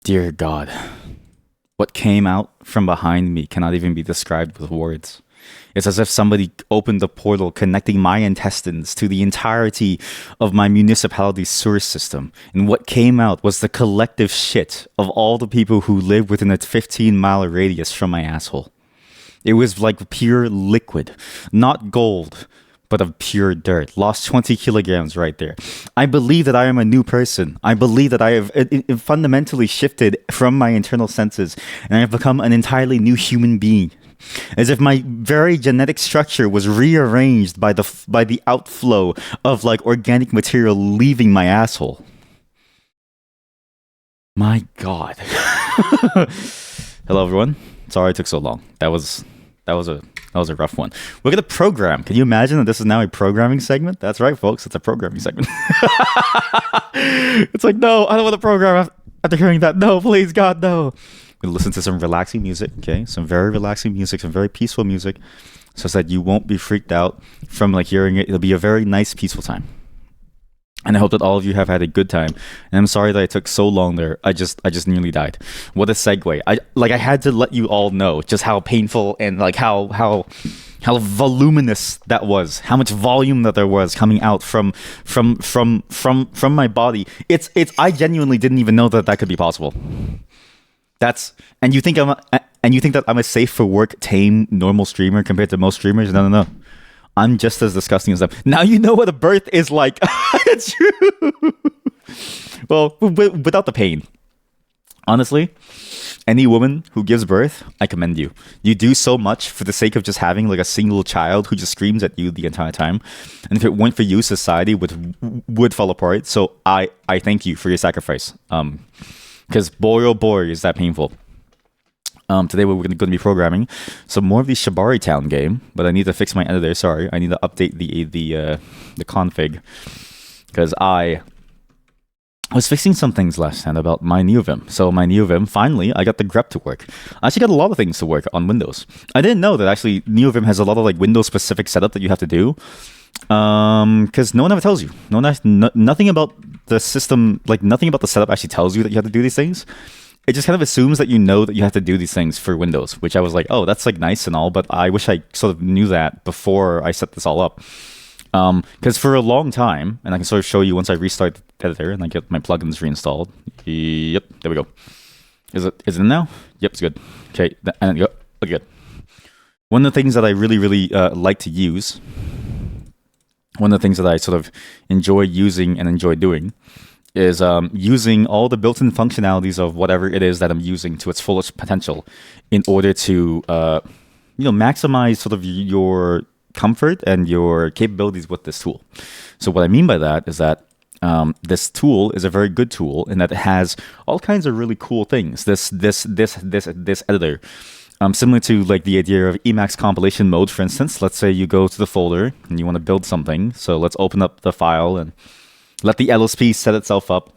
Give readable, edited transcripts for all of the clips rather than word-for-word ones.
Dear God, what came out from behind me cannot even be described with words. It's as if somebody opened a portal connecting my intestines to the entirety of my municipality's sewer system. And what came out was the collective shit of all the people who live within a 15-mile radius from my asshole. It was like pure liquid, not gold, but of pure dirt. Lost 20 kilograms right there. I believe that I am a new person. I believe that I have fundamentally shifted from my internal senses and I have become an entirely new human being. As if my very genetic structure was rearranged by the outflow of like organic material leaving my asshole. My God. Hello everyone. Sorry it took so long. That was a rough one. We're gonna program. Can you imagine that this is now a programming segment? That's right, folks. It's a programming segment. It's like, no, I don't want to program after hearing that. No, please, God, no. We'll listen to some relaxing music, okay? Some very relaxing music, some very peaceful music, so that you won't be freaked out from like hearing it. It'll be a very nice, peaceful time. And I hope that all of you have had a good time. And I'm sorry that I took so long there. I just nearly died. What a segue. I had to let you all know just how painful and like how voluminous that was. How much volume that there was coming out from my body. It's I genuinely didn't even know that could be possible. And you think that I'm a safe for work, tame, normal streamer compared to most streamers? No. I'm just as disgusting as them. Now you know what a birth is like. It's true. Well, without the pain. Honestly, any woman who gives birth, I commend you. You do so much for the sake of just having like a single child who just screams at you the entire time. And if it weren't for you, society would fall apart. So I thank you for your sacrifice. Because boy, oh boy, is that painful. Today we're going to be programming some more of the Shibari Town game, but I need to fix my editor. Sorry, I need to update the config because I was fixing some things last time about my NeoVim. So my NeoVim, finally, I got the grep to work. I actually got a lot of things to work on Windows. I didn't know that actually NeoVim has a lot of like Windows specific setup that you have to do. Because no one ever tells you. Nothing about the system, like nothing about the setup actually tells you that you have to do these things. It just kind of assumes that you know that you have to do these things for Windows, which I was like, oh, that's like nice and all, but I wish I sort of knew that before I set this all up. Because for a long time, and I can sort of show you once I restart the editor and I get my plugins reinstalled. Yep, there we go. Is it in now? Yep, it's good. Okay, and yep, look good. One of the things that I really like to use, one of the things that I sort of enjoy using and enjoy doing is using all the built-in functionalities of whatever it is that I'm using to its fullest potential in order to maximize sort of your comfort and your capabilities with this tool. So what I mean by that is that this tool is a very good tool in that it has all kinds of really cool things. This editor. Similar to like the idea of Emacs compilation mode, for instance. Let's say you go to the folder and you want to build something. So let's open up the file and let the LSP set itself up.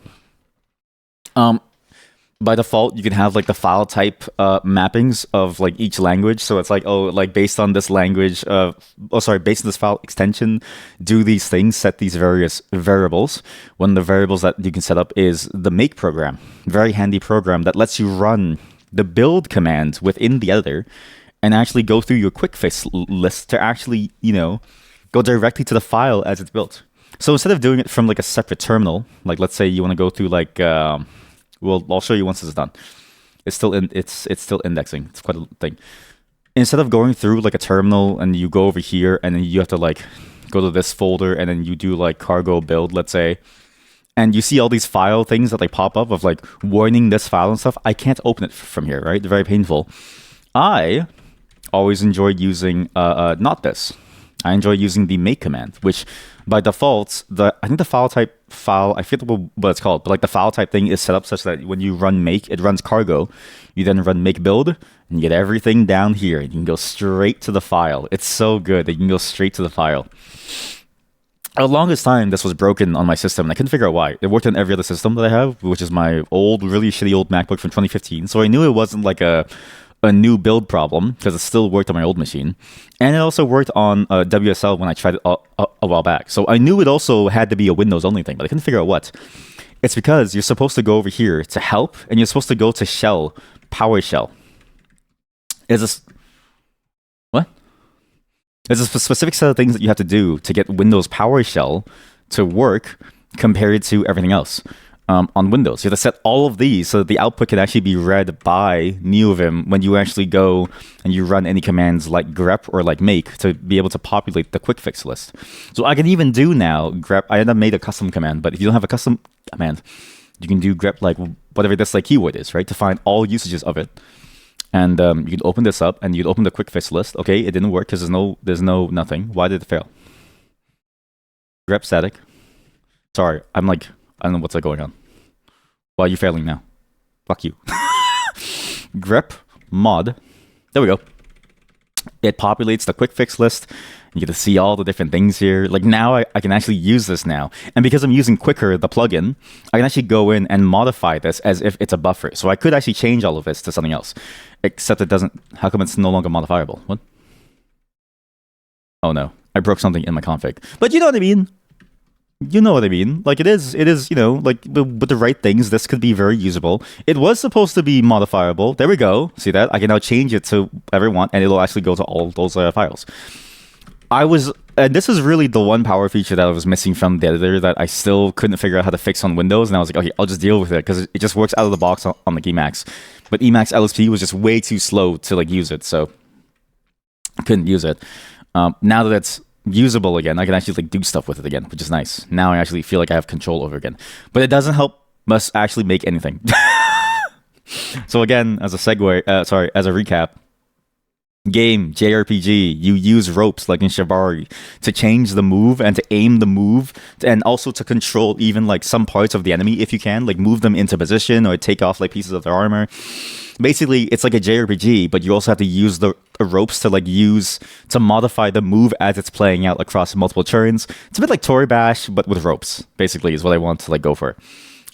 By default, you can have like the file type mappings of like each language. So it's like, oh, like based on this language, based on this file extension, do these things, set these various variables. One of the variables that you can set up is the make program. Very handy program that lets you run the build command within the editor and actually go through your quick fix list to actually, go directly to the file as it's built. So instead of doing it from like a separate terminal, like let's say you want to go through like, well, I'll show you once it's done. It's still indexing. It's quite a thing. Instead of going through like a terminal and you go over here and then you have to like go to this folder and then you do like cargo build, let's say, and you see all these file things that like pop up of like warning this file and stuff. I can't open it from here, right? They're very painful. I always enjoy using not this. I enjoy using the make command, which by default, I think the I forget what it's called, but like the file type thing is set up such that when you run make, it runs cargo. You then run make build, and you get everything down here. And you can go straight to the file. It's so good that you can go straight to the file. The longest time, this was broken on my system, and I couldn't figure out why. It worked on every other system that I have, which is my really shitty old MacBook from 2015. So I knew it wasn't like a new build problem because it still worked on my old machine, and it also worked on WSL when I tried it a while back. So I knew it also had to be a Windows only thing, but I couldn't figure out what. It's because you're supposed to go over here to help, and you're supposed to go to shell, power shell. Is this what? There's a specific set of things that you have to do to get Windows PowerShell to work compared to everything else on Windows. You have to set all of these so that the output can actually be read by NeoVim when you actually go and you run any commands like grep or like make to be able to populate the quick fix list. So I can even do now grep. I have made a custom command, but if you don't have a custom command, you can do grep like whatever this like keyword is, right? To find all usages of it. And you can open this up, and you'd open the quick fix list. Okay, it didn't work because there's no nothing. Why did it fail? Grep static. Sorry, I don't know what's going on. Why are you failing now? Fuck you. Grep mod. There we go. It populates the quick fix list. You get to see all the different things here. Like now I can actually use this now. And because I'm using Quicker, the plugin, I can actually go in and modify this as if it's a buffer. So I could actually change all of this to something else. Except it doesn't. How come it's no longer modifiable? What? Oh no. I broke something in my config. But you know what I mean. You know what I mean. Like it is, you know, like with the right things, this could be very usable. It was supposed to be modifiable. There we go. See that? I can now change it to whatever I want, and it'll actually go to all those files. And this is really the one power feature that I was missing from the editor that I still couldn't figure out how to fix on Windows. And I was like, okay, I'll just deal with it because it just works out of the box on like Emacs. But Emacs LSP was just way too slow to like use it, so I couldn't use it. Now that it's usable again, I can actually like do stuff with it again, which is nice. Now I actually feel like I have control over it again. But it doesn't help us actually make anything. So again, as a segue, as a recap. Game, JRPG, you use ropes like in Shibari to change the move and to aim the move and also to control even like some parts of the enemy if you can, like move them into position or take off like pieces of their armor. Basically, it's like a JRPG, but you also have to use the ropes to like use to modify the move as it's playing out across multiple turns. It's a bit like Tori Bash, but with ropes, basically, is what I want to like go for.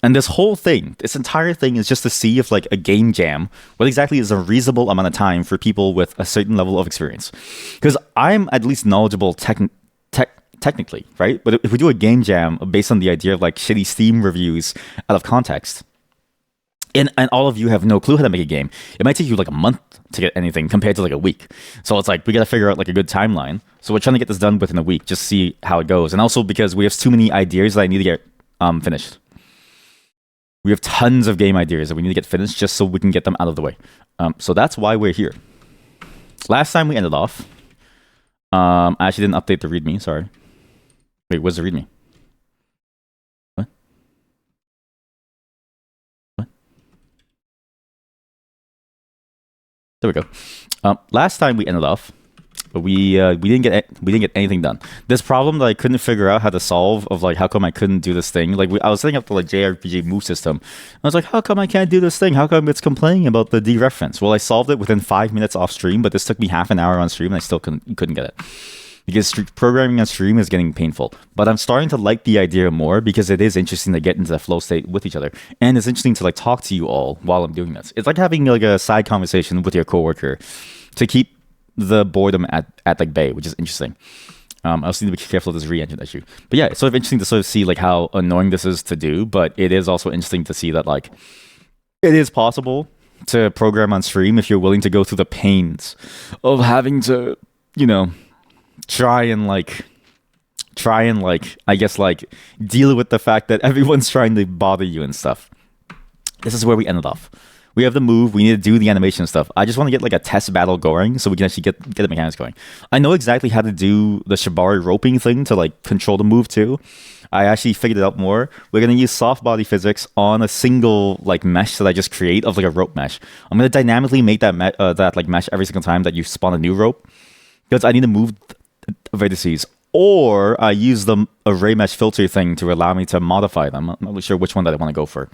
And this whole thing, this entire thing is just to see if like a game jam, what exactly is a reasonable amount of time for people with a certain level of experience. Because I'm at least knowledgeable technically, right? But if we do a game jam based on the idea of like shitty Steam reviews out of context, and all of you have no clue how to make a game, it might take you like a month to get anything compared to like a week. So it's like, we got to figure out like a good timeline. So we're trying to get this done within a week, just see how it goes. And also because we have too many ideas that I need to get finished. We have tons of game ideas that we need to get finished just so we can get them out of the way. So that's why we're here. Last time we ended off, I actually didn't update the README, sorry. Wait, where's the README? What? There we go. Last time we ended off, we didn't get anything done. This problem that I couldn't figure out how to solve of like how come I couldn't do this thing. Like I was setting up the like JRPG move system. I was like, how come I can't do this thing? How come it's complaining about the dereference? Well, I solved it within 5 minutes off stream, but this took me half an hour on stream, and I still couldn't get it because programming on stream is getting painful. But I'm starting to like the idea more because it is interesting to get into the flow state with each other, and it's interesting to like talk to you all while I'm doing this. It's like having like a side conversation with your coworker to keep the boredom at like bay, which is interesting. I also need to be careful of this re-engine issue. But yeah, it's sort of interesting to sort of see like how annoying this is to do, but it is also interesting to see that like it is possible to program on stream if you're willing to go through the pains of having to, you know, try and I guess like deal with the fact that everyone's trying to bother you and stuff. This is where we ended off. We have the move. We need to do the animation stuff. I just want to get like a test battle going so we can actually get the mechanics going. I know exactly how to do the Shibari roping thing to like control the move too. I actually figured it out more. We're going to use soft body physics on a single like mesh that I just create of like a rope mesh. I'm going to dynamically make that like mesh every single time that you spawn a new rope because I need to move vertices. Or I use the array mesh filter thing to allow me to modify them. I'm not really sure which one that I want to go for.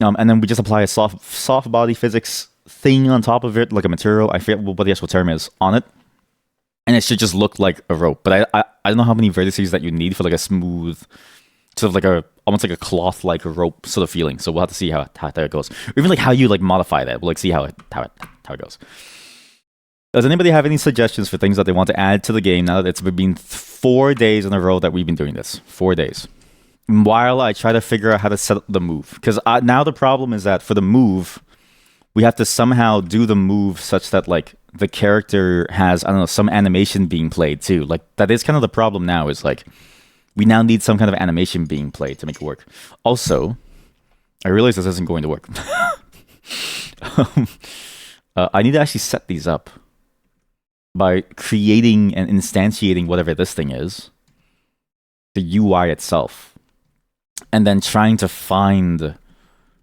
And then we just apply a soft body physics thing on top of it, like a material. I forget what the actual term is on it. And it should just look like a rope. But I don't know how many vertices that you need for like a smooth, sort of like almost like a cloth-like rope sort of feeling. So we'll have to see how it goes. Or even like how you like modify that. We'll like see how it goes. Does anybody have any suggestions for things that they want to add to the game now that it's been 4 days in a row that we've been doing this? 4 days. while I try to figure out how to set up the move. Because now the problem is that for the move, we have to somehow do the move such that like the character has, I don't know, some animation being played too. Like that is kind of the problem now, is like we now need some kind of animation being played to make it work. Also, I realize this isn't going to work. I need to actually set these up by creating and instantiating whatever this thing is, the UI itself, and then trying to find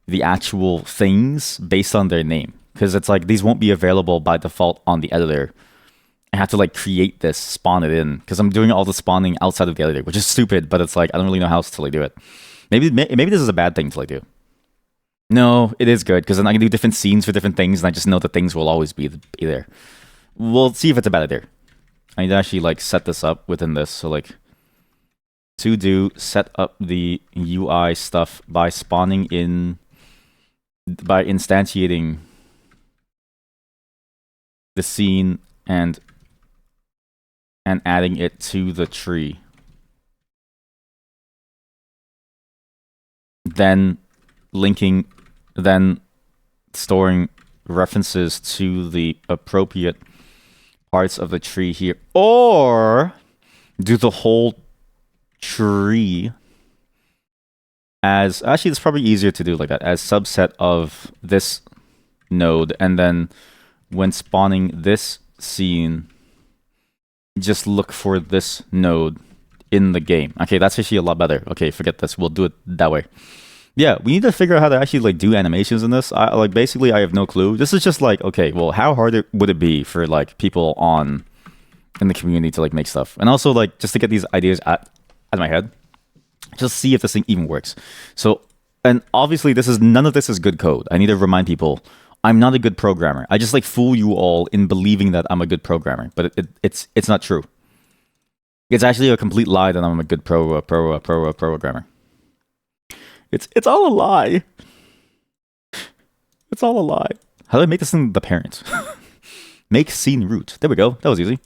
the actual things based on their name. Because it's like these won't be available by default on the editor. I have to like create this, spawn it in, because I'm doing all the spawning outside of the editor, which is stupid, but it's like I don't really know how else to like do it. Maybe this is a bad thing to like do. No, it is good, because then I can do different scenes for different things, and I just know that things will always be there. We'll see if it's a bad idea. I need to actually like set this up within this. So like to do set up the UI stuff by spawning in, by instantiating the scene and adding it to the tree. Then linking, then storing references to the appropriate parts of the tree here, or do the whole tree as, actually it's probably easier to do like that, as subset of this node, and then when spawning this scene, just look for this node in the game. Okay, that's actually a lot better. Okay, forget this. We'll do it that way. Yeah, we need to figure out how to actually like do animations in this. Like basically I have no clue. This is just like, okay, well, how hard would it be for like people in the community to like make stuff, and also like just to get these ideas out of my head, just see if this thing even works. So, and obviously none of this is good code. I need to remind people I'm not a good programmer. I just like fool you all in believing that I'm a good programmer, but it's not true. It's actually a complete lie that I'm a good programmer. It's all a lie. It's all a lie. How do I make this thing the parent? Make scene root. There we go. That was easy.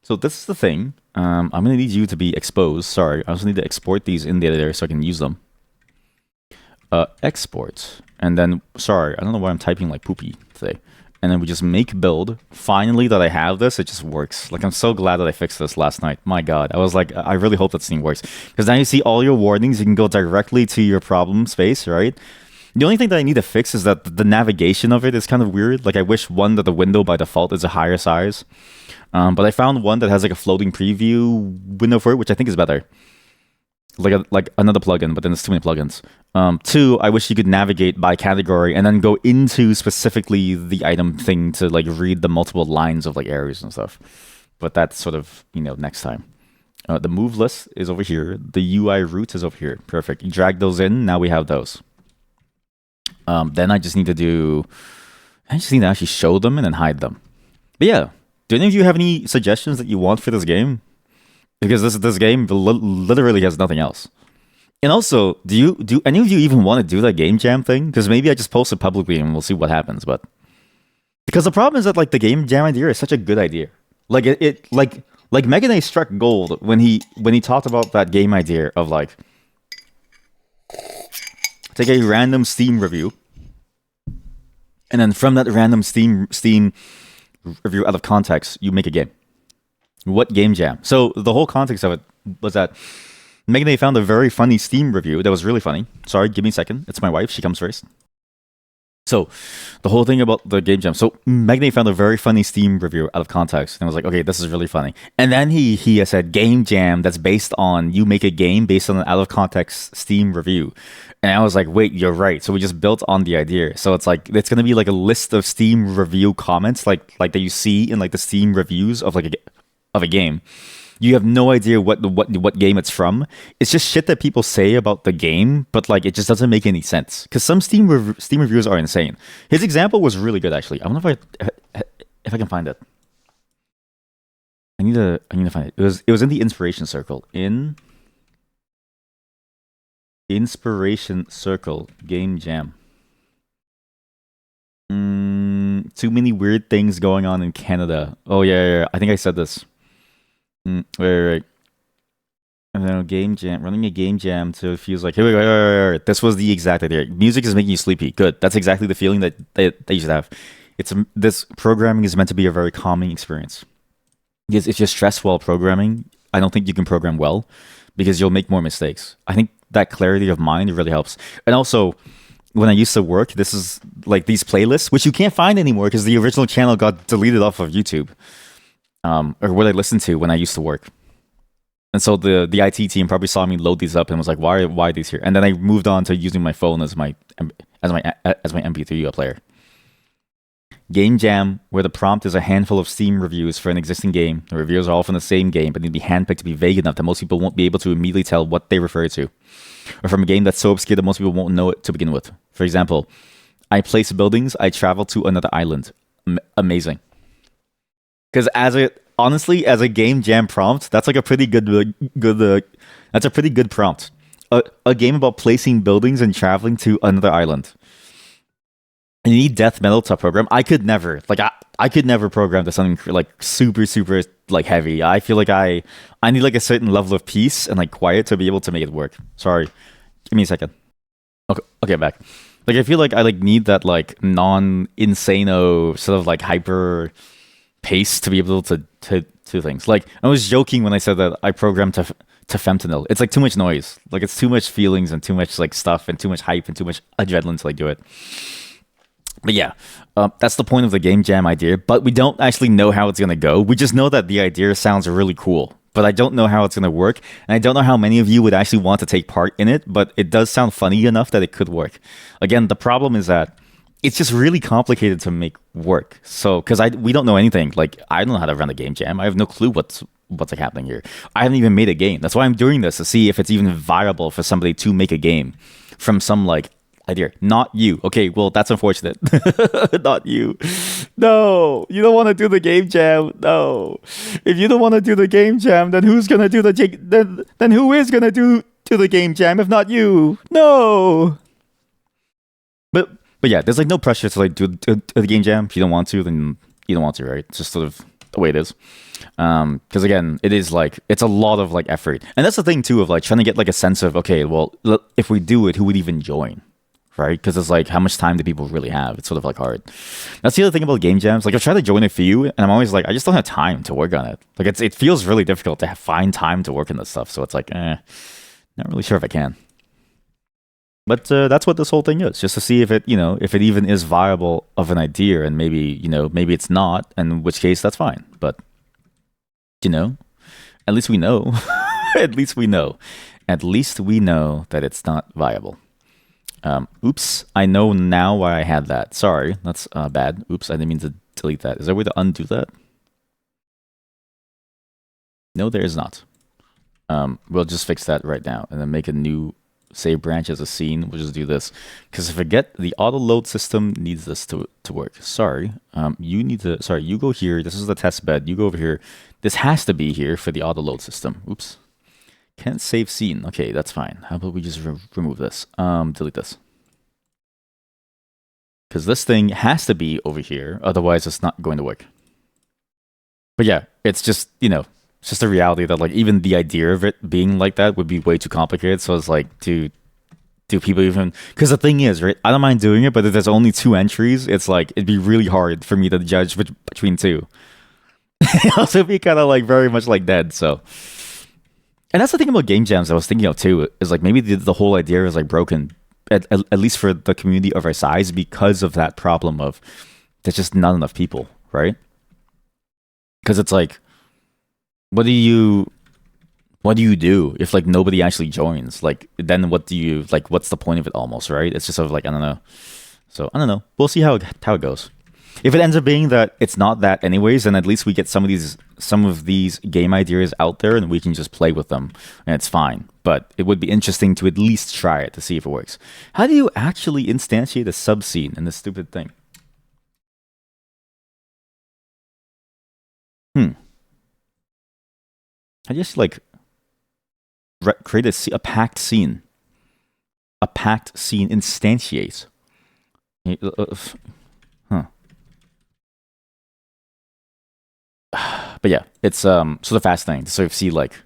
So this is the thing. I'm going to need you to be exposed. Sorry, I also need to export these in the editor so I can use them. Export. And then, sorry, I don't know why I'm typing like poopy today. And then we just make build. Finally that I have this, it just works. Like, I'm so glad that I fixed this last night. My God. I was like, I really hope that scene works. Because now you see all your warnings. You can go directly to your problem space, right? The only thing that I need to fix is that the navigation of it is kind of weird. Like, I wish one that the window by default is a higher size. But I found one that has like a floating preview window for it, which I think is better. Like another plugin, but then there's too many plugins. Two, I wish you could navigate by category and then go into specifically the item thing to like read the multiple lines of like areas and stuff. But that's sort of, next time. The move list is over here. The UI root is over here. Perfect. You drag those in. Now we have those. Then I just need to actually show them and then hide them. But yeah, do any of you have any suggestions that you want for this game? Because this game literally has nothing else. And also, do any of you even want to do that game jam thing? Because maybe I just post it publicly and we'll see what happens. But because the problem is that like the game jam idea is such a good idea. Like like Mega Knight struck gold when he talked about that game idea of like take a random Steam review, and then from that random Steam review out of context, you make a game. What game jam? So the whole context of it was that Megan found a very funny Steam review that was really funny. Sorry, give me a second. It's my wife. She comes first. So the whole thing about the game jam. So Megan found a very funny Steam review out of context and was like, okay, this is really funny. And then he said game jam that's based on, you make a game based on an out of context Steam review. And I was like, wait, you're right. So we just built on the idea. So it's like, it's going to be like a list of Steam review comments like that you see in like the Steam reviews of like a game. You have no idea what game it's from. It's just shit that people say about the game, but like it just doesn't make any sense. Because some Steam reviews are insane. His example was really good, actually. I wonder if I can find it. I need to find it. It was in the inspiration circle. In inspiration circle game jam. Too many weird things going on in Canada. Oh yeah. I think I said this. Wait. And then a game jam, running a game jam, so it feels like, here we go. This was the exact idea. Music is making you sleepy. Good. That's exactly the feeling that you should have. This programming is meant to be a very calming experience. Because if you're stressed while programming, I don't think you can program well because you'll make more mistakes. I think that clarity of mind really helps. And also, when I used to work, this is like these playlists, which you can't find anymore because the original channel got deleted off of YouTube, or what I listened to when I used to work. And so the IT team probably saw me load these up and was like, why are these here? And then I moved on to using my phone as my MP3 player. Game Jam, where the prompt is a handful of Steam reviews for an existing game. The reviews are all from the same game, but need to be handpicked to be vague enough that most people won't be able to immediately tell what they refer to. Or from a game that's so obscure that most people won't know it to begin with. For example, I place buildings, I travel to another island. Amazing. Because honestly, as a game jam prompt, that's like a pretty that's a pretty good prompt. A game about placing buildings and traveling to another island. And you need death metal to program. I could never program to something like super like heavy. I feel like I need like a certain level of peace and like quiet to be able to make it work. Sorry, give me a second. Okay, back. Like I feel like I like need that like non-insano sort of like hyper pace to be able to things. Like I was joking when I said that I programmed to fentanyl. It's like too much noise. Like it's too much feelings and too much like stuff and too much hype and too much adrenaline to like do it. But yeah, that's the point of the game jam idea. But we don't actually know how it's gonna go. We just know that the idea sounds really cool. But I don't know how it's gonna work, and I don't know how many of you would actually want to take part in it. But it does sound funny enough that it could work. Again, the problem is that it's just really complicated to make work. So, because we don't know anything. Like, I don't know how to run a game jam. I have no clue what's like happening here. I haven't even made a game. That's why I'm doing this, to see if it's even viable for somebody to make a game from some like idea. Not you. Okay, well, that's unfortunate. Not you. No, you don't want to do the game jam. No. If you don't want to do the game jam, then who's gonna do then who is gonna do the game jam if not you? No. But yeah, there's like no pressure to like do the game jam. If you don't want to, then you don't want to, right? It's just sort of the way it is. Because again, it is like, it's a lot of like effort. And that's the thing too, of like trying to get like a sense of, okay, well, if we do it, who would even join? Right? Because it's like, how much time do people really have? It's sort of like hard. That's the other thing about game jams. Like I've tried to join a few and I'm always like, I just don't have time to work on it. Like it feels really difficult to find time to work on this stuff. So it's like, not really sure if I can. But that's what this whole thing is, just to see if it even is viable of an idea, and maybe it's not, in which case that's fine. But at least we know. At least we know. At least we know that it's not viable. Oops, I know now why I had that. Sorry, that's bad. Oops, I didn't mean to delete that. Is there a way to undo that? No, there is not. We'll just fix that right now and then make a new save branch as a scene. We'll just do this, because if I forget, the auto load system needs this to work. Sorry, you go here. This is the test bed. You go over here. This has to be here for the auto load system. Oops, can't save scene. Okay, that's fine. How about we just remove this? Delete this, because this thing has to be over here. Otherwise, it's not going to work. But yeah, it's just it's just a reality that like even the idea of it being like that would be way too complicated. So it's like, do people even? Because the thing is, right? I don't mind doing it, but if there's only 2 entries, it's like it'd be really hard for me to judge between 2. It'd also be kind of like very much like dead. So, and that's the thing about game jams I was thinking of too, is like maybe the whole idea is like broken, at least for the community of our size, because of that problem of there's just not enough people, right? Because it's like, what do you do if like nobody actually joins? Like then what do you like? What's the point of it almost, right? It's just sort of like, I don't know. So I don't know. We'll see how it goes. If it ends up being that it's not that anyways, then at least we get some of these game ideas out there and we can just play with them and it's fine. But it would be interesting to at least try it to see if it works. How do you actually instantiate a sub scene in this stupid thing? I just like create a packed scene. A packed scene instantiate. But yeah, it's sort of fascinating to sort of see like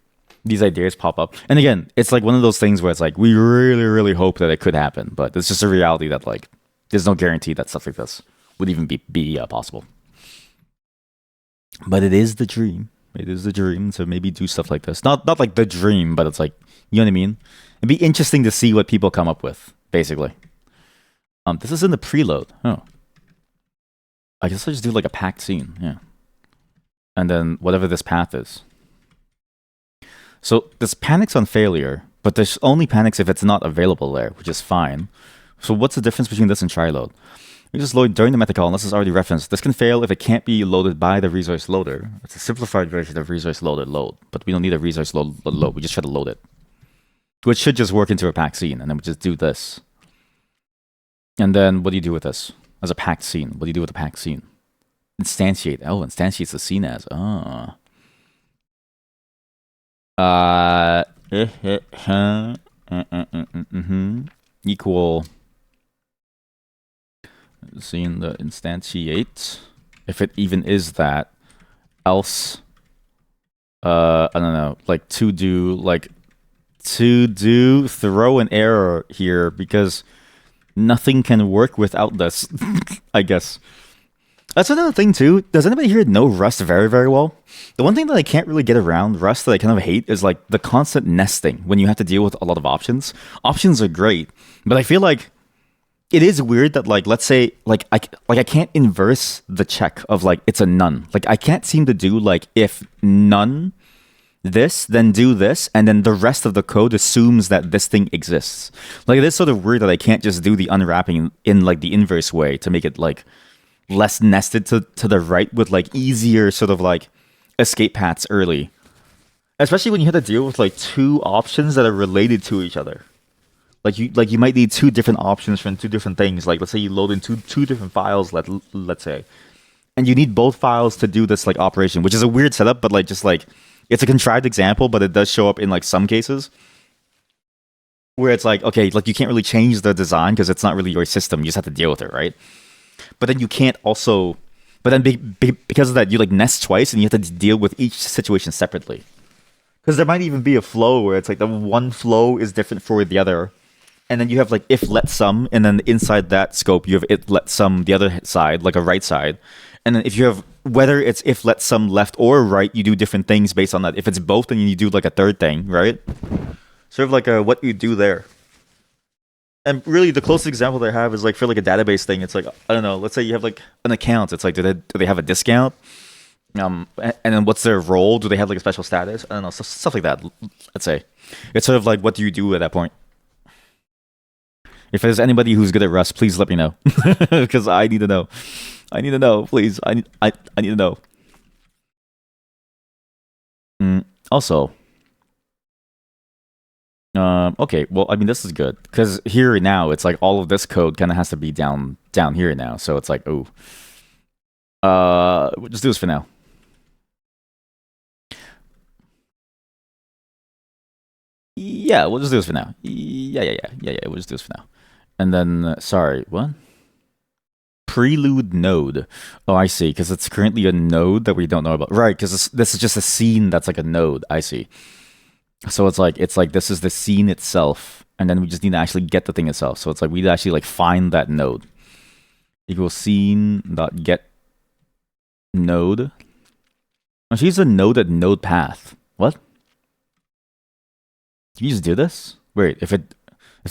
these ideas pop up. And again, it's like one of those things where it's like we really, really hope that it could happen, but it's just a reality that like there's no guarantee that stuff like this would even be possible. But it is the dream. It is the dream to maybe do stuff like this. Not like the dream, but it's like, you know what I mean? It'd be interesting to see what people come up with, basically. This is in the preload. Oh. I guess I just do like a packed scene, yeah. And then whatever this path is. So this panics on failure, but this only panics if it's not available there, which is fine. So what's the difference between this and try load? We just load during the meta call, unless it's already referenced. This can fail if it can't be loaded by the resource loader. It's a simplified version of resource loader load, but we don't need a resource load. We just try to load it, which should just work into a packed scene, and then we just do this. And then what do you do with this as a packed scene? What do you do with a packed scene? Instantiate. Oh, instantiates the scene as. Equal scene the instantiate, if it even is that. Else, I don't know, like to do throw an error here because nothing can work without this. I guess that's another thing too. Does anybody here know Rust very, very well? The one thing that I can't really get around Rust that I kind of hate is like the constant nesting when you have to deal with a lot of options. Options are great, but I feel like it is weird that like, let's say like I can't inverse the check of like it's a none. Like I can't seem to do like if none this, then do this, and then the rest of the code assumes that this thing exists. Like it is sort of weird that I can't just do the unwrapping in like the inverse way to make it like less nested to the right with like easier sort of like escape paths early. Especially when you have to deal with like two options that are related to each other. Like you might need two different options from two different things. Like let's say you load into two different files, let's say. And you need both files to do this like operation, which is a weird setup, but like just like it's a contrived example, but it does show up in like some cases where it's like, okay, like you can't really change the design because it's not really your system. You just have to deal with it, right? But then you can't also, but then because of that, you like nest twice and you have to deal with each situation separately. Because there might even be a flow where it's like the one flow is different for the other. And then you have like if let sum, and then inside that scope you have it let sum the other side, like a right side. And then if you have whether it's if let sum left or right, you do different things based on that. If it's both, then you do like a third thing, right? Sort of like what you do there. And really, the closest example they have is like for like a database thing. It's like I don't know. Let's say you have like an account. It's like do they have a discount? And then what's their role? Do they have like a special status? I don't know, stuff like that. Let's say it's sort of like what do you do at that point? If there's anybody who's good at Rust, please let me know because I need to know. I need to know, please. I need to know. Also, okay. Well, I mean, this is good because here now it's like all of this code kind of has to be down here now. So it's like, oh, we'll just do this for now. Yeah, we'll just do this for now. Yeah. We'll just do this for now. And then, sorry, what? Prelude node. Oh, I see. Because it's currently a node that we don't know about. Right, because this is just a scene that's like a node. I see. So it's like this is the scene itself, and then we just need to actually get the thing itself. So it's like we need to actually like find that node. Equals scene.get node. Oh, she's a node at node path. What? Can you just do this? Wait, if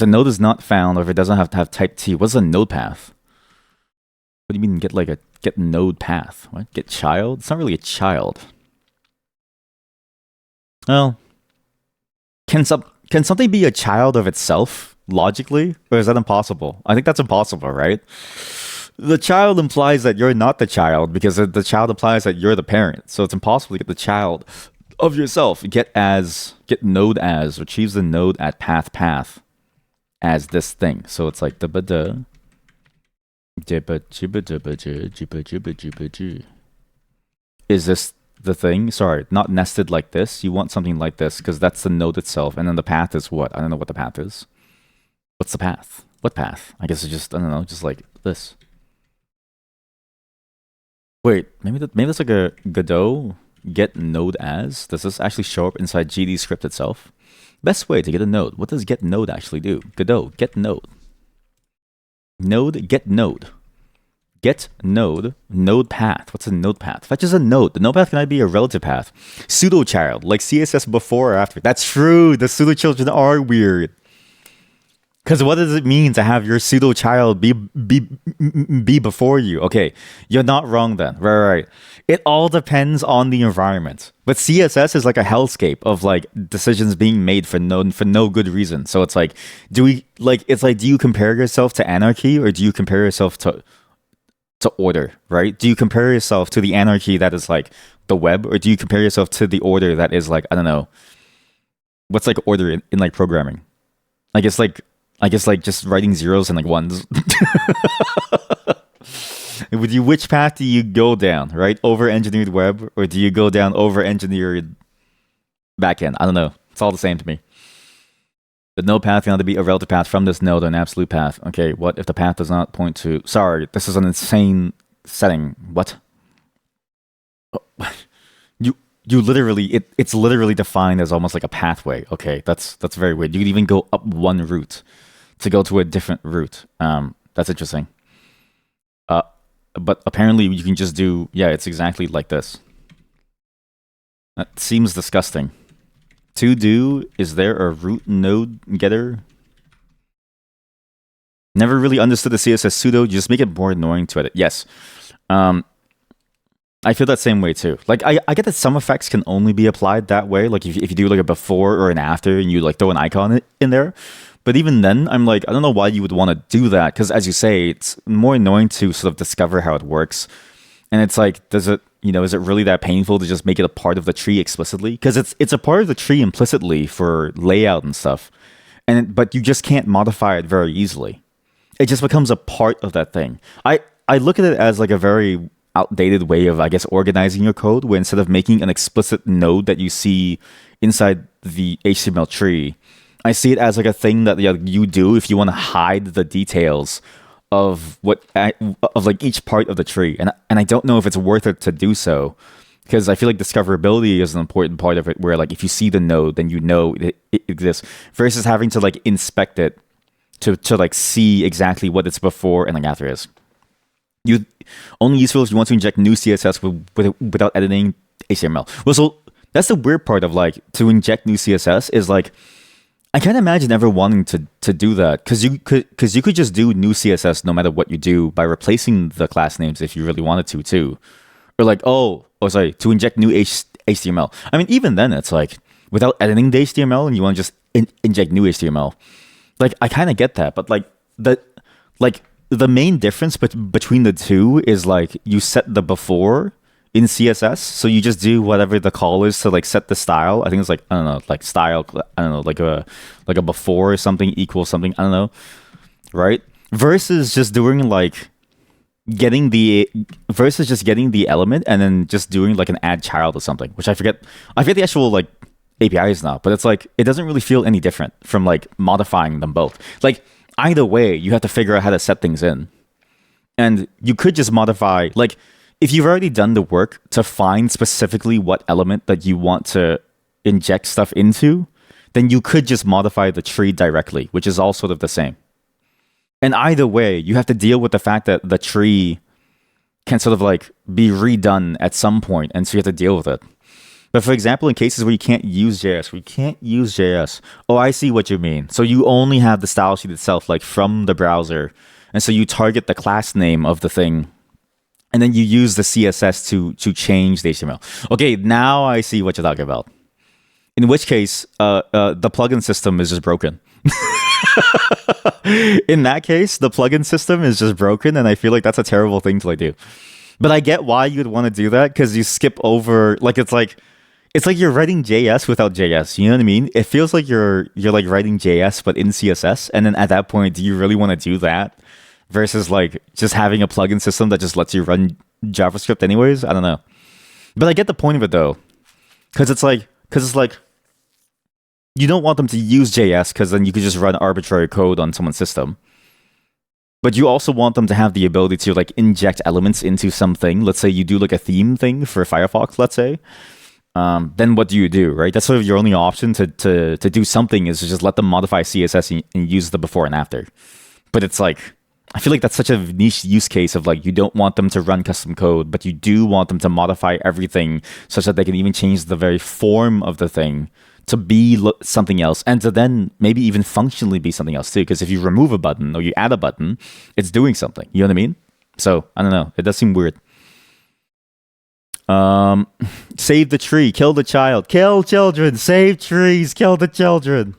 the node is not found or if it doesn't have to have type T, what's a node path? What do you mean get node path? What? Get child? It's not really a child. Well, can something be a child of itself logically, or is that impossible? I think that's impossible, right? The child implies that you're not the child because the child implies that you're the parent. So it's impossible to get the child of yourself. Get node as, achieves the node at path as this thing. So it's like the is this the thing? Sorry, not nested like this. You want something like this because that's the node itself, and then the path is what? I don't know what the path is. What's the path? What path? I guess it's just I don't know, just like this. Wait, maybe that's like a Godot. get node as? Does this actually show up inside GD script itself? Best way to get a node. What does get node actually do? Godot, get node. Node, get node. Get node, node path. What's a node path? Fetches a node. The node path can either be a relative path. Pseudo child, like CSS before or after. That's true. The pseudo children are weird. Because what does it mean to have your pseudo child be before you? Okay, you're not wrong then. Right. It all depends on the environment. But CSS is like a hellscape of like decisions being made for no good reason. So it's like, do you compare yourself to anarchy, or do you compare yourself to order, right? Do you compare yourself to the anarchy that is like the web, or do you compare yourself to the order that is like, I don't know, what's like order in like programming? I guess like just writing zeros and like ones. Which path do you go down, right? Over-engineered web, or do you go down over-engineered backend? I don't know. It's all the same to me. The node path can either be a relative path from this node or an absolute path. Okay, what if the path does not point to... Sorry, this is an insane setting. What? You literally... It's literally defined as almost like a pathway. Okay, that's very weird. You could even go up one route to go to a different route. That's interesting. But apparently you can just do... Yeah, it's exactly like this. That seems disgusting. To do, is there a root node getter? Never really understood the CSS pseudo. You just make it more annoying to edit. Yes. I feel that same way too. Like I get that some effects can only be applied that way. Like if you do like a before or an after and you like throw an icon in there. But even then, I'm like, I don't know why you would want to do that. Because as you say, it's more annoying to sort of discover how it works. And it's like, is it really that painful to just make it a part of the tree explicitly? Because it's a part of the tree implicitly for layout and stuff. But you just can't modify it very easily. It just becomes a part of that thing. I look at it as like a very outdated way of, I guess, organizing your code, where instead of making an explicit node that you see inside the HTML tree, I see it as like a thing that you do if you want to hide the details of like each part of the tree, and I don't know if it's worth it to do so, because I feel like discoverability is an important part of it, where like if you see the node, then you know it exists, versus having to like inspect it to like see exactly what it's before and like after is. You only useful if you want to inject new CSS without editing HTML. Well, so that's the weird part of like to inject new CSS is like, I can't imagine ever wanting to do that, because you could just do new CSS no matter what you do by replacing the class names if you really wanted to too, or like to inject new HTML. I mean, even then it's like without editing the HTML and you want to just inject new HTML. Like I kind of get that, but like the main difference between the two is like you set the before in CSS, so you just do whatever the call is to like set the style. I think it's like, I don't know, like style, I don't know, like a before or something equals something, I don't know, right? Versus just doing like getting the element and then just doing like an add child or something, which I forget the actual like APIs now, but it's like it doesn't really feel any different from like modifying them both. Like either way, you have to figure out how to set things in, and you could just modify like. If you've already done the work to find specifically what element that you want to inject stuff into, then you could just modify the tree directly, which is all sort of the same. And either way, you have to deal with the fact that the tree can sort of like be redone at some point, and so you have to deal with it. But for example, in cases where you can't use JS, oh, I see what you mean. So you only have the style sheet itself, like from the browser, and so you target the class name of the thing, and then you use the CSS to change the HTML. Okay, now I see what you're talking about. In which case, the plugin system is just broken. In that case, the plugin system is just broken, and I feel like that's a terrible thing to like do. But I get why you'd want to do that, because you skip over it's like you're writing JS without JS. You know what I mean? It feels like you're like writing JS but in CSS, and then at that point, do you really want to do that? Versus like just having a plugin system that just lets you run JavaScript anyways. I don't know, but I get the point of it though, because it's like you don't want them to use JS, because then you could just run arbitrary code on someone's system. But you also want them to have the ability to like inject elements into something. Let's say you do like a theme thing for Firefox, let's say. Then what do, right? That's sort of your only option to do something is to just let them modify CSS and use the before and after. But it's like, I feel like that's such a niche use case of like, you don't want them to run custom code, but you do want them to modify everything such that they can even change the very form of the thing to be something else, and to then maybe even functionally be something else too. Because if you remove a button or you add a button, it's doing something. You know what I mean? So I don't know. It does seem weird. Save the tree, kill the child, kill children, save trees, kill the children.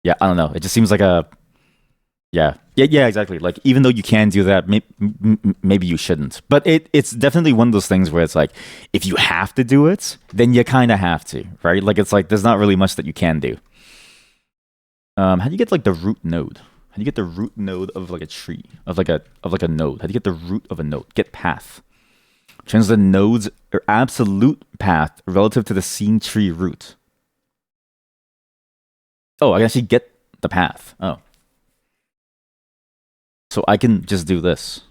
Yeah, I don't know. It just seems like a yeah, exactly. Like, even though you can do that, maybe you shouldn't. But it's definitely one of those things where it's like, if you have to do it, then you kind of have to, right? Like, it's like there's not really much that you can do. How do you get like the root node? How do you get the root node of like a tree, of like a node? How do you get the root of a node? Get path. Change the node's absolute path relative to the scene tree root. Oh, I can actually get the path. Oh. So I can just do this.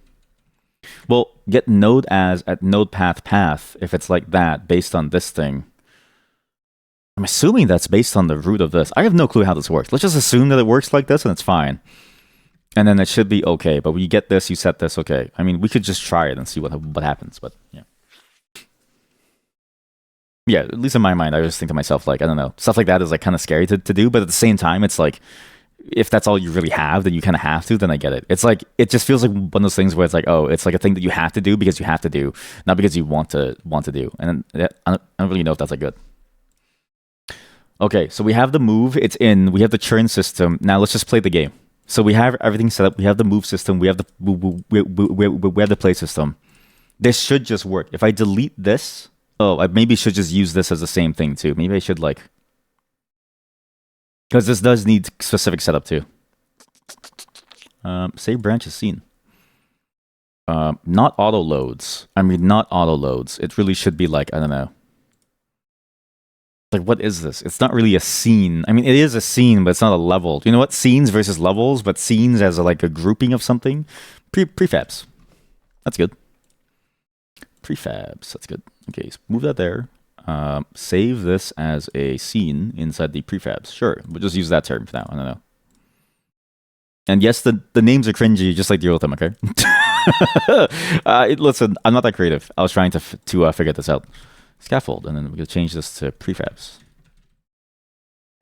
Well, get node as at node path if it's like that based on this thing. I'm assuming that's based on the root of this. I have no clue how this works. Let's just assume that it works like this and it's fine. And then it should be okay. But when you get this, you set this, okay. I mean, we could just try it and see what happens, but yeah. Yeah, at least in my mind, I just think to myself, like, I don't know. Stuff like that is like kind of scary to do, but at the same time, it's like, if that's all you really have, then you kind of have to, then I get it. It's like, it just feels like one of those things where it's like, oh, it's like a thing that you have to do because you have to do, not because you want to do. And I don't really know if that's like good. Okay, so we have the move, it's in, we have the churn system. Now let's just play the game. So we have everything set up. We have the move system. We have the we have the play system. This should just work. If I delete this, oh, I maybe should just use this as the same thing too. Maybe I should like, because this does need specific setup too. Save branches scene. Not auto loads. I mean, not auto loads. It really should be like, I don't know. Like, what is this? It's not really a scene. I mean, it is a scene, but it's not a level. You know what? Scenes versus levels, but scenes as like a grouping of something. Prefabs. That's good. Prefabs. That's good. Okay, so move that there. Save this as a scene inside the prefabs. Sure, we'll just use that term for now. I don't know. And yes, the names are cringy, just like the old them. Okay. Listen, I'm not that creative. I was trying to figure this out. Scaffold, and then we're gonna change this to prefabs.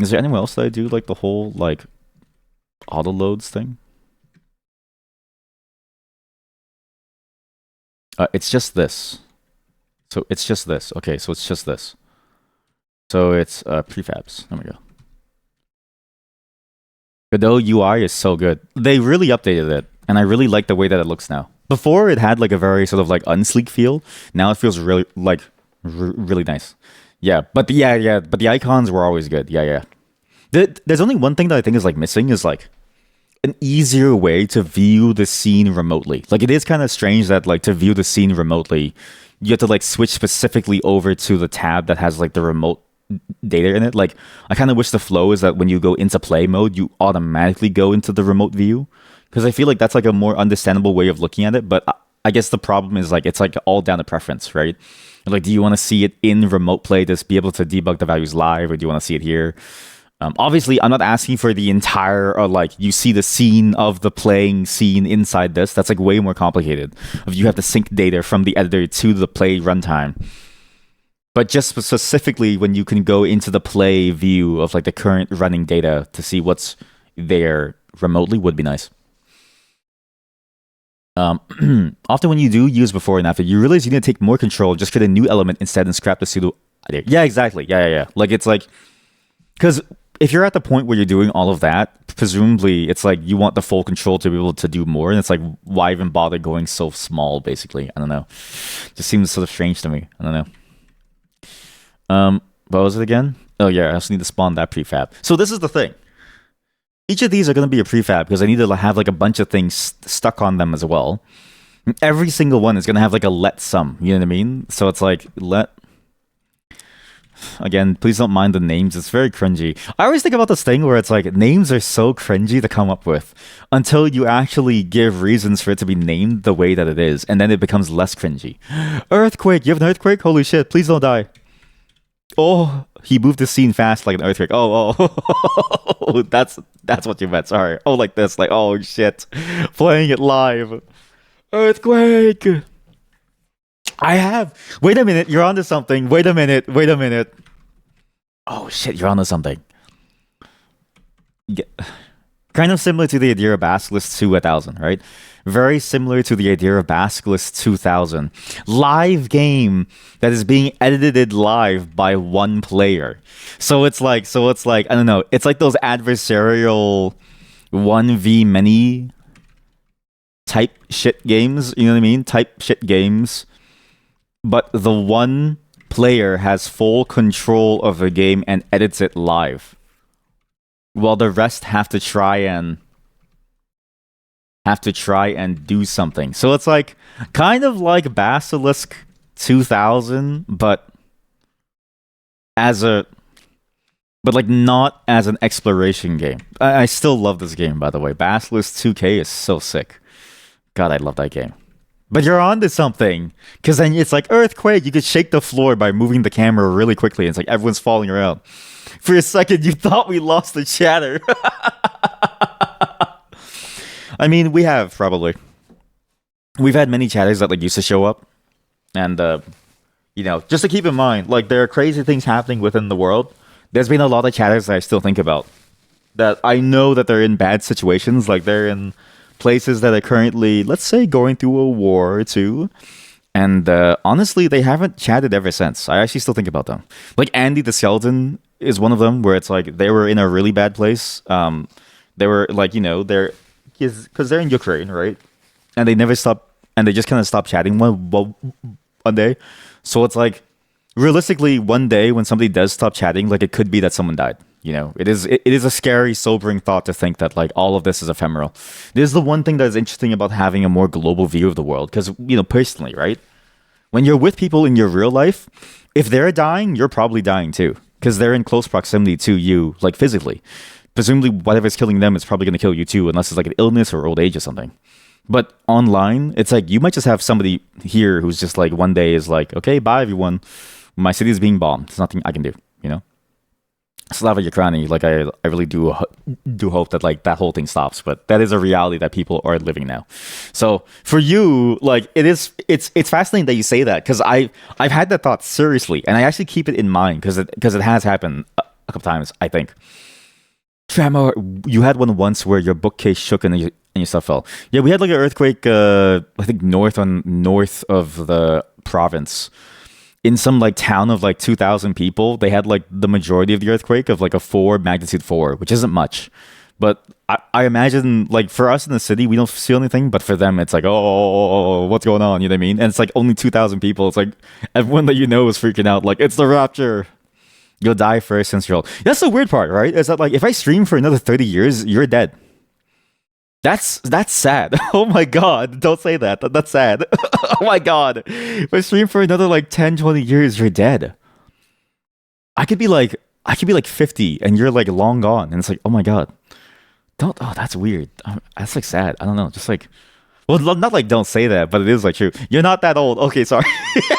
Is there anywhere else that I do like the whole like auto loads thing? It's just this. So it's just this. Okay, so it's just this. So it's prefabs. There we go. Godot UI is so good. They really updated it, and I really like the way that it looks now. Before it had like a very sort of like unsleek feel. Now it feels really like really nice. Yeah, but but the icons were always good. Yeah. There's only one thing that I think is like missing is like an easier way to view the scene remotely. Like, it is kind of strange that like to view the scene remotely, you have to like switch specifically over to the tab that has like the remote data in it. Like, I kind of wish the flow is that when you go into play mode, you automatically go into the remote view, because I feel like that's like a more understandable way of looking at it. But I guess the problem is like it's like all down to preference, right? Like, do you want to see it in remote play to be able to debug the values live, or do you want to see it here? Obviously, I'm not asking for the entire, or like you see the scene of the playing scene inside this. That's like way more complicated. You have to sync data from the editor to the play runtime. But just specifically when you can go into the play view of like the current running data to see what's there remotely would be nice. Often when you do use before and after, you realize you need to take more control, just create a new element instead and scrap the pseudo idea. Yeah, exactly. Yeah. Like, it's like, because if you're at the point where you're doing all of that, presumably it's like you want the full control to be able to do more, and it's like, why even bother going so small, basically? I don't know. Just seems sort of strange to me. I don't know. What was it again? Oh yeah, I also need to spawn that prefab. So this is the thing. Each of these are going to be a prefab because I need to have like a bunch of things stuck on them as well. Every single one is going to have like a let sum. You know what I mean? So it's like let Again, please don't mind the names. It's very cringy. I always think about this thing where it's like names are so cringy to come up with until you actually give reasons for it to be named the way that it is, and then it becomes less cringy. Earthquake. You have an earthquake? Holy shit! Please don't die. Oh, he moved the scene fast like an earthquake. Oh, that's what you meant. Sorry. Oh, like this. Like, oh shit, playing it live. Earthquake. I have. Wait a minute. You're onto something. Wait a minute. Wait a minute. Oh shit, you're onto something. Yeah. Kind of similar to the idea of Basilisk 2000, right? Very similar to the idea of Basilisk 2000. Live game that is being edited live by one player. So it's like, I don't know, it's like those adversarial 1v many type shit games, you know what I mean? Type shit games. But the one player has full control of the game and edits it live, while the rest have to try and do something. So it's like kind of like Basilisk 2000, but like not as an exploration game. I still love this game, by the way. Basilisk 2K is so sick. God, I love that game. But you're onto something, because then it's like earthquake. You could shake the floor by moving the camera really quickly. And it's like everyone's falling around. For a second, you thought we lost the chatter. I mean, we have probably. We've had many chatters that like used to show up, and you know, just to keep in mind, like there are crazy things happening within the world. There's been a lot of chatters that I still think about, that I know that they're in bad situations, like they're in places that are currently, let's say, going through a war or two. And honestly, they haven't chatted ever since. I actually still think about them. Like Andy the Skeleton is one of them, where it's like they were in a really bad place. They were like, you know, because they're in Ukraine, right? And they never stop, and they just kind of stopped chatting one day. So it's like, realistically, one day when somebody does stop chatting, like it could be that someone died. You know, it is a scary, sobering thought to think that like all of this is ephemeral. This is the one thing that is interesting about having a more global view of the world, because, you know, personally, right? When you're with people in your real life, if they're dying, you're probably dying too, because they're in close proximity to you, like physically. Presumably, whatever's killing them is probably going to kill you too, unless it's like an illness or old age or something. But online, it's like you might just have somebody here who's just like one day is like, okay, bye everyone, my city is being bombed. There's nothing I can do, you know. Slava Ukraini, like I really do hope that like that whole thing stops, but that is a reality that people are living now. So for you, like it's fascinating that you say that, because I've had that thought seriously, and I actually keep it in mind because it has happened a couple times, I think. Tremor, you had one once where your bookcase shook and your stuff fell. Yeah, we had like an earthquake, I think north of the province. In some like town of like 2,000 people, they had like the majority of the earthquake of like a magnitude 4, which isn't much. But I imagine like for us in the city, we don't feel anything, but for them, it's like, oh, what's going on? You know what I mean? And it's like only 2,000 people. It's like everyone that you know is freaking out. Like, it's the rapture. You'll die first since you're old. That's the weird part, right? Is that like if I stream for another 30 years, you're dead. That's sad. Oh my god, don't say that. That's sad. Oh my god. If I stream for another like 10, 20 years, you're dead. I could be like 50 and you're like long gone, and it's like, oh my god. That's weird. That's like sad. I don't know. Just like, well, not like don't say that, but it is like true. You're not that old. Okay, sorry.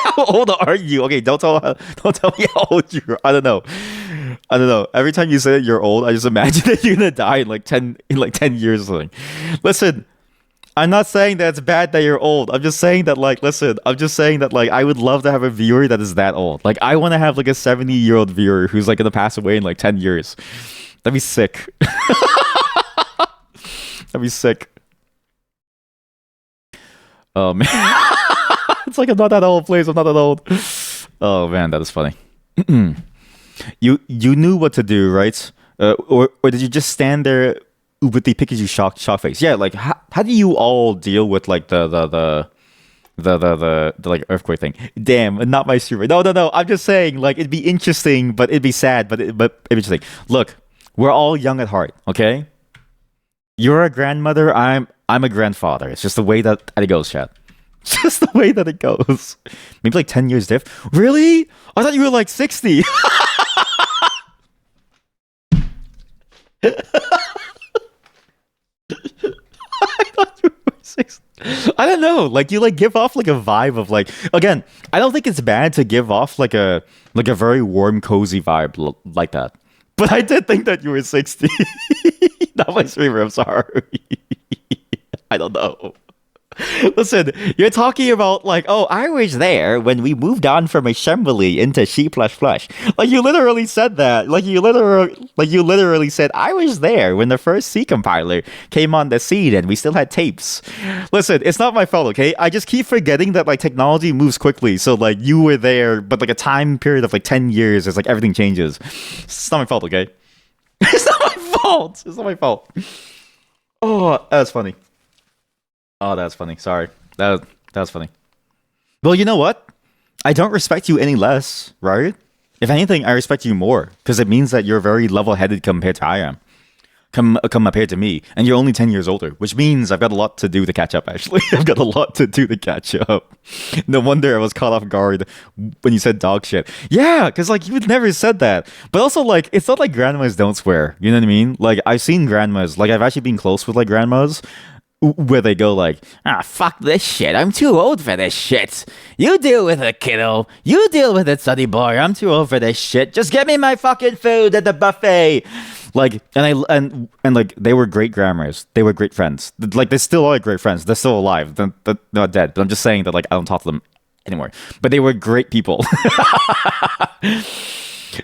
How old are you? Okay, don't tell me how old you are. I don't know. Every time you say that you're old, I just imagine that you're gonna die in like 10 years or something. Listen, I'm not saying that it's bad that you're old. I'm just saying that I would love to have a viewer that is that old. Like I want to have like a 70-year-old viewer who's like gonna pass away in like 10 years. That'd be sick. That'd be sick. Oh man. It's like I'm not that old, please. I'm not that old. Oh man, that is funny. You knew what to do, right? Or did you just stand there with the Pikachu shock face? Yeah, like how do you all deal with like the like earthquake thing? Damn, not my streamer. No. I'm just saying, like it'd be interesting, but it'd be sad, but interesting. Look, we're all young at heart, okay? You're a grandmother. I'm a grandfather. It's just the way that it goes, chat. Just the way that it goes. Maybe like 10 years diff. Really? I thought you were like 60. I thought you were 60. I don't know. Like you like give off like a vibe of like, again, I don't think it's bad to give off like a very warm, cozy vibe like that. But I did think that you were 60. Not my streamer, I'm sorry. I don't know. Listen, you're talking about like, oh, I was there when we moved on from assembly into C++. Like you literally said that. Like you literally said, I was there when the first C compiler came on the scene and we still had tapes. Listen, it's not my fault, okay? I just keep forgetting that like technology moves quickly. So like you were there, but like a time period of like 10 years, it's like everything changes. It's not my fault, okay? It's not my fault. It's not my fault. Oh, that's funny. Oh, that's funny. Sorry. That's funny. Well, you know what? I don't respect you any less, right? If anything, I respect you more because it means that you're very level-headed compared to I am. Compared to me, and you're only 10 years older, which means I've got a lot to do to catch up, actually. I've got a lot to do to catch up. No wonder I was caught off guard when you said dog shit. Yeah, because, like, you would never said that. But also, like, it's not like grandmas don't swear. You know what I mean? Like, I've seen grandmas, like, I've actually been close with, like, grandmas where they go like, fuck this shit. I'm too old for this shit. You deal with it, kiddo. You deal with it, sonny boy. I'm too old for this shit. Just get me my fucking food at the buffet. Like, and like, they were great grandmas. They were great friends. Like, they still are great friends. They're still alive. They're not dead. But I'm just saying that, like, I don't talk to them anymore. But they were great people.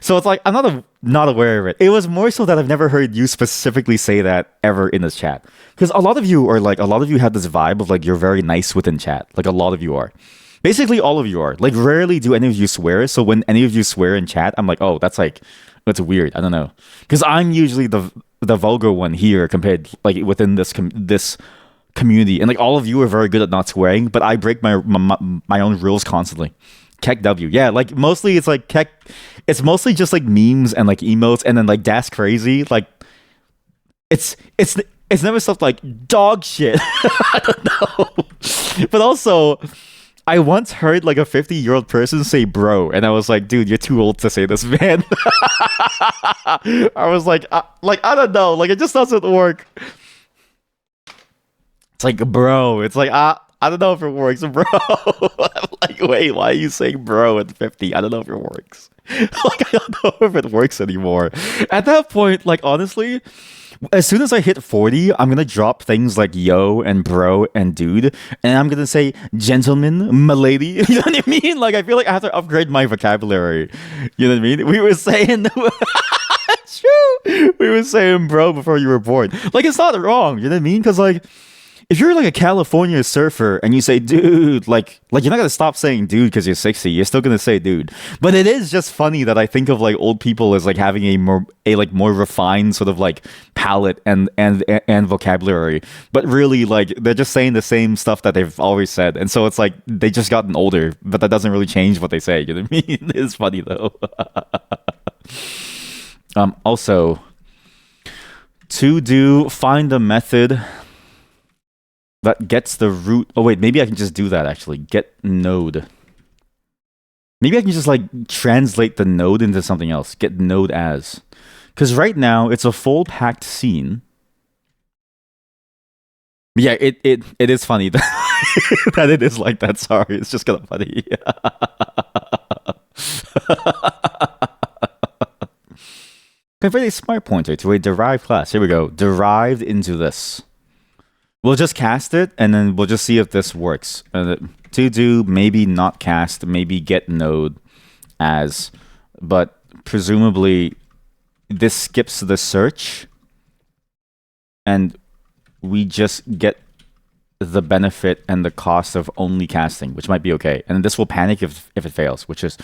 So it's like, I'm not aware of it. It was more so that I've never heard you specifically say that ever in this chat. Because a lot of you have this vibe of like, you're very nice within chat. Like a lot of you are. Basically all of you are. Like rarely do any of you swear. So when any of you swear in chat, I'm like, oh, that's weird. I don't know. Because I'm usually the vulgar one here compared like within this community. And like all of you are very good at not swearing, but I break my own rules constantly. Keck W. Yeah, like mostly it's like Keck. It's mostly just like memes and like emotes and then like that's crazy. Like it's never stuff like dog shit. I don't know. But also, I once heard like a 50-year-old person say bro, and I was like, dude, you're too old to say this, man. I was like I don't know, like it just doesn't work. It's like bro. It's like I don't know if it works, bro. I'm like, wait, why are you saying bro at 50? I don't know if it works. Like, I don't know if it works anymore. At that point, like, honestly, as soon as I hit 40, I'm going to drop things like yo and bro and dude. And I'm going to say gentleman, milady. You know what I mean? Like, I feel like I have to upgrade my vocabulary. You know what I mean? We were saying... It's true. We were saying bro before you were born. Like, it's not wrong. You know what I mean? Because, like... If you're like a California surfer and you say dude, like you're not gonna stop saying dude because you're 60. You're still gonna say dude. But it is just funny that I think of like old people as like having a more refined sort of like palate and vocabulary. But really, like they're just saying the same stuff that they've always said, and so it's like they just gotten older. But that doesn't really change what they say. You know what I mean? It's funny though. Also, find a method that gets the root. Oh wait, maybe I can just do that actually. Get node. Maybe I can just like translate the node into something else. Get node as. Because right now it's a full packed scene. But yeah, it is funny that, that it is like that. Sorry, it's just kind of funny. Convert a smart pointer to a derived class. Here we go. Derived into this. We'll just cast it, and then we'll just see if this works. To do, maybe not cast, maybe get node as, but presumably this skips the search, and we just get the benefit and the cost of only casting, which might be okay. And this will panic if it fails, which is,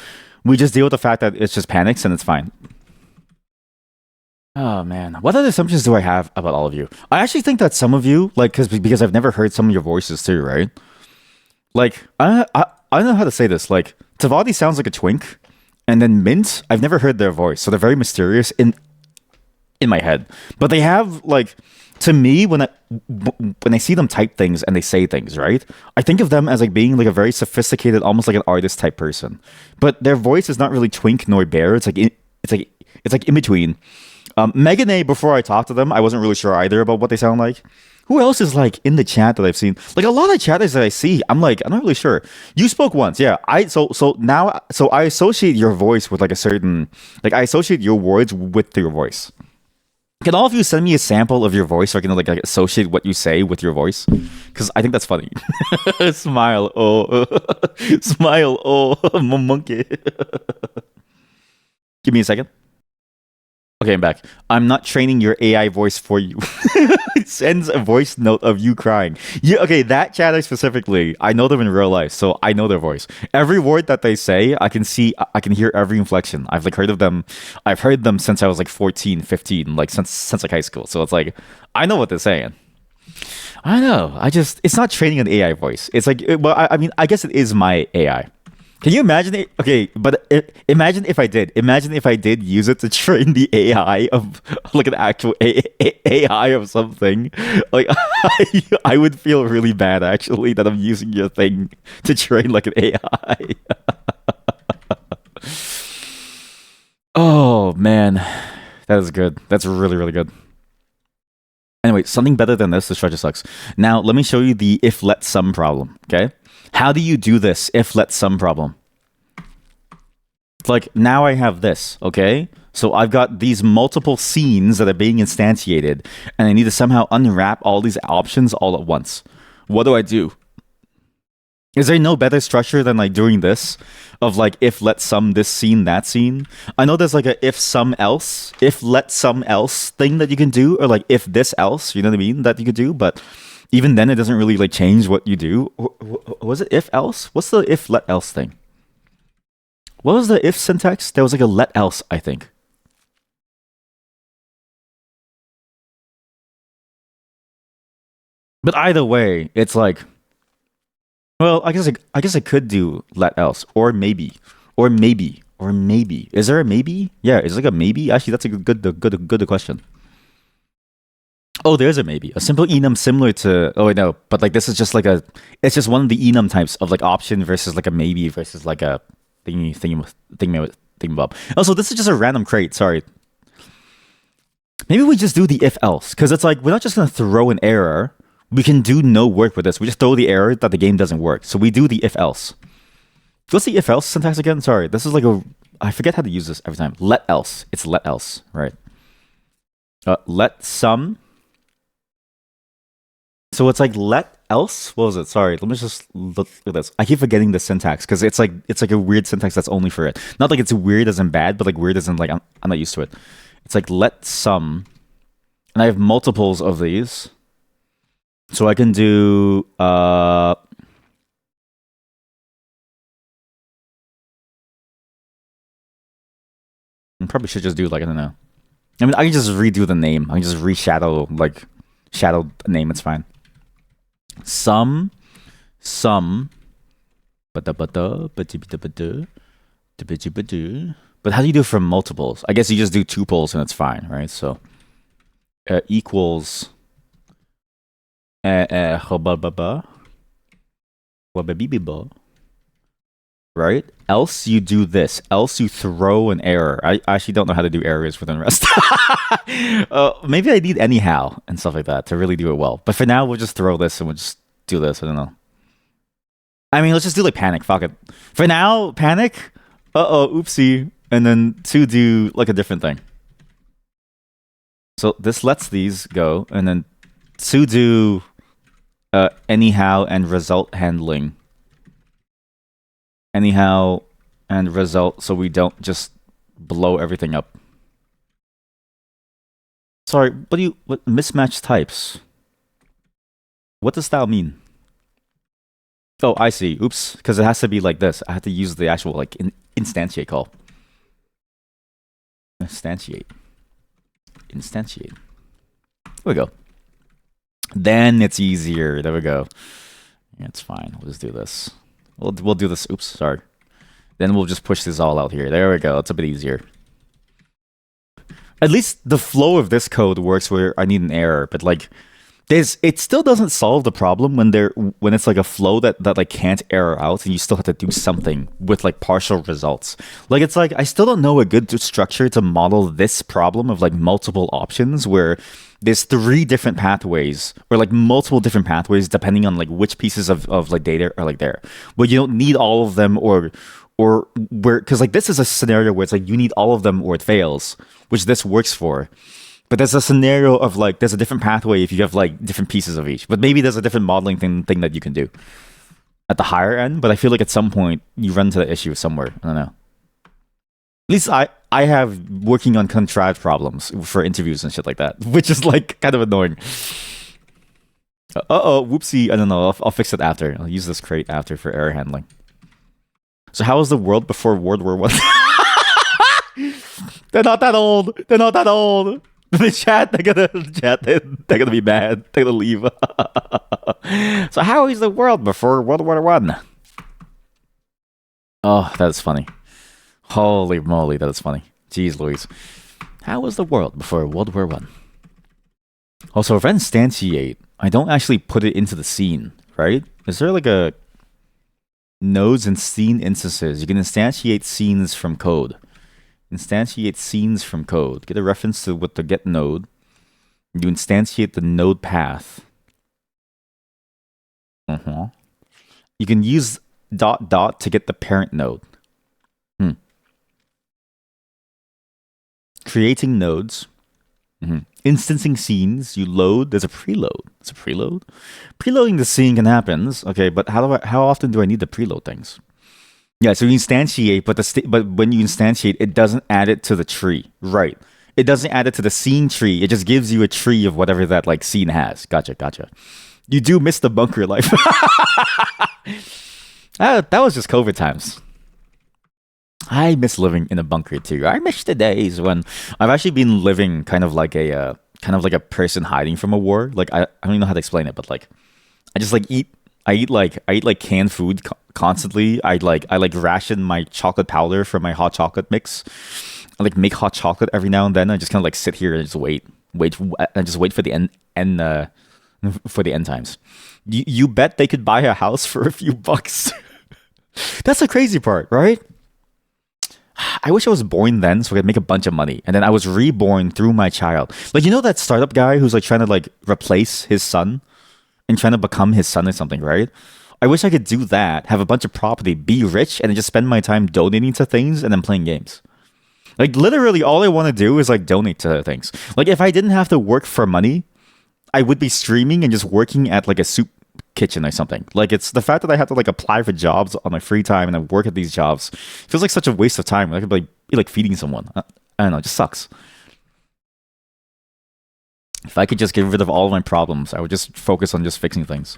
we just deal with the fact that it just panics and it's fine. Oh man, what other assumptions do I have about all of you? I actually think that some of you, like, because I've never heard some of your voices too, right? Like, I don't know how to say this. Like, Tavadi sounds like a twink, and then Mint, I've never heard their voice, so they're very mysterious in my head. But they have like to me, when I see them type things and they say things, right? I think of them as like being like a very sophisticated, almost like an artist type person. But their voice is not really twink nor bear. It's like in between. Megan A, before I talked to them, I wasn't really sure either about what they sound like. Who else is like in the chat that I've seen? Like a lot of chatters that I see, I'm like, I'm not really sure. You spoke once, yeah. So I associate your voice with like a certain, like I associate your words with your voice. Can all of you send me a sample of your voice so I can like associate what you say with your voice? Because I think that's funny. Smile, oh, smile, oh, monkey. Give me a second. Okay, I'm back. I'm not training your AI voice for you. It sends a voice note of you crying. Yeah, okay, that chatter specifically, I know them in real life, so I know their voice. Every word that they say, I can hear every inflection. I've like heard of them. I've heard them since I was like 14, 15, like since like high school. So it's like I know what they're saying. I know. It's not training an AI voice. It's like I mean, I guess it is my AI. Can you imagine it? Okay, but imagine if I did. Imagine if I did use it to train the AI of like an actual AI of something. Like I would feel really bad actually that I'm using your thing to train like an AI. Oh man, that is good. That's really really good. Anyway, something better than this. The structure sucks. Now let me show you the if let sum problem. Okay. How do you do this if let sum problem? Like now I have this, okay? So I've got these multiple scenes that are being instantiated and I need to somehow unwrap all these options all at once. What do I do? Is there no better structure than like doing this of like if let sum this scene that scene? I know there's like a if sum else, if let sum else thing that you can do, or like if this else, you know what I mean, that you could do, but even then, it doesn't really like change what you do. Was it if else? What's the if let else thing? What was the if syntax? There was like a let else, I think. But either way, it's like, well, I guess I could do let else or maybe. Is there a maybe? Yeah, is it like a maybe? Actually, that's a good question. Oh, there's a maybe. A simple enum similar to... Oh, wait, no. But, like, this is just, like, a... It's just one of the enum types of, like, option versus, like, a maybe versus, like, a thingamabob. Also, this is just a random crate. Sorry. Maybe we just do the if-else. Because it's, like, we're not just going to throw an error. We can do no work with this. We just throw the error that the game doesn't work. So we do the if-else. What's the if-else syntax again? Sorry. This is, like, a... I forget how to use this every time. Let else. It's let else. Right. Let sum... So it's like let else. What was it? Sorry, let me just look at this. I keep forgetting the syntax because it's like a weird syntax that's only for it. Not like it's weird as in bad, but like weird as in like I'm not used to it. It's like let sum, and I have multiples of these, so I can do I probably should just do like I don't know. I mean, I can just redo the name. I can just reshadow like shadow the name. It's fine. Sum, but how do you do it from multiples? I guess you just do tuples and it's fine, right? So equals right? Else you do this. Else you throw an error. I actually don't know how to do errors within Rust. Maybe I need anyhow and stuff like that to really do it well. But for now, we'll just throw this and we'll just do this. I don't know. I mean, let's just do like panic. Fuck it. For now, panic. Oopsie. And then to do like a different thing. So this lets these go. And then to do anyhow and result handling. Anyhow and result so we don't just blow everything up. Sorry, what mismatch types? What does that mean? Oh, I see. Oops, because it has to be like this. I have to use the actual like instantiate call. Instantiate. There we go. Then it's easier. There we go. Yeah, it's fine. We'll just do this. We'll do this. Oops, sorry. Then we'll just push this all out here. There we go. It's a bit easier. At least the flow of this code works where I need an error, but like it still doesn't solve the problem when it's like a flow that like can't error out and you still have to do something with like partial results. Like it's like I still don't know a good structure to model this problem of like multiple options where there's three different pathways or like multiple different pathways depending on like which pieces of like data are like there. But you don't need all of them or where, because like this is a scenario where it's like you need all of them or it fails, which this works for. But there's a scenario of like there's a different pathway if you have like different pieces of each. But maybe there's a different modeling thing that you can do at the higher end. But I feel like at some point you run into the issue somewhere. I don't know. At least I have working on contrived problems for interviews and shit like that, which is like kind of annoying. Whoopsie. I don't know. I'll fix it after. I'll use this crate after for error handling. So how was the world before World War One? They're not that old. They're not that old. The chat, they're gonna be mad. They're gonna leave. So how is the world before World War One? Oh, that is funny. Holy moly, that is funny. Jeez Louise. How was the world before World War One? Also, if I instantiate, I don't actually put it into the scene, right? Is there like a nodes and scene instances? You can instantiate scenes from code. Instantiate scenes from code. Get a reference to what the get node. You instantiate the node path. You can use ... to get the parent node. Creating nodes. Instancing scenes. You load. There's a preload. It's a preload. Preloading the scene can happen. Okay, but how often do I need to preload things? Yeah, so you instantiate, but when you instantiate, it doesn't add it to the tree, right? It doesn't add it to the scene tree. It just gives you a tree of whatever that like scene has. Gotcha. You do miss the bunker life. That was just COVID times. I miss living in a bunker too. I miss the days when I've actually been living kind of like a person hiding from a war. Like I don't even know how to explain it, but like I just like eat. I eat like canned food constantly. I ration my chocolate powder for my hot chocolate mix. I like make hot chocolate every now and then. I just kind of like sit here and just wait for the end times. You bet they could buy a house for a few bucks. That's the crazy part, right? I wish I was born then so I could make a bunch of money. And then I was reborn through my child. Like, you know that startup guy who's like trying to like replace his son and trying to become his son or something, right? I wish I could do that, have a bunch of property, be rich, and then just spend my time donating to things and then playing games. Like, literally all I want to do is like donate to things. Like, if I didn't have to work for money, I would be streaming and just working at like a soup kitchen or something. Like, it's the fact that I have to like apply for jobs on my free time and I work at these jobs feels like such a waste of time. I could be like feeding someone. I don't know, it just sucks. If I could just get rid of all of my problems, I would just focus on just fixing things.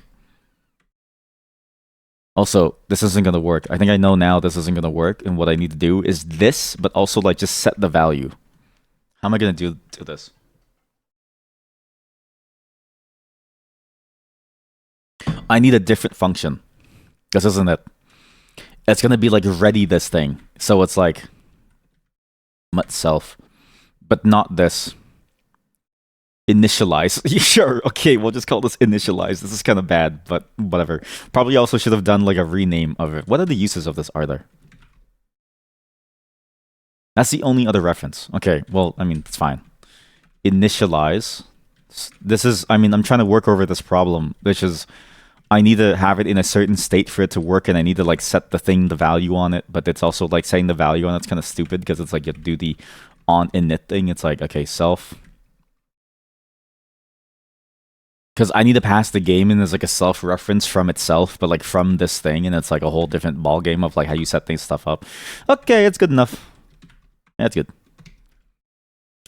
Also, this isn't going to work. I think I know now this isn't going to work, and what I need to do is this, but also like just set the value. How am I going to do this? I need a different function. This isn't it. It's going to be like ready this thing. So it's like self, but not this. Initialize. Sure, okay, we'll just call this initialize. This is kind of bad, but whatever. Probably also should have done like a rename of it. What are the uses of this are there? That's the only other reference. Okay, well, I mean, it's fine. Initialize. This is, I mean, I'm trying to work over this problem, which is I need to have it in a certain state for it to work, and I need to like set the value on it, but it's also like setting the value on it's kind of stupid because it's like you have to do the on init thing. It's like, okay, self. Because I need to pass the game in as like a self-reference from itself, but like from this thing, and it's like a whole different ball game of like how you set stuff up. Okay, it's good enough. Yeah, it's good.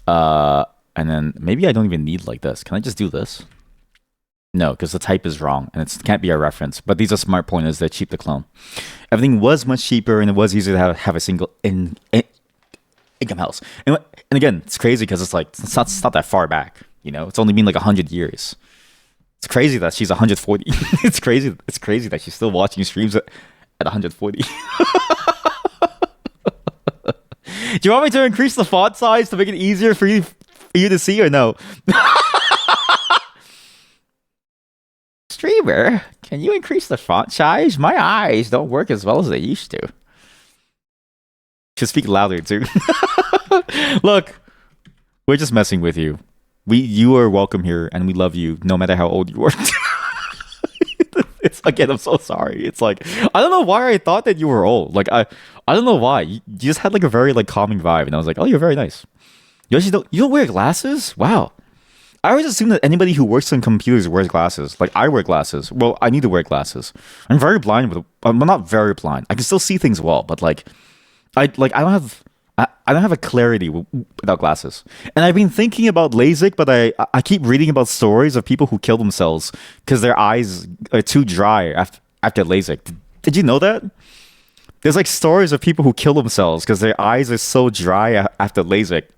And then maybe I don't even need like this. Can I just do this? No, because the type is wrong, and it can't be a reference. But these are smart pointers. They're cheap to clone. Everything was much cheaper, and it was easier to have a single income house. And again, it's crazy because it's like it's not that far back. You know, it's only been like 100 years. It's crazy that she's 140. It's crazy that she's still watching streams at 140. you want me to increase the font size to make it easier for you to see or no? Streamer, can you increase the font size? My eyes don't work as well as they used to. Should speak louder too. Look, we're just messing with you. You are welcome here, and we love you, no matter how old you are. It's again, I'm so sorry. It's like I don't know why I thought that you were old. Like I don't know why. You just had like a very like calming vibe, and I was like, oh, you're very nice. You don't wear glasses? Wow. I always assume that anybody who works on computers wears glasses. Like I wear glasses. Well, I need to wear glasses. I'm very blind I'm not very blind. I can still see things well, but like I don't have a clarity without glasses. And I've been thinking about LASIK, but I keep reading about stories of people who kill themselves because their eyes are too dry after LASIK. Did you know that? There's like stories of people who kill themselves because their eyes are so dry after LASIK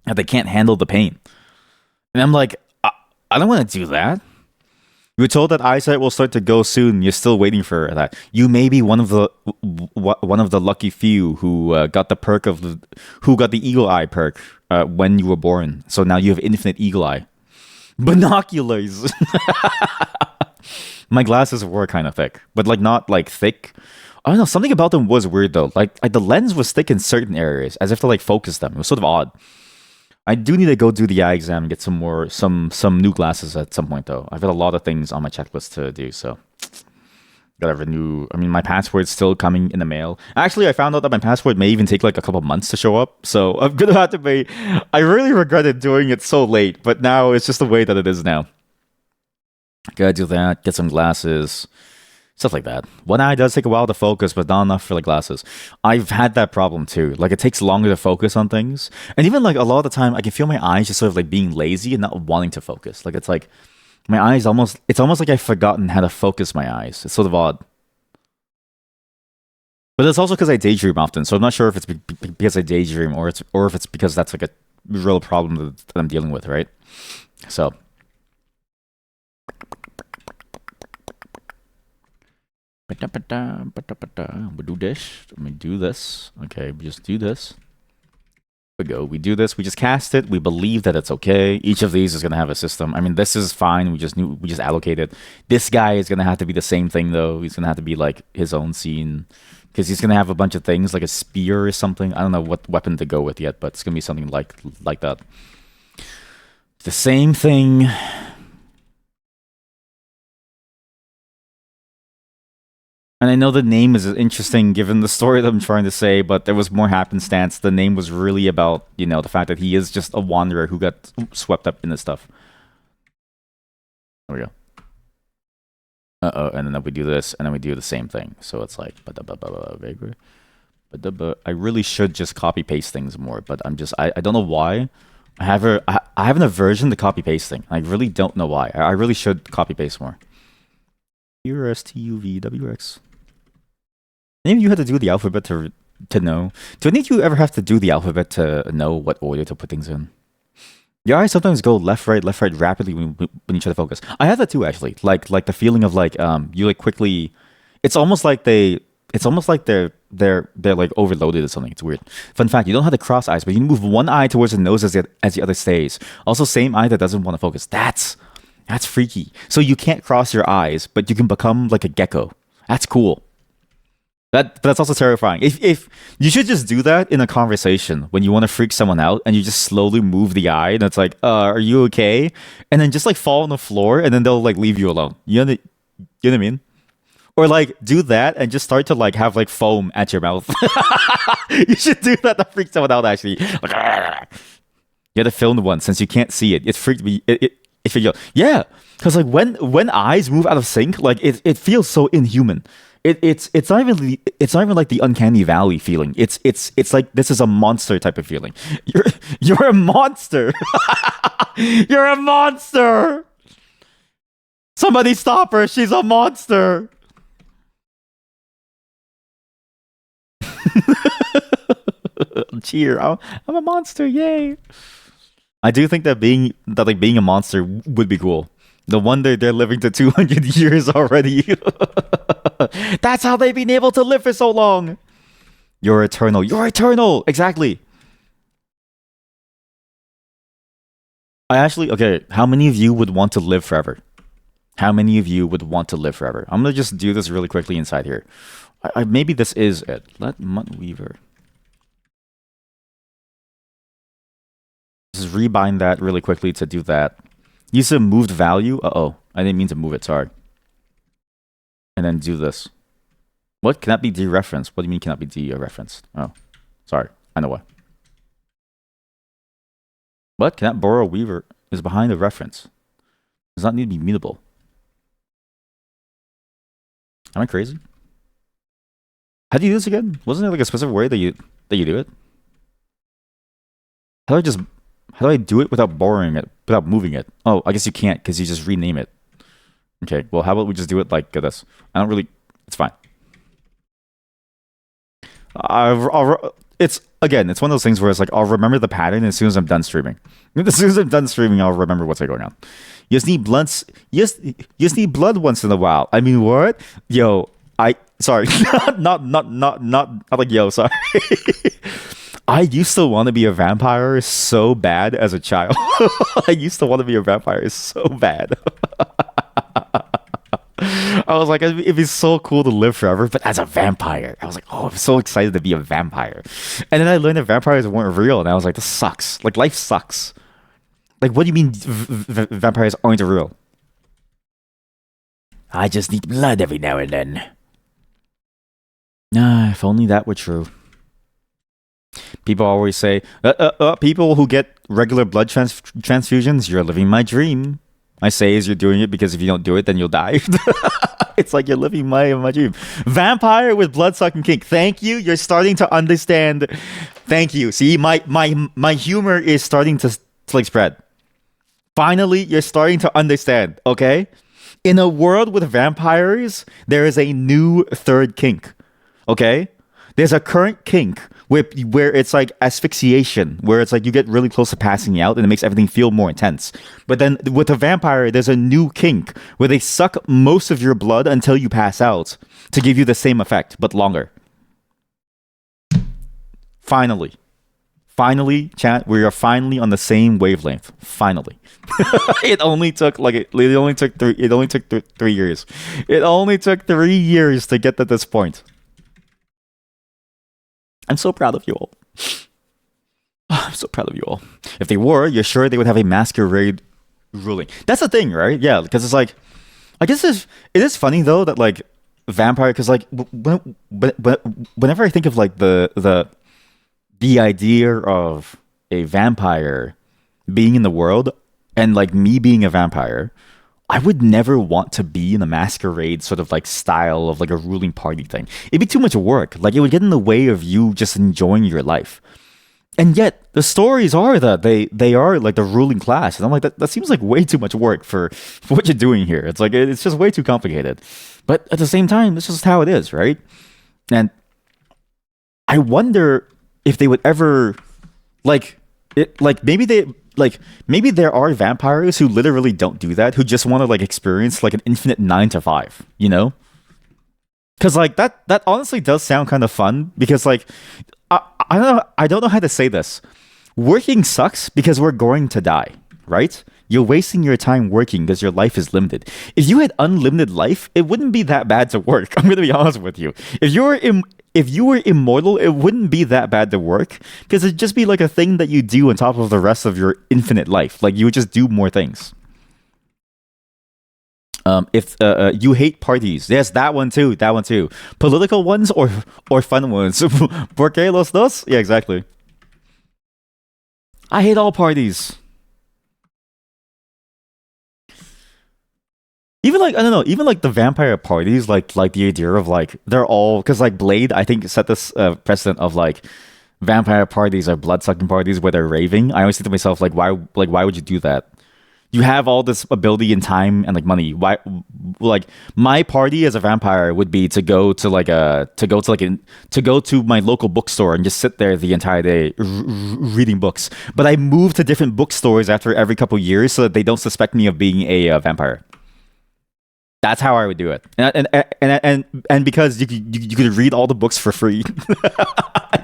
that they can't handle the pain. And I'm like, I don't want to do that. You were told that eyesight will start to go soon. You're still waiting for that. You may be one of the lucky few who got the eagle eye perk when you were born. So now you have infinite eagle eye. Binoculars. My glasses were kind of thick, but like not like thick. I don't know. Something about them was weird though. Like the lens was thick in certain areas, as if to like focus them. It was sort of odd. I do need to go do the eye exam and get some new glasses at some point though. I've got a lot of things on my checklist to do, so gotta renew. I mean, my passport's still coming in the mail. Actually, I found out that my passport may even take like a couple months to show up, so I'm gonna have to pay. I really regretted doing it so late, but now it's just the way that it is now. Gotta do that, get some glasses. Stuff like that. One eye does take a while to focus, but not enough for like glasses. I've had that problem too. Like it takes longer to focus on things. And even like a lot of the time I can feel my eyes just sort of like being lazy and not wanting to focus. Like it's like my eyes it's almost like I've forgotten how to focus my eyes. It's sort of odd. But it's also because I daydream often. So I'm not sure if it's because I daydream or if it's because that's like a real problem that I'm dealing with, right? So we do this. Let me do this. Okay, we just do this. We go. We do this. We just cast it. We believe that it's okay. Each of these is gonna have a system. I mean, this is fine. We just allocate it. This guy is gonna have to be the same thing though. He's gonna have to be like his own scene because he's gonna have a bunch of things like a spear or something. I don't know what weapon to go with yet, but it's gonna be something like that. The same thing. And I know the name is interesting given the story that I'm trying to say, but there was more happenstance. The name was really about, the fact that he is just a wanderer who got swept up in this stuff. There we go. And then we do this, and then we do the same thing. So it's like, I really should just copy paste things more, but I don't know why. I have an aversion to copy pasting. I really don't know why. I really should copy paste more. URSTUVWX. Any of you had to do the alphabet to know? Do any of you ever have to do the alphabet to know what order to put things in? Your eyes sometimes go left, right rapidly when you try to focus. I have that too, actually. Like the feeling of like you like quickly. It's almost like they're like overloaded or something. It's weird. Fun fact: you don't have to cross eyes, but you move one eye towards the nose as the other stays. Also, same eye that doesn't want to focus. That's freaky. So you can't cross your eyes, but you can become like a gecko. That's cool. But that's also terrifying. If you should just do that in a conversation when you want to freak someone out and you just slowly move the eye and it's like, are you okay? And then just like fall on the floor and then they'll like leave you alone. You know what I mean? Or like do that and just start to like have like foam at your mouth. You should do that to freak someone out actually. Like, you had to film the one since you can't see it. It freaked me. Yeah, because like when eyes move out of sync, like it feels so inhuman. It's not even like the uncanny valley feeling. It's like this is a monster type of feeling. You're a monster. You're a monster. Somebody stop her. She's a monster. Cheer. I'm a monster. Yay. I do think that being a monster would be cool. No wonder they're living to 200 years already. That's how they've been able to live for so long. You're eternal. You're eternal. Exactly. I actually, okay, how many of you would want to live forever? How many of you would want to live forever? I'm gonna just do this really quickly inside here. Maybe this is it. Let Weaver. Just rebind that really quickly to do that. Use a moved value. Uh-oh. I didn't mean to move it, sorry. And then do this. What? Cannot be dereferenced? What do you mean cannot be dereferenced? Oh, sorry. I know why. What? Cannot borrow Weaver is behind the reference. Does not need to be mutable. Am I crazy? How do you do this again? Wasn't there like a specific way that you do it? How do I do it without borrowing it, without moving it? Oh, I guess you can't because you just rename it. Okay, well, how about we just do it like this? I don't really... It's fine. It's one of those things where it's like, I'll remember the pattern as soon as I'm done streaming. As soon as I'm done streaming, I'll remember what's going on. You just need bloods. You just need blood once in a while. I mean, what? Yo, sorry. not like yo, sorry. I used to want to be a vampire so bad as a child. I used to want to be a vampire so bad. I was like, it'd be so cool to live forever, but as a vampire. I was like, oh, I'm so excited to be a vampire. And then I learned that vampires weren't real, and I was like, this sucks. Like, life sucks. Like, what do you mean vampires aren't real? I just need blood every now and then. If only that were true. People always say, people who get regular blood transfusions, you're living my dream. I say is you're doing it because if you don't do it, then you'll die. It's like you're living my dream. Vampire with blood-sucking kink. Thank you. You're starting to understand. Thank you. See, my humor is starting to like spread. Finally, you're starting to understand, okay? In a world with vampires, there is a new third kink, okay? There's a current kink where it's like asphyxiation, where it's like you get really close to passing out and it makes everything feel more intense. But then with a vampire, there's a new kink where they suck most of your blood until you pass out to give you the same effect, but longer. Finally, chat, we are finally on the same wavelength. Finally. It only took 3 years. It only took 3 years to get to this point. I'm so proud of you all. I'm so proud of you all. If they were, you're sure they would have a masquerade ruling. That's the thing, right? Yeah, because it's like, I guess it is funny though that like vampire, because like whenever I think of like the idea of a vampire being in the world and like me being a vampire, I would never want to be in a masquerade sort of like style of like a ruling party thing. It'd be too much work. Like it would get in the way of you just enjoying your life. And yet the stories are that they are like the ruling class. And I'm like, that seems like way too much work for what you're doing here. It's like, it's just way too complicated. But at the same time, it's just how it is, right? And I wonder if they would ever maybe there are vampires who literally don't do that, who just want to like experience like an infinite 9 to 5, you know? Because like that honestly does sound kind of fun, because like I don't know how to say this. Working sucks because we're going to die, right? You're wasting your time working because your life is limited. If you had unlimited life, it wouldn't be that bad to work. I'm gonna be honest with you. If you were immortal, it wouldn't be that bad to work, because it'd just be like a thing that you do on top of the rest of your infinite life. Like you would just do more things. If you hate parties, yes, that one too. Political ones or fun ones. Porque los dos? Yeah, exactly. I hate all parties. Even like, I don't know, even like the vampire parties, like the idea of like they're all, because like Blade, I think, set this precedent of like vampire parties are blood-sucking parties where they're raving. I always think to myself, like why would you do that? You have all this ability and time and like money. Why? Like my party as a vampire would be to go to my local bookstore and just sit there the entire day reading books. But I move to different bookstores after every couple years so that they don't suspect me of being a vampire. That's how I would do it, and because you could read all the books for free.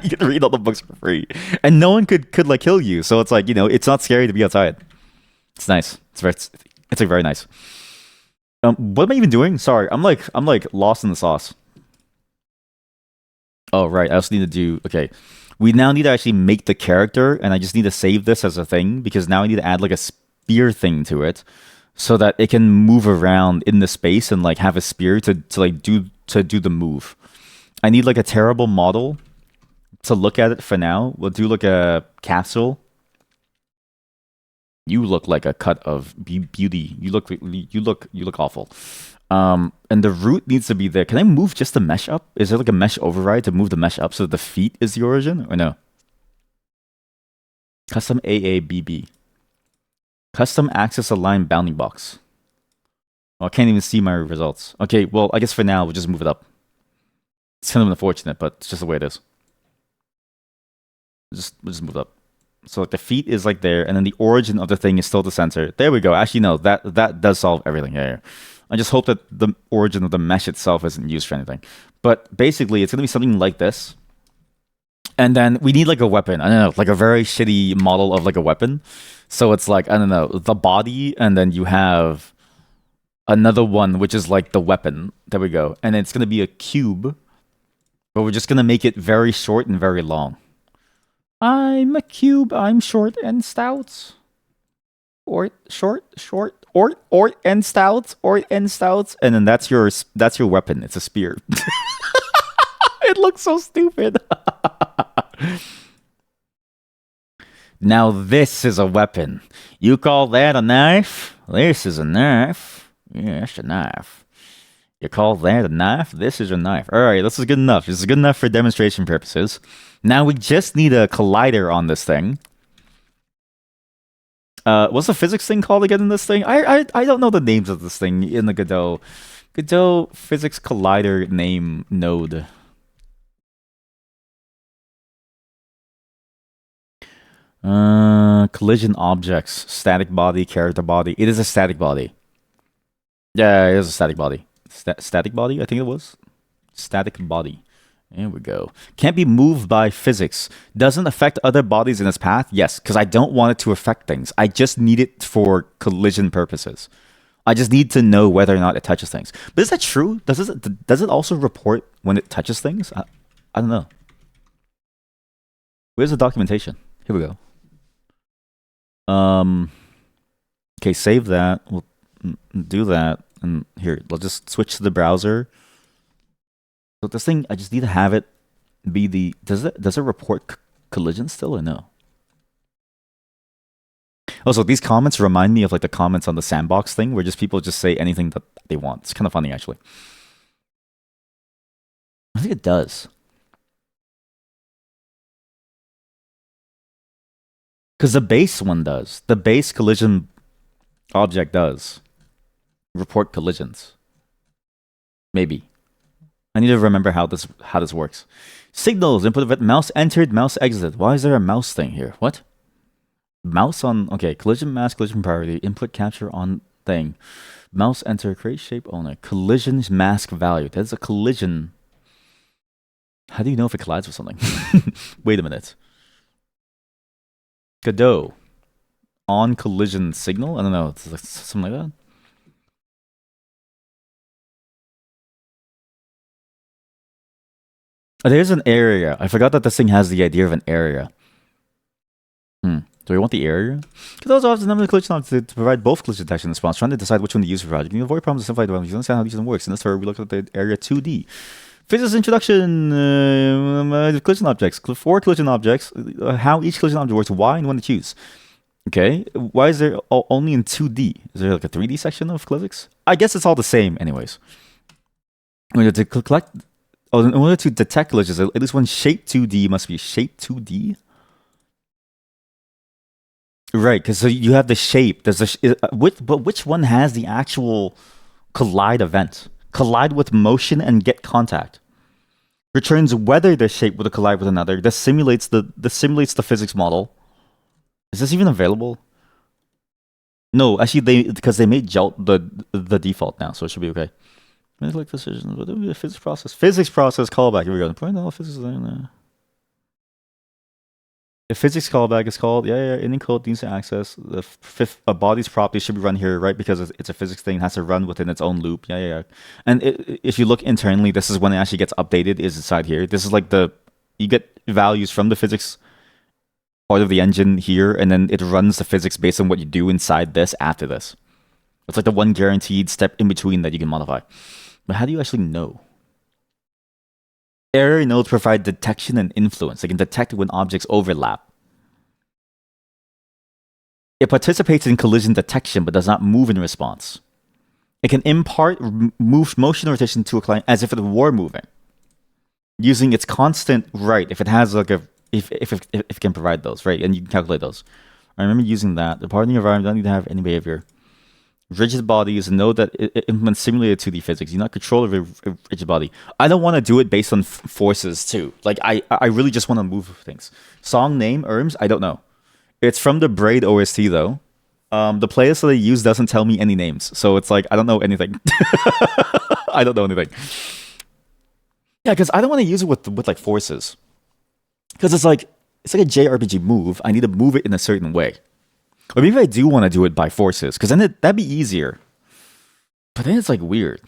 You could read all the books for free, and no one could like kill you. So it's like, you know, it's not scary to be outside. It's nice. It's like very nice. What am I even doing? Sorry, I'm like lost in the sauce. Oh right, I also need to do okay. We now need to actually make the character, and I just need to save this as a thing because now I need to add like a spear thing to it, so that it can move around in the space and like have a spear to do the move. I need like a terrible model to look at it for now. We'll do like a capsule. You look like a cut of beauty. You look awful. And the root needs to be there. Can I move just the mesh up? Is there like a mesh override to move the mesh up so that the feet is the origin or no? Custom AABB. Custom axis aligned bounding box. Oh, I can't even see my results. Okay, well, I guess for now we'll just move it up. It's kind of unfortunate, but it's just the way it is. We'll just move it up. So like the feet is like there, and then the origin of the thing is still the center. There we go. Actually, no, that does solve everything here. I just hope that the origin of the mesh itself isn't used for anything. But basically, it's going to be something like this. And then we need like a weapon. I don't know, like a very shitty model of like a weapon. So it's like, I don't know, the body, and then you have another one, which is like the weapon. There we go. And it's going to be a cube, but we're just going to make it very short and very long. I'm a cube. I'm short and stout. Or short, and stout, and then that's your weapon. It's a spear. It looks so stupid. Now this is a weapon. You call that a knife? This is a knife. Yeah, it's a knife. You call that a knife? This is a knife. All right, this is good enough. This is good enough for demonstration purposes. Now we just need a collider on this thing. What's the physics thing called again in this thing? I don't know the names of this thing in the Godot. Godot physics collider name node. Collision objects, static body, character body. It is a static body. Yeah, it is a static body. Static body, I think it was. Static body. There we go. Can't be moved by physics. Doesn't affect other bodies in its path? Yes, because I don't want it to affect things. I just need it for collision purposes. I just need to know whether or not it touches things. But is that true? Does it also report when it touches things? I don't know. Where's the documentation? Here we go. Okay, save that. We'll do that. And here, let's just switch to the browser. So this thing, I just need to have it be the... Does it report collision still or no? Also, these comments remind me of like the comments on the sandbox thing where just people just say anything that they want. It's kind of funny, actually. I think it does. Because the base one does. The base collision object does report collisions. Maybe. I need to remember how this works. Signals, input event, mouse entered, mouse exited. Why is there a mouse thing here? What? Mouse on, okay, collision mask, collision priority, input capture on thing. Mouse enter, create shape owner. Collision mask value. That's a collision. How do you know if it collides with something? Wait a minute. Godot. On collision signal? I don't know. It's like something like that. There's an area. I forgot that this thing has the idea of an area. Do we want the area? Because also have the number of collision objects to provide both collision detection and response. Trying to decide which one to use for project. You avoid problems and simplify development. You understand how each of them works. In this story, we look at the area 2D. Physics introduction. Collision objects. 4 collision objects. How each collision object works. Why and when to choose. Okay. Why is there only in 2D? Is there like a 3D section of physics? I guess it's all the same anyways. We have to collect... Oh, in order to detect collisions, at least one shape 2D must be shape 2D? Right, because so you have the shape. There's but which one has the actual collide event? Collide with motion and get contact. Returns whether the shape will collide with another. This simulates the physics model. Is this even available? No, actually, because they made Jolt the default now, so it should be okay. Like decisions, what would be a physics process? Physics process callback. Here we go. Point all physics. The physics callback is called, any code needs to access the fifth a body's property should be run here, right? Because it's a physics thing, it has to run within its own loop. Yeah. And if you look internally, this is when it actually gets updated. Is inside here. This is like you get values from the physics part of the engine here, and then it runs the physics based on what you do inside this after this. It's like the one guaranteed step in between that you can modify. But how do you actually know? Area nodes provide detection and influence. They can detect when objects overlap. It participates in collision detection but does not move in response. It can impart motion or rotation to a client as if it were moving, using its constant right if it has like if it can provide those, right? And you can calculate those. I remember using that. The part of the environment don't need to have any behavior. Rigid body is a node that implements simulated 2D physics. You not control a rigid body. I don't want to do it based on forces too. Like I really just want to move things. Song name Erms, I don't know. It's from the Braid OST though. The playlist that they use doesn't tell me any names, so it's like I don't know anything. I don't know anything. Yeah, because I don't want to use it with like forces. Because it's like a JRPG move. I need to move it in a certain way. Or maybe I do want to do it by forces, because then that'd be easier. But then it's like weird.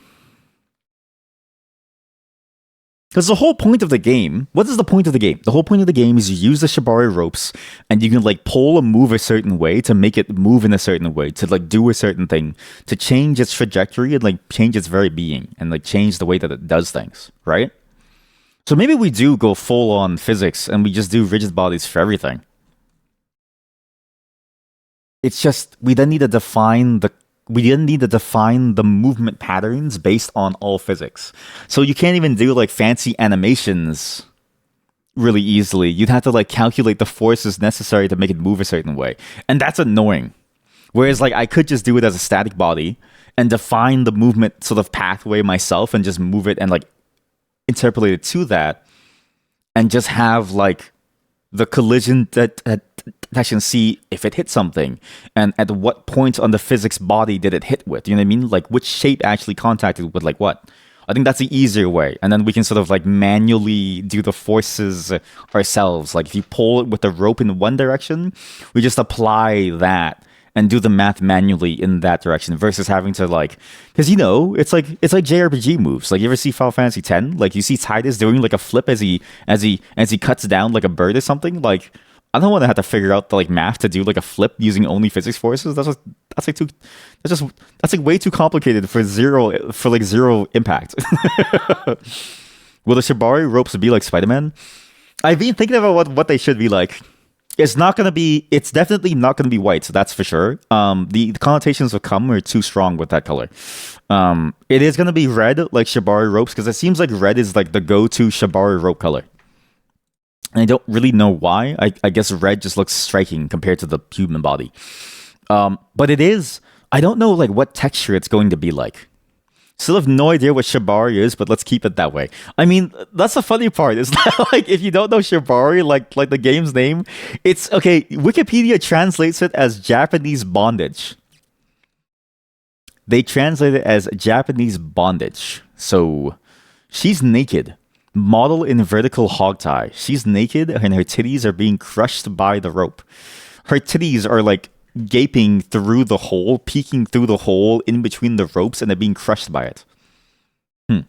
Because the whole point of the game, what is the point of the game? The whole point of the game is you use the Shibari ropes and you can like pull a move a certain way to make it move in a certain way, to like do a certain thing, to change its trajectory and like change its very being and like change the way that it does things, right? So maybe we do go full on physics and we just do rigid bodies for everything. It's just we then need to define the movement patterns based on all physics. So you can't even do like fancy animations really easily. You'd have to like calculate the forces necessary to make it move a certain way. And that's annoying. Whereas like I could just do it as a static body and define the movement sort of pathway myself and just move it and like interpolate it to that and just have like the collision that detection, see if it hit something and at what point on the physics body did it hit with, you know what I mean? Like which shape actually contacted with like what. I think that's the easier way, and then we can sort of like manually do the forces ourselves. Like if you pull it with the rope in one direction, we just apply that and do the math manually in that direction versus having to like, because you know it's like JRPG moves. Like you ever see Final Fantasy X? Like you see Tidus doing like a flip as he cuts down like a bird or something. Like I don't want to have to figure out the like math to do like a flip using only physics forces. That's like way too complicated for zero impact. Will the Shibari ropes be like Spider-Man? I've been thinking about what they should be like. It's definitely not gonna be white, so that's for sure. The connotations of cum are too strong with that color. It is gonna be red like Shibari ropes, because it seems like red is like the go-to Shibari rope color. And I don't really know why. I guess red just looks striking compared to the human body. But it is, I don't know like what texture it's going to be like. Still have no idea what Shibari is, but let's keep it that way. I mean, that's the funny part. It's not like if you don't know Shibari, like the game's name, it's okay. Wikipedia translates it as Japanese bondage. They translate it as Japanese bondage. So she's naked. Model in vertical hog tie. She's naked and her titties are being crushed by the rope. Her titties are like gaping through the hole, peeking through the hole in between the ropes, and they're being crushed by it. And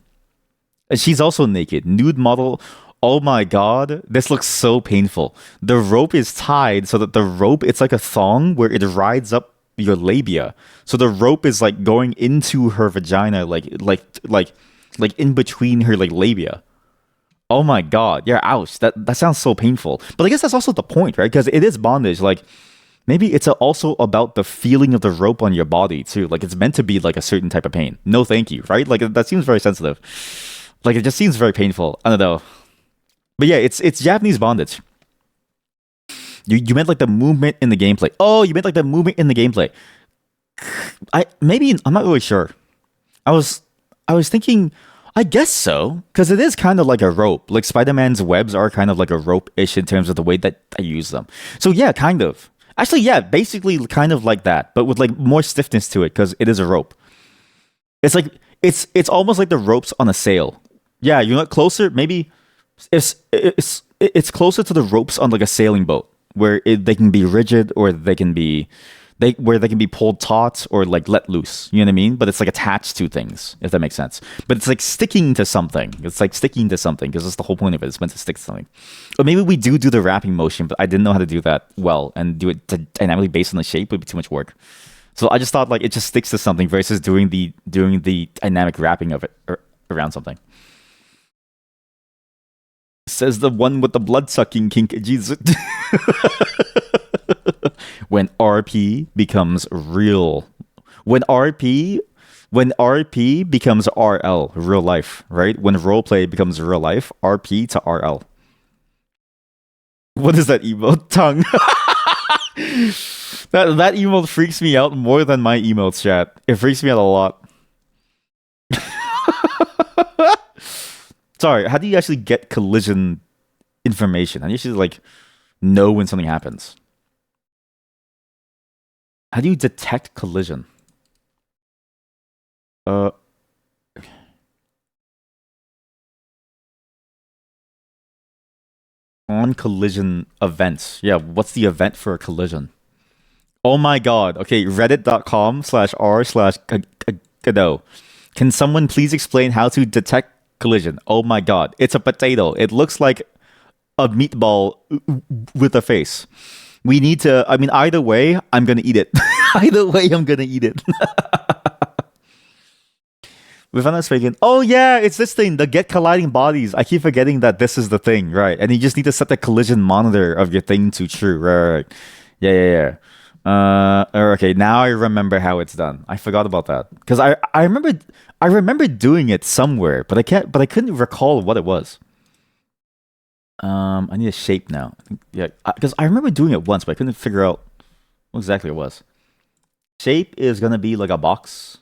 she's also naked. Nude model. Oh my god, this looks so painful. The rope is tied so that the rope, it's like a thong where it rides up your labia. So the rope is like going into her vagina, like in between her like labia. Oh my god, yeah, ouch. That sounds so painful. But I guess that's also the point, right? Because it is bondage. Like, maybe it's also about the feeling of the rope on your body, too. Like, it's meant to be like a certain type of pain. No thank you, right? Like, that seems very sensitive. Like, it just seems very painful. I don't know. But yeah, it's Japanese bondage. You meant like the movement in the gameplay. Oh, you meant like the movement in the gameplay. I'm not really sure. I was thinking, I guess so, because it is kind of like a rope. Like Spider-Man's webs are kind of like a rope-ish in terms of the way that I use them. So yeah, kind of. Actually, yeah, basically kind of like that, but with like more stiffness to it because it is a rope. It's like it's almost like the ropes on a sail. Yeah, you're not closer. Maybe it's closer to the ropes on like a sailing boat. where they can be rigid or they can be where they can be pulled taut or like let loose. You know what I mean? But it's like attached to things, if that makes sense. But it's like sticking to something. It's like sticking to something because that's the whole point of it. It's meant to stick to something. Or maybe we do the wrapping motion, but I didn't know how to do that well, and do it dynamically based on the shape would be too much work. So I just thought like it just sticks to something versus doing the dynamic wrapping of it around something. Says the one with the blood sucking kink. Jesus. When RP becomes real. When RP becomes RL, real life, right? When roleplay becomes real life, RP to RL. What is that emote? Tongue. that emote freaks me out more than my emotes, chat. It freaks me out a lot. Sorry, how do you actually get collision information? How do you actually like know when something happens? How do you detect collision? On collision events. Yeah, what's the event for a collision? Oh my god. Okay, reddit.com/r/Kado. Can someone please explain how to detect collision? Oh my god. It's a potato. It looks like a meatball with a face. We need to, I mean, either way, I'm going to eat it. Either way, I'm going to eat it. We found this again. Oh yeah, it's this thing, the get colliding bodies. I keep forgetting that this is the thing, right? And you just need to set the collision monitor of your thing to true. Right. Yeah. Okay, now I remember how it's done. I forgot about that. Because I remember doing it somewhere, but I couldn't recall what it was. I need a shape now. Yeah, because I remember doing it once, but I couldn't figure out what exactly it was. Shape is gonna be like a box.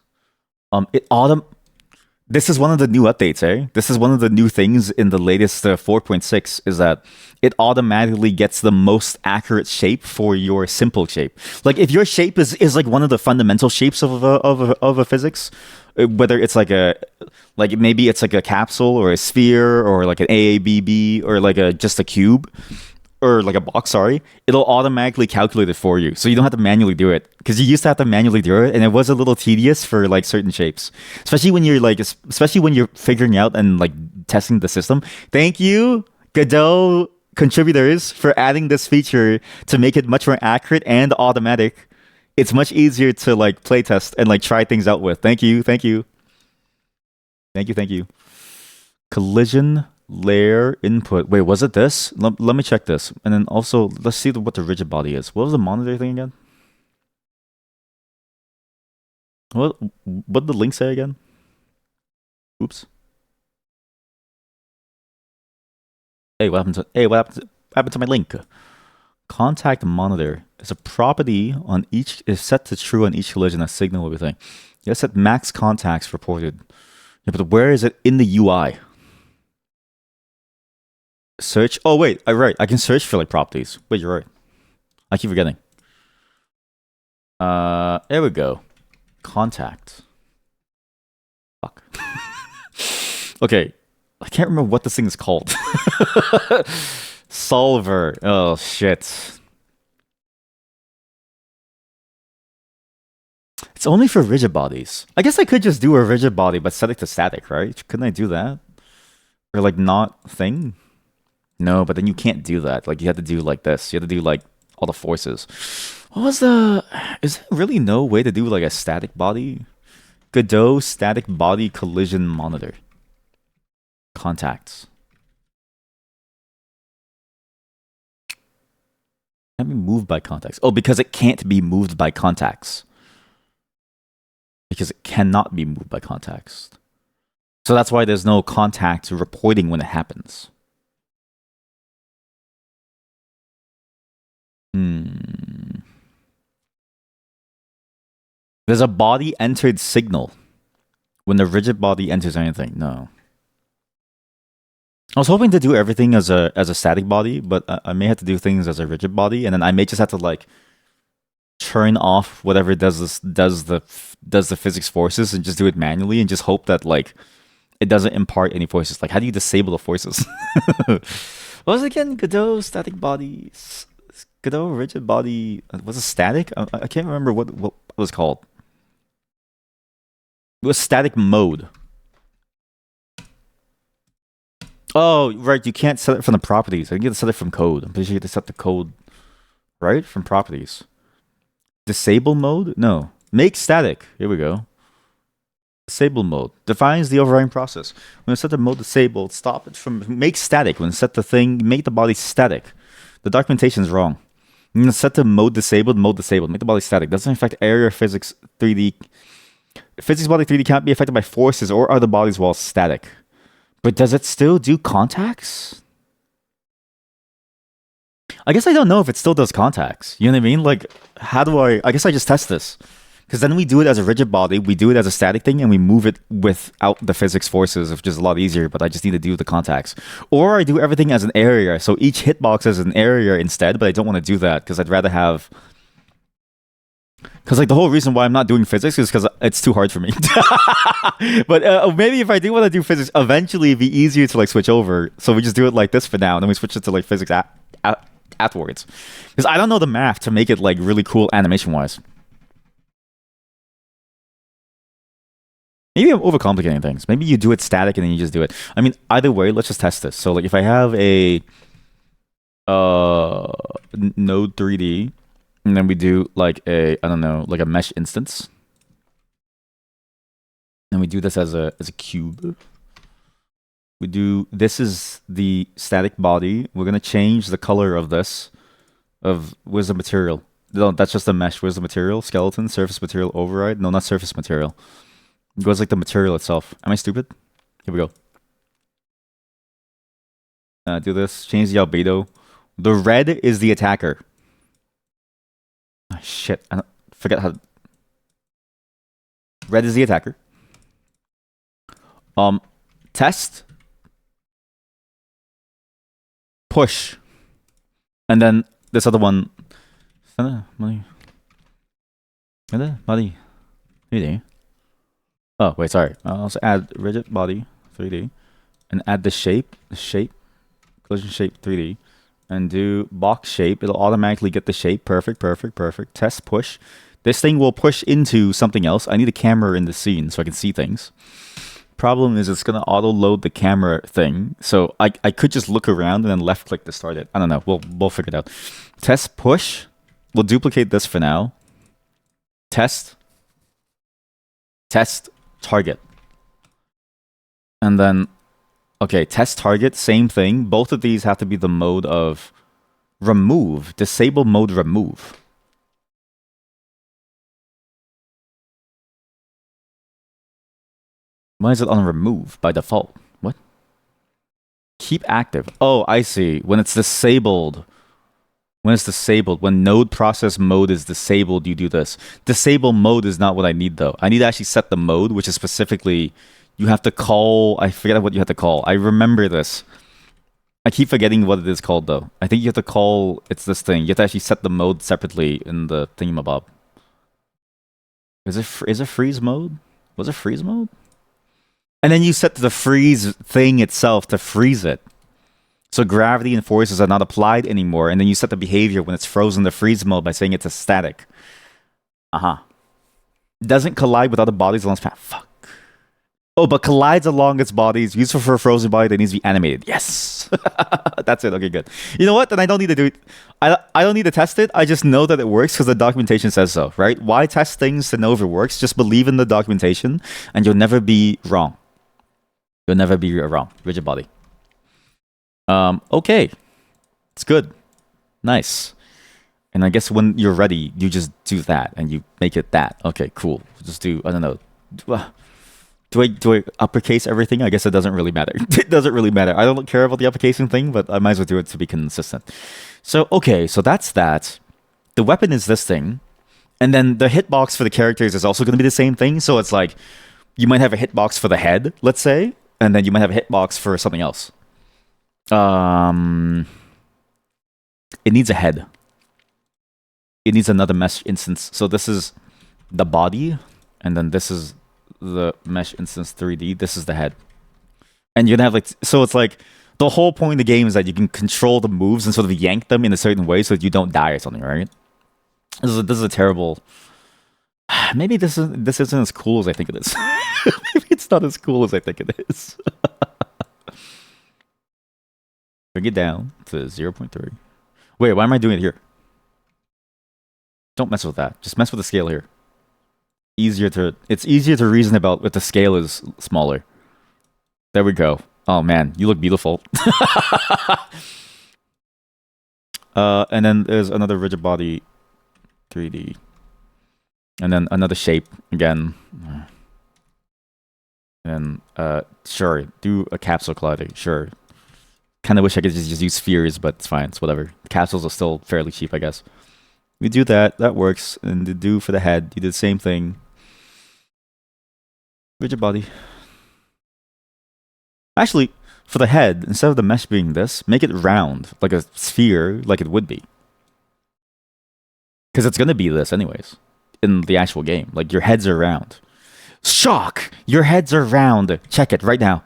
This is one of the new updates, eh? This is one of the new things in the latest 4.6 is that it automatically gets the most accurate shape for your simple shape. Like if your shape is like one of the fundamental shapes of a physics, whether it's like maybe it's like a capsule or a sphere or like an AABB or like just a cube or like a box, sorry, it'll automatically calculate it for you. So you don't have to manually do it. Because you used to have to manually do it, and it was a little tedious for like certain shapes. Especially when you're figuring out and like testing the system. Thank you, Godot contributors, for adding this feature to make it much more accurate and automatic. It's much easier to like playtest and like try things out with. Thank you. Collision layer input. Wait, was it this? Let me check this. And then also, let's see what the rigid body is. What was the monitor thing again? What did the link say again? Oops. Hey, what happened to my link? Contact monitor is a property is set to true on each collision. A signal everything. Yes, set max contacts reported. Yeah, but where is it in the UI? Search. Oh wait, right. I can search for like properties. Wait, you're right. I keep forgetting. There we go. Contact. Fuck. Okay, I can't remember what this thing is called. Solver. Oh shit. It's only for rigid bodies. I guess I could just do a rigid body but set it to static, right? Couldn't I do that? Or like not thing? No, but then you can't do that. Like you have to do like this. You have to do like all the forces. Is there really no way to do like a static body? Godot static body collision monitor. Contacts. Can't be moved by contacts. Oh, because it can't be moved by contacts. Because it cannot be moved by contacts. So that's why there's no contact reporting when it happens. There's a body entered signal when the rigid body enters anything. No. I was hoping to do everything as a static body, but I may have to do things as a rigid body, and then I may just have to like turn off whatever does the physics forces and just do it manually and just hope that like it doesn't impart any forces. Like how do you disable the forces? What was it again? Godot static bodies. Godot rigid body was it static? I can't remember what it was called. It was static mode. Oh, right. You can't set it from the properties. I think you have to set it from code. I'm pretty sure you have to set the code, right? From properties. Disable mode? No. Make static. Here we go. Disable mode. Defines the overriding process. When set the mode disabled, stop it from... Make static. When set the thing, make the body static. The documentation is wrong. When you set the mode disabled. Make the body static. Doesn't affect area physics 3D. Physics body 3D can't be affected by forces or other bodies while static. But does it still do contacts? I guess I don't know if it still does contacts. You know what I mean? Like, how do I guess I just test this. Because then we do it as a rigid body, we do it as a static thing, and we move it without the physics forces, which is a lot easier, but I just need to do the contacts. Or I do everything as an area, so each hitbox is an area instead, but I don't want to do that, because I'd rather have... Because like the whole reason why I'm not doing physics is because it's too hard for me. But maybe if I do want to do physics, eventually it'd be easier to like switch over. So we just do it like this for now, and then we switch it to like physics afterwards. Because I don't know the math to make it like really cool animation-wise. Maybe I'm overcomplicating things. Maybe you do it static and then you just do it. I mean, either way, let's just test this. So like if I have a node 3D, and then we do like a, I don't know, like a mesh instance. And we do this as a cube. We do, this is the static body. We're going to change the color of this. Where's the material? No, that's just a mesh. Where's the material? Skeleton, surface material, override? No, not surface material. It goes like the material itself. Am I stupid? Here we go. Do this. Change the albedo. The red is the attacker. Oh, shit. I forget how... Red is the attacker. Test. Push. And then this other one. Money. Oh, wait, sorry. I'll also add rigid body 3D. And add the shape. Collision shape 3D. And do box shape. It'll automatically get the shape. Perfect. Test push. This thing will push into something else. I need a camera in the scene so I can see things. Problem is it's going to auto-load the camera thing. So I could just look around and then left-click to start it. I don't know. We'll figure it out. Test push. We'll duplicate this for now. Test. Target. And then... Okay, test target, same thing. Both of these have to be the mode of remove. Disable mode remove. Why is it on remove by default? What? Keep active. Oh, I see. When it's disabled. When node process mode is disabled, you do this. Disable mode is not what I need, though. I need to actually set the mode, which is specifically... You have to call... I forget what you have to call. I remember this. I keep forgetting what it is called, though. I think you have to call... It's this thing. You have to actually set the mode separately in the thingamabob. Is it freeze mode? Was it freeze mode? And then you set the freeze thing itself to freeze it. So gravity and forces are not applied anymore. And then you set the behavior when it's frozen to freeze mode by saying it's a static. Doesn't collide with other bodies unless... Fuck. Oh, but collides along its bodies. Useful for a frozen body that needs to be animated. Yes! That's it. Okay, good. You know what? Then I don't need to do it. I don't need to test it. I just know that it works because the documentation says so, right? Why test things to know if it works? Just believe in the documentation and you'll never be wrong. You'll never be wrong. Rigid body. Okay. It's good. Nice. And I guess when you're ready, you just do that and you make it that. Okay, cool. Just do, I don't know. Do I uppercase everything? I guess it doesn't really matter. It doesn't really matter. I don't care about the uppercasing thing, but I might as well do it to be consistent. So, okay, so that's that. The weapon is this thing. And then the hitbox for the characters is also going to be the same thing. So it's like, you might have a hitbox for the head, let's say, and then you might have a hitbox for something else. It needs a head. It needs another mesh instance. So this is the body, and then this is the mesh instance 3D. This is the head. And you're gonna have like, so it's like The whole point of the game is that you can control the moves and sort of yank them in a certain way so that you don't die or something, right? This is a terrible. Maybe this isn't as cool as I think it is. Maybe it's not as cool as I think it is. Bring it down to 0.3. Wait, why am I doing it here? Don't mess with that. Just mess with the scale here. It's easier to reason about if the scale is smaller. There we go. Oh man, you look beautiful. And then there's another rigid body 3D. And then another shape again. And sure, do a capsule collider. Sure. Kind of wish I could just use spheres, but it's fine. It's whatever. Capsules are still fairly cheap, I guess. We do that. That works. And to do for the head, you did the same thing. Rigid body. Actually, for the head, instead of the mesh being this, make it round, like a sphere, like it would be. Because it's going to be this anyways, in the actual game. Like, your heads are round. Shock! Your heads are round! Check it right now.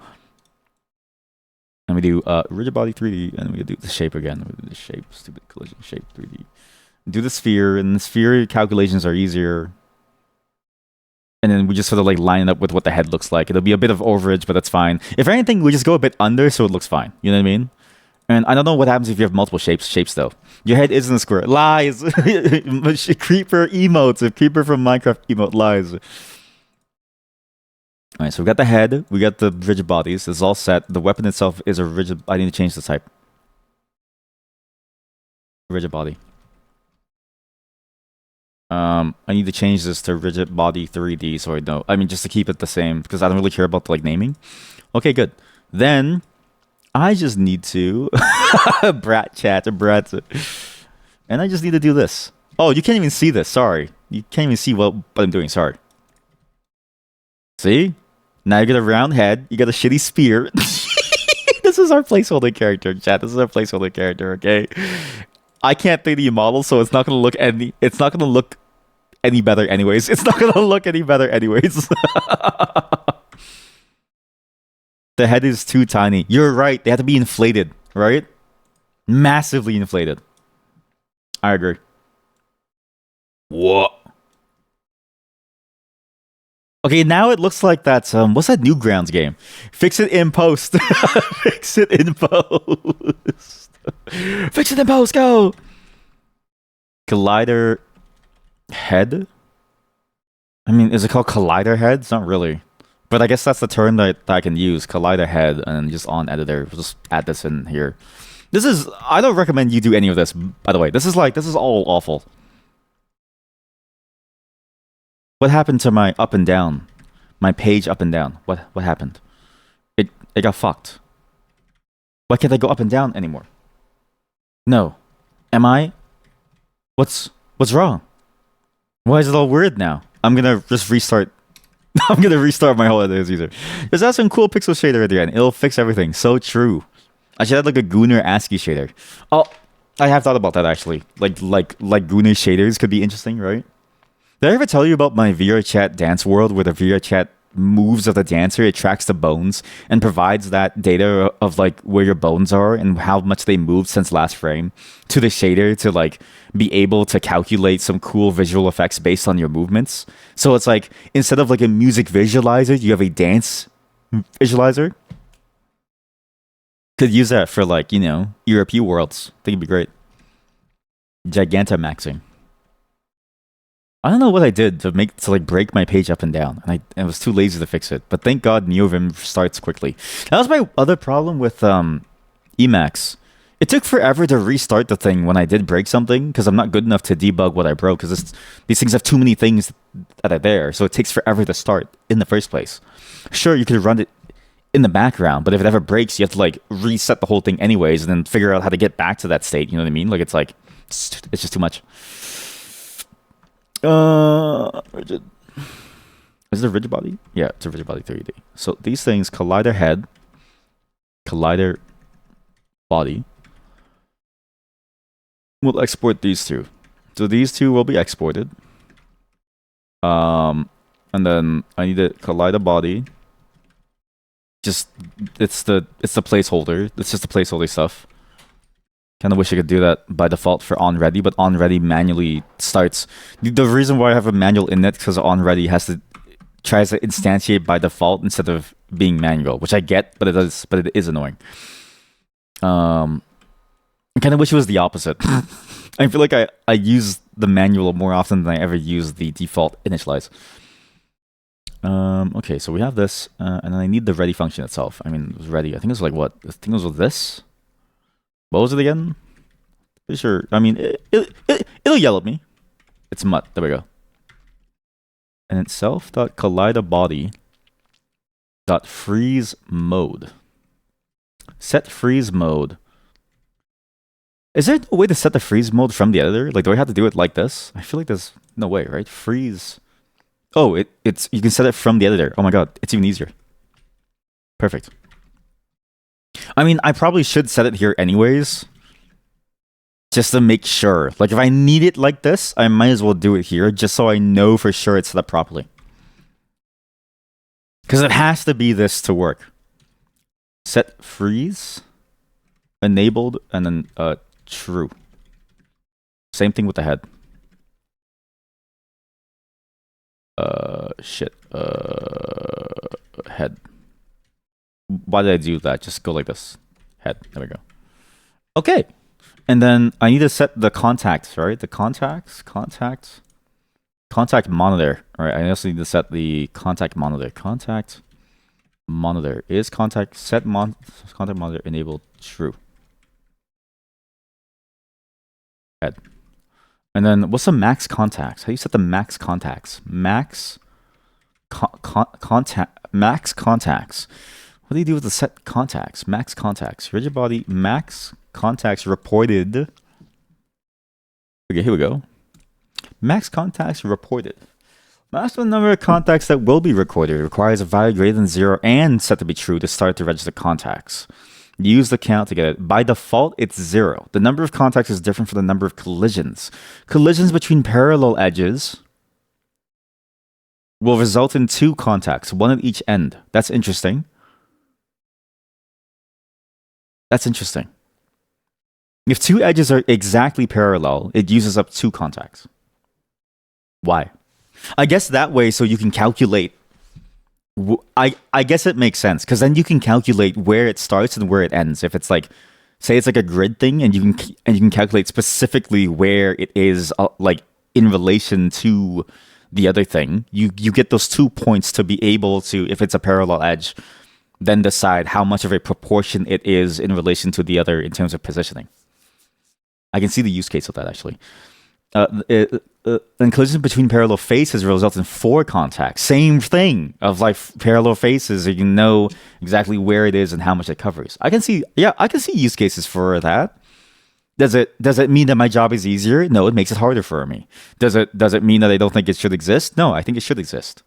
And we do rigid body 3D, and we do the shape again. We do the shape, stupid collision shape 3D. Do the sphere, and the sphere calculations are easier. And then we just sort of like line it up with what the head looks like. It'll be a bit of overage, but that's fine. If anything, we just go a bit under so it looks fine. You know what I mean? And I don't know what happens if you have multiple shapes though. Your head isn't a square. Lies! Creeper emotes. A creeper from Minecraft emote. Lies. Alright, so we got the head. We got the rigid bodies. It's all set. The weapon itself is a rigid... I need to change the type. Rigid body. I need to change this to rigid body 3D so I know. I mean, just to keep it the same because I don't really care about the like naming. Okay, good. Then I just need to brat. And I just need to do this. Oh, you can't even see this. Sorry. You can't even see what I'm doing. Sorry. See? Now you get a round head. You got a shitty spear. This is our placeholder character, chat. This is our placeholder character, okay? I can't 3D model, so it's not gonna look any better anyways. It's not gonna look any better anyways. The head is too tiny. You're right. They have to be inflated, right? Massively inflated. I agree. What? Okay, now it looks like that's what's that Newgrounds game? Fix it in post. Fix it in post. Fix it in post. Go. Collider head. I mean, is it called collider head? It's not really, but I guess that's the term that I can use. Collider head, and just on editor, we'll just add this in here. This is. I don't recommend you do any of this. By the way, this is all awful. What happened to my up and down? My page up and down. What happened? It got fucked. Why can't I go up and down anymore? No. Am I? What's wrong? Why is it all weird now? I'm gonna just restart. I'm gonna restart my whole editor user. Just add some cool pixel shader at the end. It'll fix everything. So true. I should have like a Gooner ASCII shader. Oh, I have thought about that actually. Like Gooner shaders could be interesting, right? Did I ever tell you about my VRChat dance world where the VRChat moves of the dancer, it tracks the bones and provides that data of like where your bones are and how much they moved since last frame to the shader to like be able to calculate some cool visual effects based on your movements. So it's like instead of like a music visualizer, you have a dance visualizer. Could use that for like, you know, ERP worlds. I think it'd be great. Gigantamaxing. I don't know what I did to break my page up and down, and I was too lazy to fix it. But thank God NeoVim starts quickly. That was my other problem with Emacs. It took forever to restart the thing when I did break something because I'm not good enough to debug what I broke because these things have too many things that are there, so it takes forever to start in the first place. Sure, you could run it in the background, but if it ever breaks, you have to like reset the whole thing anyways, and then figure out how to get back to that state. You know what I mean? Like it's just too much. Rigid. Is it a rigid body? Yeah, it's a rigid body 3D. So these things, collider head, collider body. We'll export these two. So these two will be exported. And then I need a collider body. just it's the placeholder. It's just the placeholder stuff. Kind of wish I could do that by default for onReady, but onReady manually starts. The reason why I have a manual in it because onReady tries to instantiate by default instead of being manual, which I get, but it is annoying. I kind of wish it was the opposite. I feel like I use the manual more often than I ever use the default initialize. Okay, so we have this, and then I need the ready function itself. I mean, it was ready. I think it was like what? I think it was with this. What was it again? Pretty sure. I mean, it'll yell at me. It's mut. There we go. And it's self.collidabody dot freeze mode. Set freeze mode. Is there a way to set the freeze mode from the editor? Like, do I have to do it like this? I feel like there's no way, right? Freeze. Oh, it's you can set it from the editor. Oh my god, it's even easier. Perfect. I mean, I probably should set it here anyways. Just to make sure. Like, if I need it like this, I might as well do it here, just so I know for sure it's set up properly. Because it has to be this to work. Set freeze, enabled, and then true. Same thing with the head. Shit. Head. Why did I do that? Just go like this. Head. There we go. Okay. And then I need to set the contacts, right? The contact monitor. All right. I also need to set the contact monitor. Contact monitor is contact monitor enabled true. Head. And then what's the max contacts? How do you set the max contacts? Max contacts. What do you do with the set contacts? Max contacts. Rigid body max contacts reported. Okay, here we go. Max contacts reported. Maximum number of contacts that will be recorded requires a value greater than 0 and set to be true to start to register contacts. Use the count to get it. By default, it's 0. The number of contacts is different from the number of collisions. Collisions between parallel edges will result in 2 contacts, 1 at each end. That's interesting. That's interesting. If 2 edges are exactly parallel, it uses up 2 contacts. Why? I guess that way so you can calculate. I guess it makes sense because then you can calculate where it starts and where it ends. If it's like, say it's like a grid thing, and you can calculate specifically where it is like in relation to the other thing. You get those 2 points to be able to, if it's a parallel edge, then decide how much of a proportion it is in relation to the other in terms of positioning. I can see the use case of that actually. And collision between parallel faces results in 4 contacts. Same thing of like parallel faces. You can know exactly where it is and how much it covers. I can see use cases for that. Does it mean that my job is easier? No, it makes it harder for me. Does it mean that I don't think it should exist? No, I think it should exist.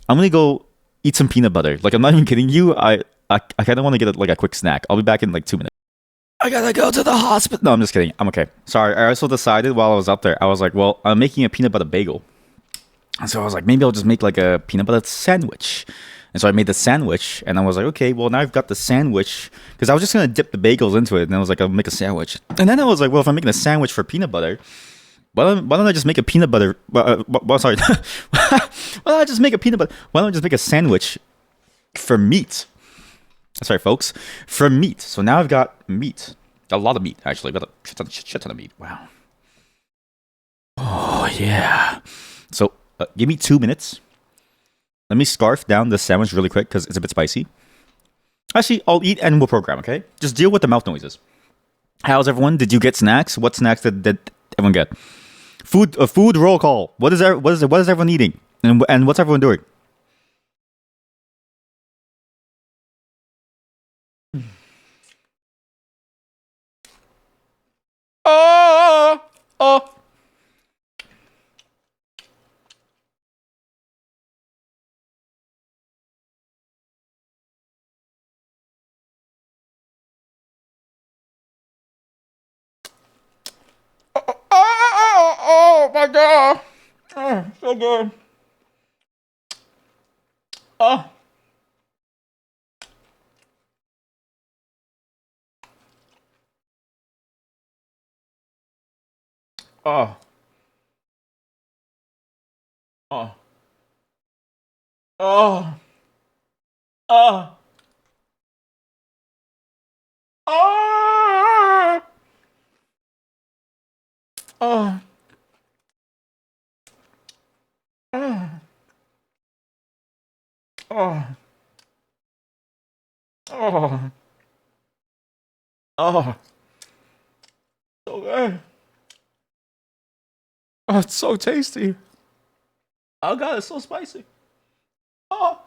I'm gonna go eat some peanut butter. Like, I'm not even kidding you. I kind of want to get like a quick snack. I'll be back in like 2 minutes. I gotta go to the hospital. No, I'm just kidding. I'm okay. Sorry. I also decided while I was up there, I was like, well, I'm making a peanut butter bagel. And so I was like, maybe I'll just make like a peanut butter sandwich. And so I made the sandwich, and I was like, okay, well, now I've got the sandwich, because I was just gonna dip the bagels into it, and I was like, I'll make a sandwich. And then I was like, well, if I'm making a sandwich for peanut butter, why don't I just make a peanut butter? Sorry. Why don't I just make a peanut butter? Why don't I just make a sandwich for meat? Sorry, folks. For meat. So now I've got meat. A lot of meat, actually. Got a shit ton of meat. Wow. Oh, yeah. So give me 2 minutes. Let me scarf down this sandwich really quick because it's a bit spicy. Actually, I'll eat and we'll program, okay? Just deal with the mouth noises. How's everyone? Did you get snacks? What snacks did everyone get? Food roll call. What is everyone eating? And what's everyone doing? Oh. Oh my god. Oh, so good. Oh. Oh. Oh. Oh. Oh. Oh. Oh. Oh. Oh. Oh. Oh. So good. Oh, it's so tasty. Oh god, it's so spicy. Oh.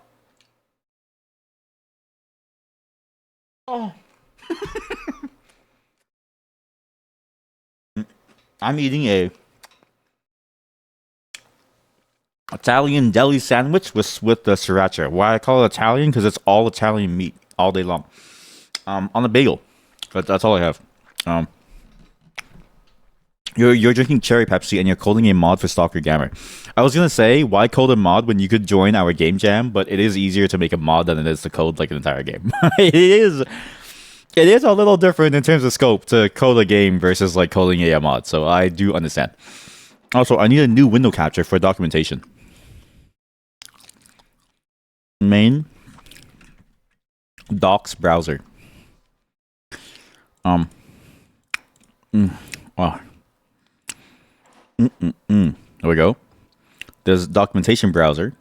Oh. I'm eating a Italian deli sandwich with the sriracha. Why I call it Italian? Because it's all Italian meat all day long. On a bagel. That's all I have. Um, you're drinking cherry Pepsi and you're coding a mod for Stalker Gamer. I was gonna say why code a mod when you could join our game jam, but it is easier to make a mod than it is to code like an entire game. It is. It is a little different in terms of scope to code a game versus like coding a mod. So I do understand. Also, I need a new window capture for documentation. Main docs browser. Oh. There we go. There's documentation browser.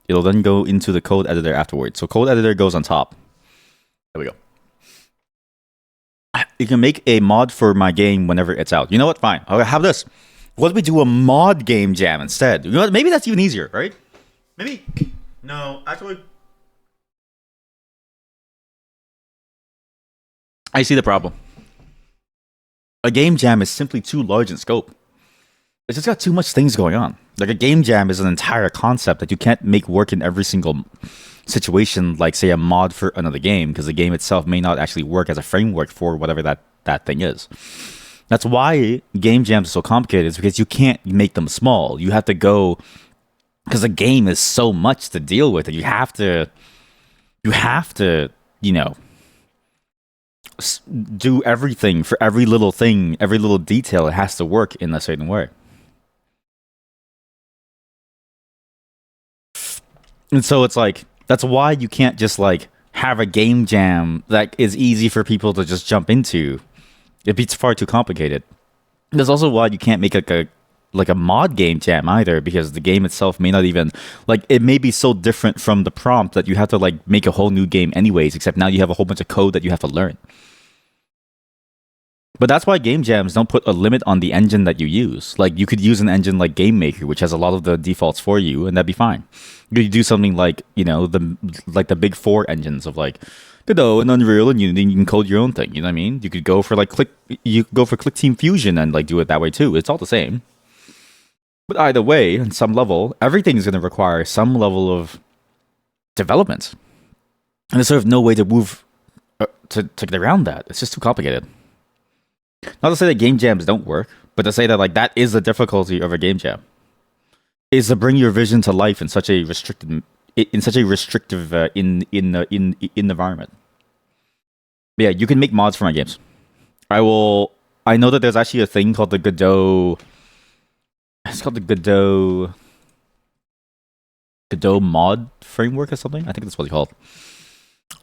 It'll then go into the code editor afterwards. So code editor goes on top. There we go. You can make a mod for my game whenever it's out. You know what? Fine. I'll have this. What if we do a mod game jam instead? You know what? Maybe that's even easier, right? Maybe. No, actually. I see the problem. A game jam is simply too large in scope. It's just got too much things going on. Like a game jam is an entire concept that you can't make work in every single situation, like say a mod for another game, because the game itself may not actually work as a framework for whatever that thing is. That's why game jams are so complicated, is because you can't make them small. You have to go, because a game is so much to deal with, and you have to, you know, do everything for every little thing, every little detail. It has to work in a certain way. And so it's like, that's why you can't just like have a game jam that is easy for people to just jump into. It'd be far too complicated. That's also why you can't make like a mod game jam either, because the game itself may not even, like, it may be so different from the prompt that you have to like make a whole new game anyways, except now you have a whole bunch of code that you have to learn. But that's why game jams don't put a limit on the engine that you use. Like, you could use an engine like Game Maker, which has a lot of the defaults for you, and that'd be fine. You could do something like, you know, the big four engines of like Godot and Unreal and Unity. You can code your own thing. You know what I mean? You could go for Click Team Fusion and like do it that way too. It's all the same. But either way, on some level, everything's going to require some level of development, and there's sort of no way to move to get around that. It's just too complicated. Not to say that game jams don't work, but to say that like that is the difficulty of a game jam, is to bring your vision to life in such a restrictive environment. But yeah, you can make mods for my games. I know that there's actually a thing called the Godot. It's called the Godot mod framework or something. I think that's what it's called.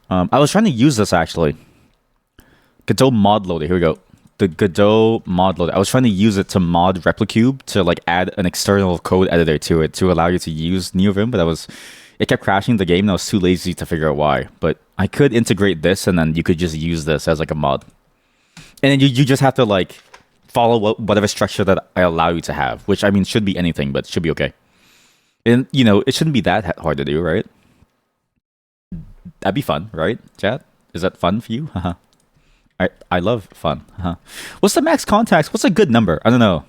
I was trying to use this actually. Godot mod loader. Here we go. The Godot mod loader. I was trying to use it to mod Replicube to like add an external code editor to it to allow you to use NeoVim, but it kept crashing the game and I was too lazy to figure out why. But I could integrate this and then you could just use this as like a mod. And then you just have to like follow whatever structure that I allow you to have, which I mean should be anything, but it should be okay. And you know, it shouldn't be that hard to do, right? That'd be fun, right, chat? Is that fun for you? I love fun. What's the max contacts? What's a good number? I don't know.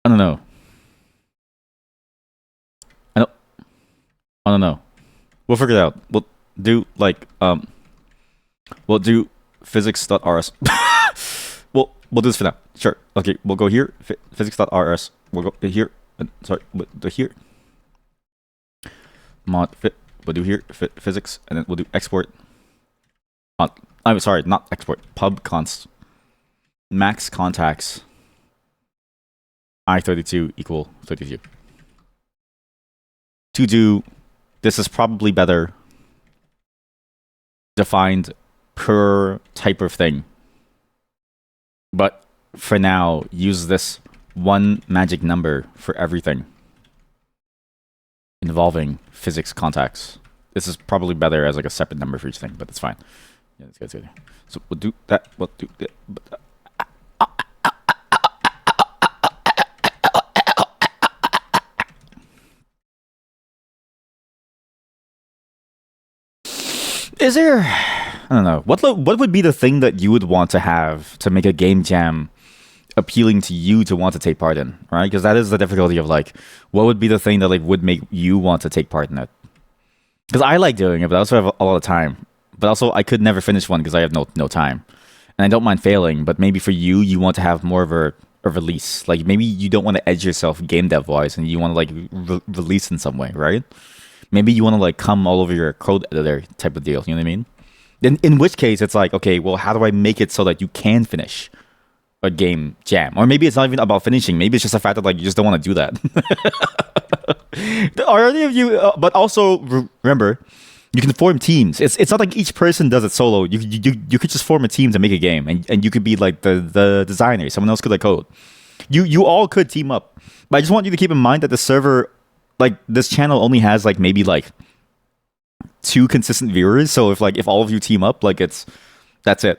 I don't know. We'll figure it out. We'll do like we'll do physics.rs. we'll do this for now. Sure. Okay, we'll go here. Physics.rs. We'll go here. Sorry, we'll do here. Mod fit. We'll do here physics, and then we'll do export. I'm sorry, not export. Pub const. max contacts I32 equal 32. To do this is probably better defined per type of thing. But for now, use this one magic number for everything involving physics contacts. This is probably better as like a separate number for each thing, but it's fine. Yeah, that's good. So we'll do that. We'll do that. Is there? I don't know. What would be the thing that you would want to have to make a game jam appealing to you to want to take part in, right? Because that is the difficulty of like, what would be the thing that like would make you want to take part in it? Because I like doing it, but I also have a lot of time. But also, I could never finish one because I have no time, and I don't mind failing. But maybe for you, you want to have more of a release. Like maybe you don't want to edge yourself game dev wise, and you want to like release in some way, right? Maybe you want to like come all over your code editor type of deal. You know what I mean? Then in which case it's like, okay, well, how do I make it so that you can finish a game jam? Or maybe it's not even about finishing. Maybe it's just the fact that like you just don't want to do that. Are any of you? But also remember, you can form teams. It's not like each person does it solo. You could just form a team to make a game, and you could be like the designer. Someone else could like code. You all could team up. But I just want you to keep in mind that the server, like this channel, only has like maybe like 2 consistent viewers. So if all of you team up, like that's it.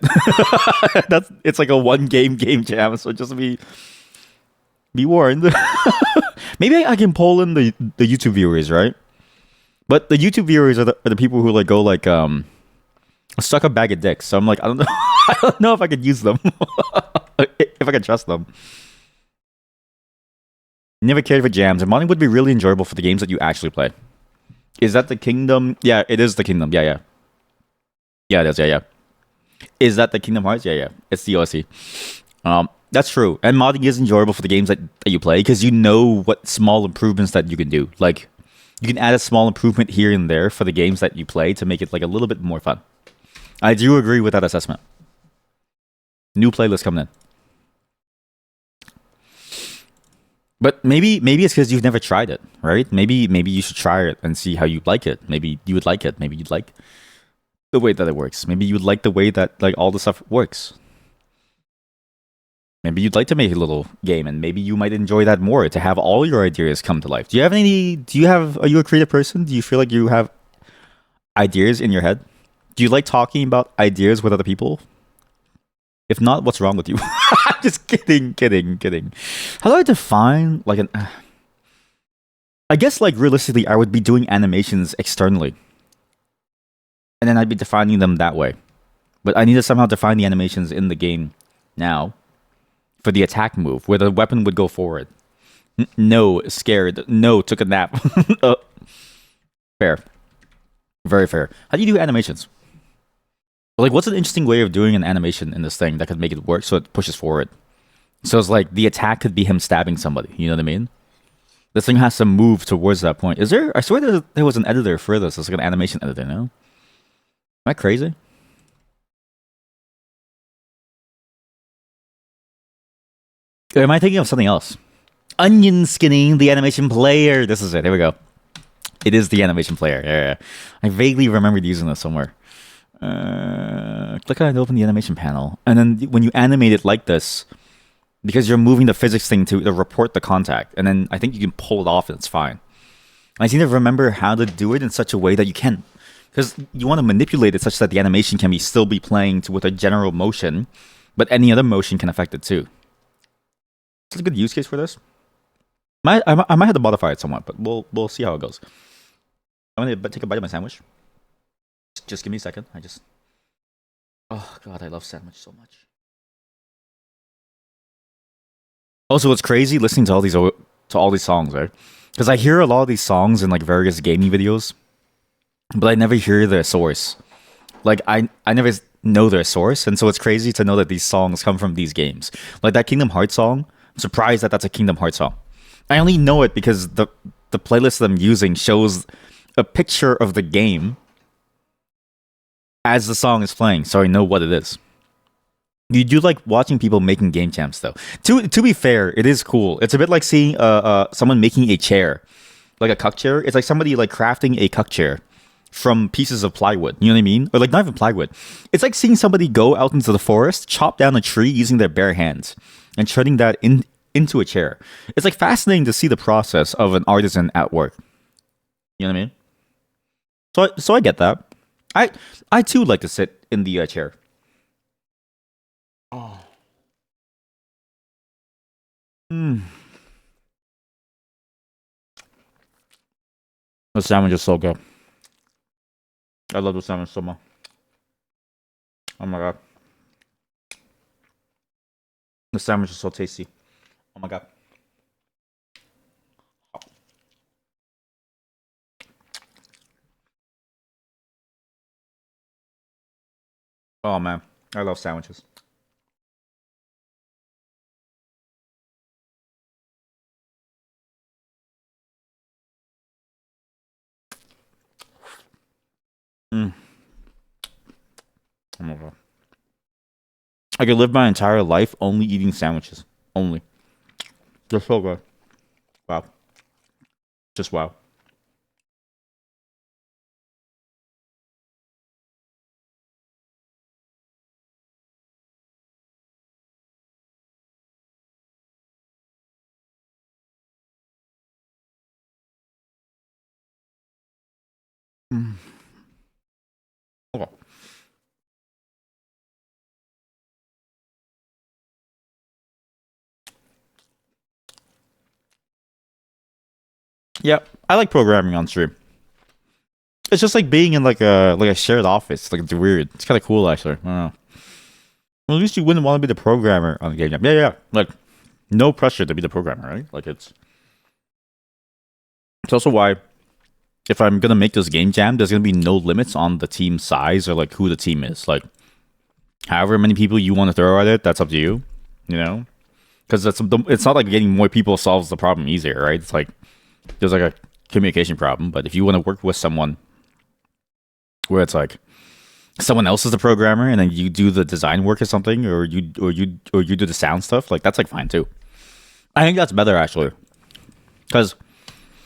It's like a one game jam. So just be warned. Maybe I can pull in the YouTube viewers, right? But the YouTube viewers are the people who like go like suck a bag of dicks. So I'm like, I don't know. I don't know if I could use them. If I can trust them. Never cared for jams. And modding would be really enjoyable for the games that you actually play. Is that the Kingdom? Yeah, it is the Kingdom. Yeah. Yeah, it is. Yeah. Is that the Kingdom Hearts? Yeah. It's the OSC. That's true. And modding is enjoyable for the games that you play because you know what small improvements that you can do. Like, you can add a small improvement here and there for the games that you play to make it like a little bit more fun. I do agree with that assessment. New playlist coming in. But maybe it's because you've never tried it, right? Maybe you should try it and see how you like it. Maybe you would like it. Maybe you'd like the way that it works. Maybe you would like the way that like all the stuff works. Maybe you'd like to make a little game, and maybe you might enjoy that more to have all your ideas come to life. Are you a creative person? Do you feel like you have ideas in your head? Do you like talking about ideas with other people? If not, what's wrong with you? Just kidding. How do I define like an? I guess like realistically, I would be doing animations externally, and then I'd be defining them that way. But I need to somehow define the animations in the game now for the attack move, where the weapon would go forward. No, scared. No, took a nap. Fair, very fair. How do you do animations? Like, what's an interesting way of doing an animation in this thing that could make it work so it pushes forward? So it's like the attack could be him stabbing somebody. You know what I mean? This thing has to move towards that point. Is there? I swear there was an editor for this. It's like an animation editor, no? Am I crazy? Or am I thinking of something else? Onion skinning, the animation player. This is it. Here we go. It is the animation player. Yeah. I vaguely remembered using this somewhere. Click on it to open the animation panel. And then when you animate it like this, because you're moving the physics thing to report the contact, and then I think you can pull it off and it's fine. I seem to remember how to do it in such a way that you can. Because you want to manipulate it such that the animation can still be playing with a general motion, but any other motion can affect it too. It's a good use case for this. I might have to modify it somewhat, but we'll see how it goes. I'm gonna take a bite of my sandwich. Just give me a second. Oh god, I love sandwich so much. Also, it's crazy listening to all these songs, right? Because I hear a lot of these songs in like various gaming videos, but I never hear their source. Like I never know their source, and so it's crazy to know that these songs come from these games. Like that Kingdom Hearts song. I'm surprised that that's a Kingdom Hearts song. I only know it because the playlist that I'm using shows a picture of the game as the song is playing, so I know what it is. You do like watching people making game jams though. To be fair, it is cool. It's a bit like seeing someone making a chair, like a cuck chair. It's like somebody like crafting a cuck chair from pieces of plywood. You know what I mean? Or like not even plywood. It's like seeing somebody go out into the forest, chop down a tree using their bare hands, and turning that into a chair. It's like fascinating to see the process of an artisan at work. You know what I mean? So I get that. I too like to sit in the chair. Oh. Mm. The sandwich is so good. I love the salmon so much. Oh my god. The sandwich is so tasty. Oh my god. Oh man. I love sandwiches. Mm. Oh my god. I could live my entire life only eating sandwiches. Only. They're so good. Wow. Just wow. Mm. Oh. Yeah, I like programming on stream. It's just like being in like a shared office. Like it's weird. It's kind of cool actually. I don't know. Well, at least you wouldn't want to be the programmer on the game jam. Yeah, yeah. Like no pressure to be the programmer, right? Like it's also why if I'm gonna make this game jam, there's gonna be no limits on the team size or like who the team is. Like however many people you want to throw at it, that's up to you. You know, because it's not like getting more people solves the problem easier, right? It's like there's like a communication problem. But if you want to work with someone where it's like someone else is the programmer and then you do the design work or something, or you do the sound stuff, like that's like fine too. I think that's better actually, because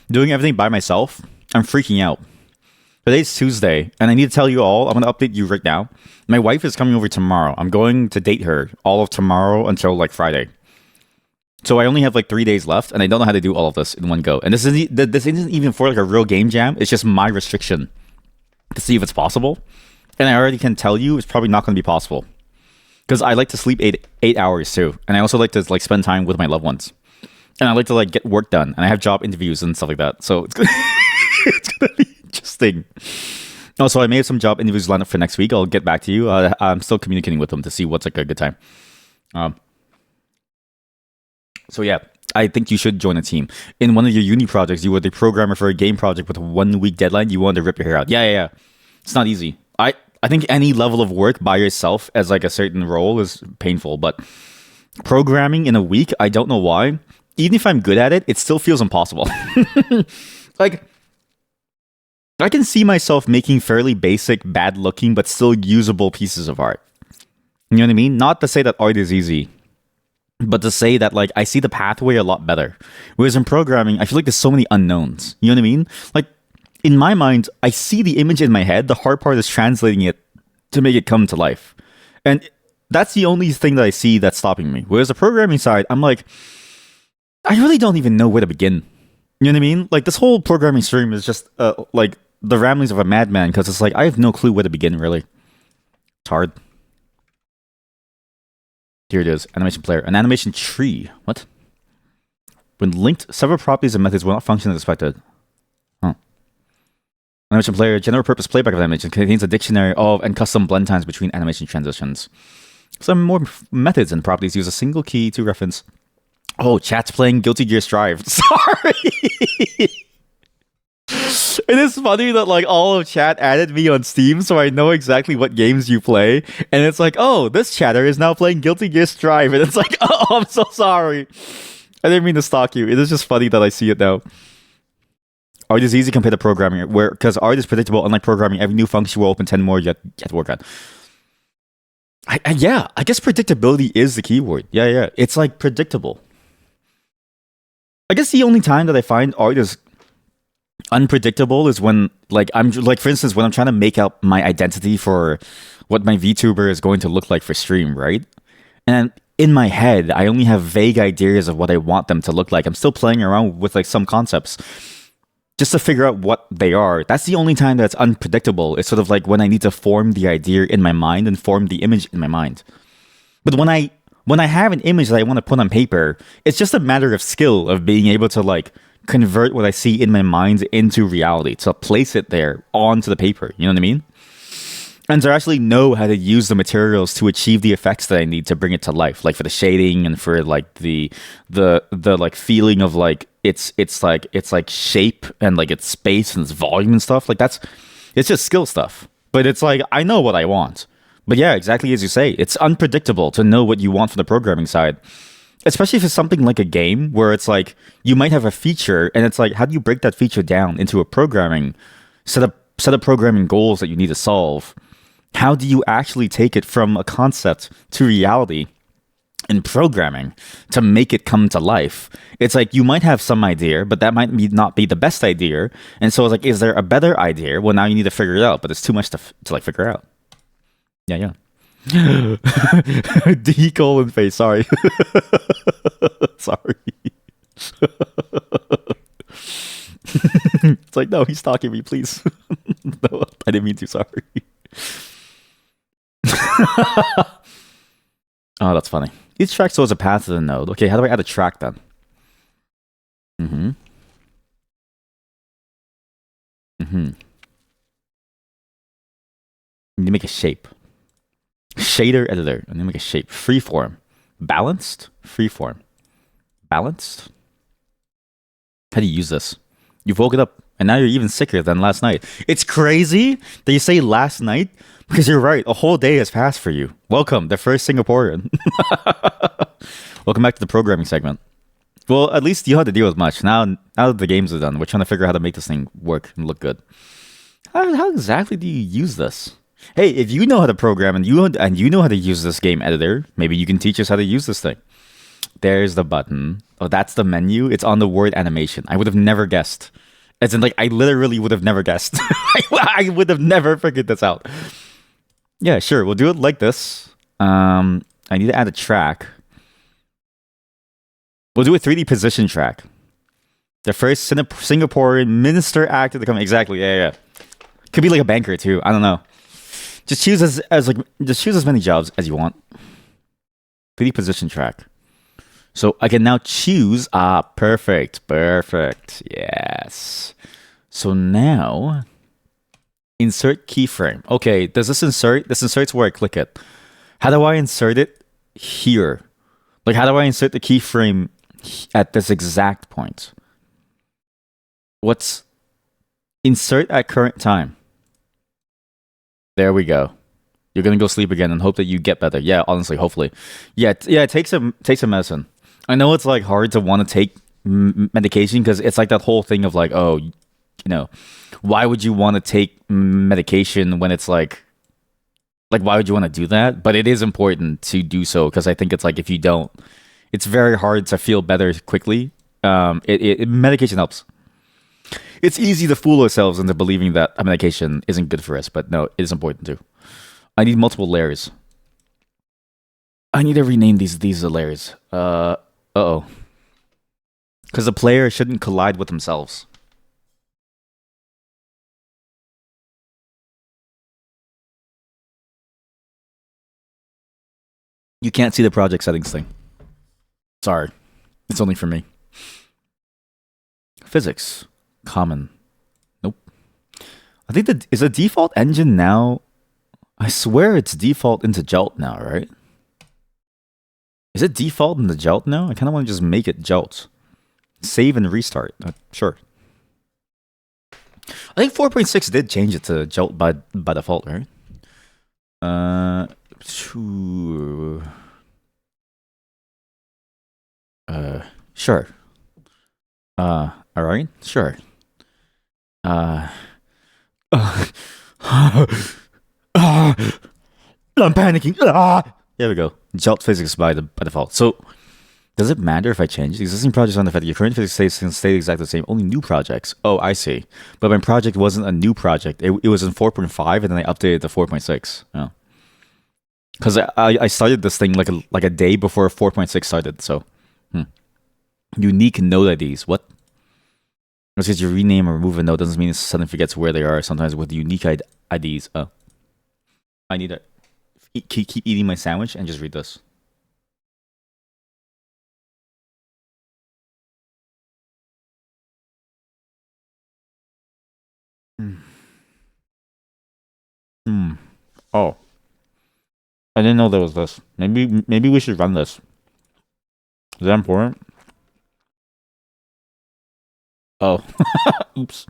doing everything by myself, I'm freaking out. Today's Tuesday, and I need to tell you all. I'm gonna update you right now. My wife is coming over tomorrow. I'm going to date her all of tomorrow until like Friday. So I only have like 3 days left, and I don't know how to do all of this in one go. And this isn't even for like a real game jam. It's just my restriction to see if it's possible. And I already can tell you it's probably not going to be possible because I like to sleep eight hours too, and I also like to like spend time with my loved ones, and I like to like get work done, and I have job interviews and stuff like that. So it's gonna, it's gonna be interesting. Also, I may have some job interviews lined up for next week. I'll get back to you. I'm still communicating with them to see what's like a good time. So yeah, I think you should join a team. In one of your uni projects, you were the programmer for a game project with a 1 week deadline. You wanted to rip your hair out. Yeah, yeah, yeah. It's not easy. I think any level of work by yourself as like a certain role is painful, but programming in a week, I don't know why. Even if I'm good at it, it still feels impossible. Like I can see myself making fairly basic, bad looking, but still usable pieces of art. You know what I mean? Not to say that art is easy, but to say that like I see the pathway a lot better. Whereas in programming, I feel like there's so many unknowns. You know what I mean? Like in my mind, I see the image in my head. The hard part is translating it to make it come to life. And that's the only thing that I see that's stopping me. Whereas the programming side, I'm like, I really don't even know where to begin. You know what I mean? Like this whole programming stream is just like the ramblings of a madman because it's like I have no clue where to begin really. It's hard. Here it is. Animation player. An animation tree. What? When linked, several properties and methods will not function as expected. Huh. Animation player. General purpose playback of animation contains a dictionary of and custom blend times between animation transitions. Some more methods and properties use a single key to reference. Oh, chat's playing Guilty Gear Strive. Sorry. It is funny that like all of chat added me on Steam, so I know exactly what games you play. And it's like, oh, this chatter is now playing Guilty Gear Strive, and it's like, oh, I'm so sorry. I didn't mean to stalk you. It is just funny that I see it now. Art is easy compared to programming, where because art is predictable, unlike programming, every new function will open 10 more yet to work on. Yeah, I guess predictability is the keyword. Yeah, yeah. It's like predictable. I guess the only time that I find art is unpredictable is when, like, I'm like, for instance, when I'm trying to make out my identity for what my VTuber is going to look like for stream, right? And in my head, I only have vague ideas of what I want them to look like. I'm still playing around with like some concepts just to figure out what they are. That's the only time that's unpredictable. It's sort of like when I need to form the idea in my mind and form the image in my mind. But when I have an image that I want to put on paper, it's just a matter of skill of being able to like convert what I see in my mind into reality, to place it there onto the paper. You know what I mean? And to actually know how to use the materials to achieve the effects that I need to bring it to life, like for the shading and for like the like feeling of like it's like shape and like its space and its volume and stuff. Like it's just skill stuff. But it's like I know what I want. But yeah, exactly as you say, it's unpredictable to know what you want from the programming side. Especially if it's something like a game where it's like you might have a feature and it's like how do you break that feature down into a programming set of programming goals that you need to solve? How do you actually take it from a concept to reality in programming to make it come to life? It's like you might have some idea, but that might not be the best idea. And so it's like, is there a better idea? Well, now you need to figure it out, but it's too much to like figure out. Yeah, yeah. D colon face. Sorry, sorry. It's like no, he's stalking me. Please, no, I didn't mean to. Sorry. Oh, that's funny. Each track shows a path to the node. Okay, how do I add a track then? Mm-hmm. Mm-hmm. You need to make a shape. Shader editor. And then make a shape. Freeform. Balanced? Freeform. Balanced? How do you use this? You've woken up and now you're even sicker than last night. It's crazy that you say last night because you're right. A whole day has passed for you. Welcome, the first Singaporean. Welcome back to the programming segment. Well, at least you don't have to deal with much. Now that the games are done, we're trying to figure out how to make this thing work and look good. How exactly do you use this? Hey, if you know how to program and you know how to use this game editor, maybe you can teach us how to use this thing. There's the button. Oh, that's the menu. It's on the word animation. I would have never guessed. As in, like, I literally would have never guessed. I would have never figured this out. Yeah, sure. We'll do it like this. I need to add a track. We'll do a 3D position track. The first Singaporean minister actor to come. Exactly. Yeah. Could be like a banker too. I don't know. Just choose just choose as many jobs as you want. 3D position track. So I can now choose. Perfect. Yes. So now, insert keyframe. Okay, does this insert? This inserts where I click it. How do I insert it? Here. Like, how do I insert the keyframe at this exact point? What's insert at current time? There we go. You're gonna go sleep again and hope that you get better. Yeah, honestly, hopefully. Yeah, take some medicine. I know it's like hard to want to take medication because it's like that whole thing of like, oh, you know, why would you want to take medication when it's like why would you want to do that? But it is important to do so because I think it's like if you don't, it's very hard to feel better quickly. Medication helps. It's easy to fool ourselves into believing that a medication isn't good for us, but no, it is important too. I need multiple layers. I need to rename these layers. Uh-oh. Because the player shouldn't collide with themselves. You can't see the project settings thing. Sorry. It's only for me. Physics. Common. Nope. I think is the default engine now... I swear it's default into Jolt now, right? Is it default into Jolt now? I kind of want to just make it Jolt. Save and restart. Sure. I think 4.6 did change it to Jolt by default, right? Sure. Alright, sure. I'm panicking. Ah! There we go. Jolt physics by default. So, does it matter if I change? Existing projects on the fact that your current physics stays can stay exactly the same. Only new projects. Oh, I see. But my project wasn't a new project. It was in 4.5, and then I updated to 4.6. Oh. Because I started this thing like a day before 4.6 started. So, unique node IDs. What? Just because you rename or remove a node doesn't mean it suddenly forgets where they are. Sometimes with unique IDs. Oh. I need to keep eating my sandwich and just read this. Oh. I didn't know there was this. Maybe we should run this. Is that important? Oh. Oops.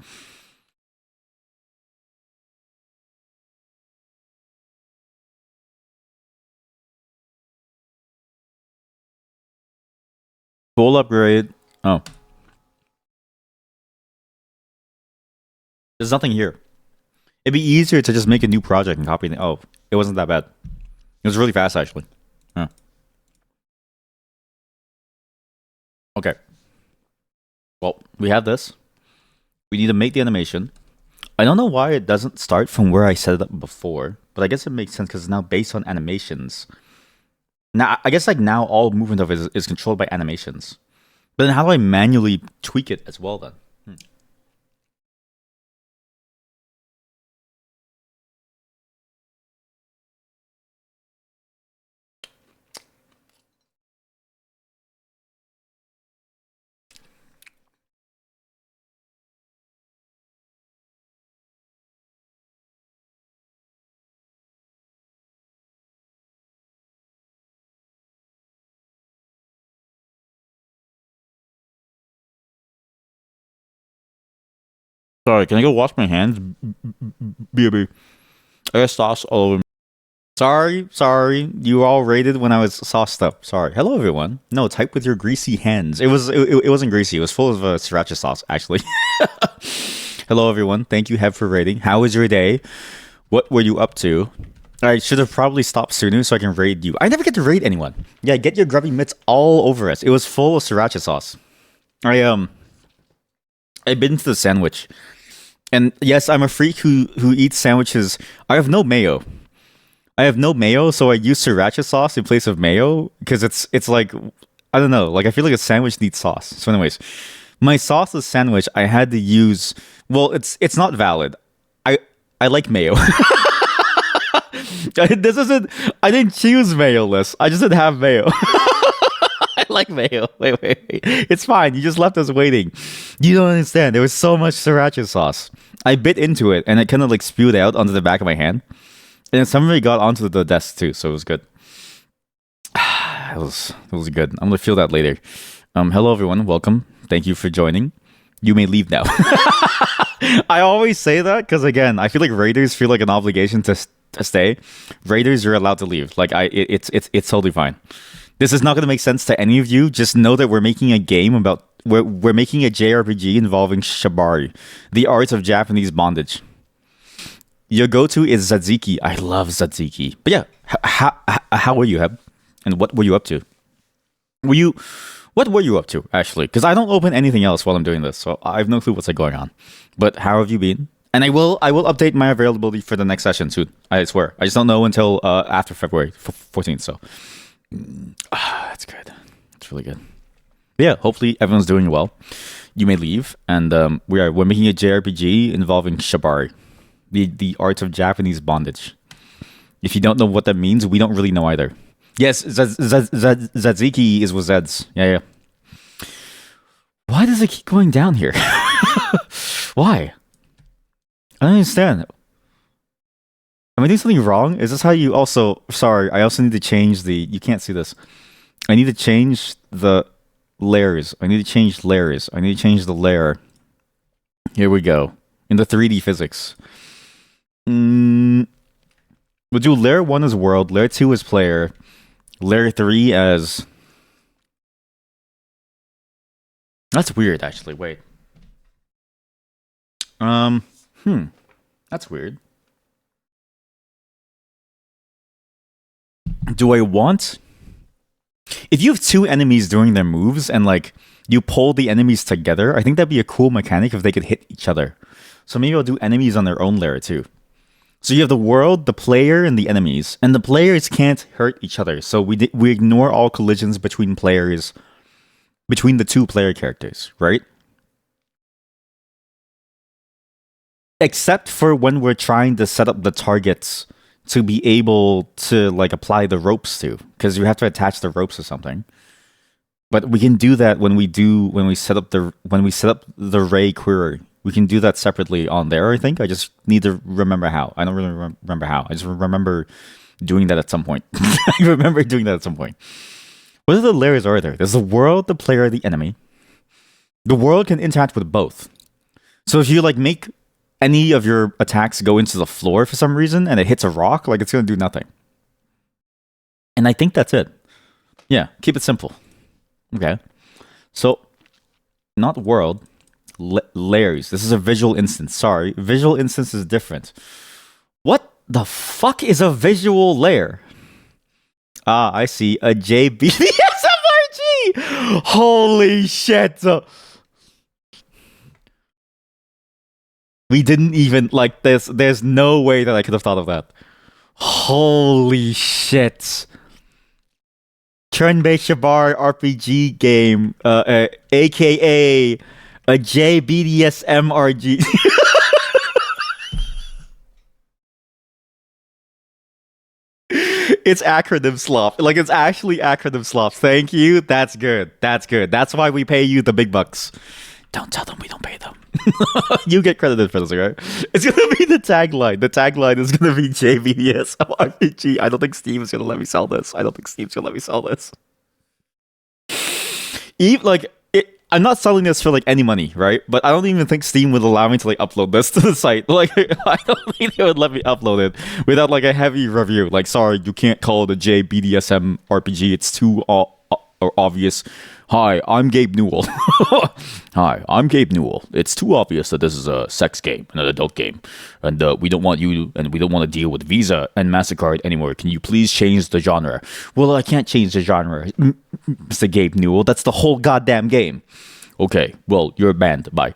Full upgrade. Oh. There's nothing here. It'd be easier to just make a new project and copy it. Oh, it wasn't that bad. It was really fast, actually. Huh. Okay. Well, we have this. We need to make the animation. I don't know why it doesn't start from where I set it up before, but I guess it makes sense because it's now based on animations. Now, I guess like now all movement of it is controlled by animations. But then how do I manually tweak it as well then? Sorry, can I go wash my hands? BB. I got sauce all over me. Sorry. You were all rated when I was sauced up. Sorry. Hello, everyone. No, type with your greasy hands. It wasn't greasy. It was full of sriracha sauce, actually. Hello, everyone. Thank you, Heb, for rating. How was your day? What were you up to? I should have probably stopped sooner so I can raid you. I never get to raid anyone. Yeah, get your grubby mitts all over us. It was full of sriracha sauce. I bit into the sandwich. And yes, I'm a freak who eats sandwiches. I have no mayo. So I use sriracha sauce in place of mayo because it's like I don't know. Like I feel like a sandwich needs sauce. So, anyways, my sauceless sandwich I had to use. Well, it's not valid. I like mayo. This isn't. I didn't choose mayoless. I just didn't have mayo. I like mayo. Wait. It's fine. You just left us waiting. You don't understand. There was so much sriracha sauce. I bit into it and it kind of like spewed out onto the back of my hand. And somebody got onto the desk too, so it was good. It was good. I'm gonna feel that later. Hello everyone, welcome. Thank you for joining. You may leave now. I always say that because again, I feel like raiders feel like an obligation to stay. Raiders, you're allowed to leave. Like it's totally fine. This is not gonna make sense to any of you. Just know that we're making a game about we're making a JRPG involving Shibari, the art of Japanese bondage. Your go-to is Tzatziki. I love Tzatziki. But yeah, how were you, Heb? And what were you up to? What were you up to, actually? Because I don't open anything else while I'm doing this, so I have no clue what's like going on. But how have you been? And I will update my availability for the next session soon. I swear. I just don't know until after February 14th, so. That's good. That's really good. But yeah, hopefully everyone's doing well. You may leave, and we're making a JRPG involving Shibari. The art of Japanese bondage. If you don't know what that means, we don't really know either. Yes, Tzatziki is with Zeds. Yeah. Why does it keep going down here? Why? I don't understand. Am I doing something wrong? Is this how you also... Sorry, I also need to change the... You can't see this. I need to change the layers. I need to change layers. I need to change the layer. Here we go. In the 3D physics. We'll do layer 1 as world, layer 2 as player, layer 3 as... That's weird, actually. Wait. That's weird. Do I want... If you have two enemies doing their moves and like you pull the enemies together, I think that'd be a cool mechanic if they could hit each other. So maybe I'll do enemies on their own layer too. So you have the world, the player, and the enemies. And the players can't hurt each other. So we ignore all collisions between players, between the two player characters, right? Except for when we're trying to set up the targets to be able to like apply the ropes to, because you have to attach the ropes or something. But we can do that when we set up the Ray query. We can do that separately on there. I think I just need to remember how. I don't really remember how. I just remember doing that at some point. I remember doing that at some point. What other layers are there? There's the world, the player, the enemy. The world can interact with both. So if you like make any of your attacks go into the floor for some reason and it hits a rock, like it's gonna do nothing. And I think that's it. Yeah, keep it simple. Okay. So, not world, layers. This is a visual instance. Sorry, visual instance is different. What the fuck is a visual layer? Ah, I see. A JBDSMRG! Holy shit! We didn't even, like, there's no way that I could have thought of that. Holy shit. Turn-based Shibari RPG game, aka a JBDSMRG. It's acronym slop. Like, it's actually acronym slop. Thank you. That's good. That's good. That's why we pay you the big bucks. Don't tell them we don't pay them. You get credited for this, right? It's gonna be the tagline. The tagline is gonna be JBDSMRPG. I don't think Steam is gonna let me sell this. Even like I'm not selling this for like any money, right? But I don't even think Steam would allow me to like upload this to the site. Like I don't think they would let me upload it without like a heavy review. Like, sorry, you can't call it a JBDSM RPG. It's too obvious. Hi, I'm Gabe Newell. Hi, I'm Gabe Newell. It's too obvious that this is a sex game, an adult game, and we don't want you, and we don't want to deal with Visa and MasterCard anymore. Can you please change the genre? Well, I can't change the genre, Mr. Gabe Newell. That's the whole goddamn game. Okay, well, you're banned. Bye.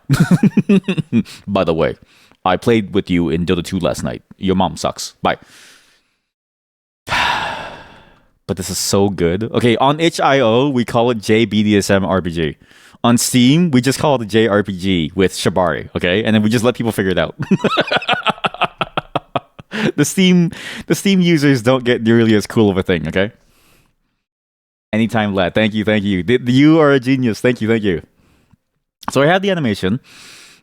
By the way, I played with you in Dota 2 last night. Your mom sucks. Bye. But this is so good. Okay, on itch.io, we call it JBDSM RPG. On Steam, we just call it the JRPG with Shibari, okay? And then we just let people figure it out. The Steam users don't get nearly as cool of a thing, okay? Anytime, lad. Thank you. You are a genius. Thank you. So I have the animation.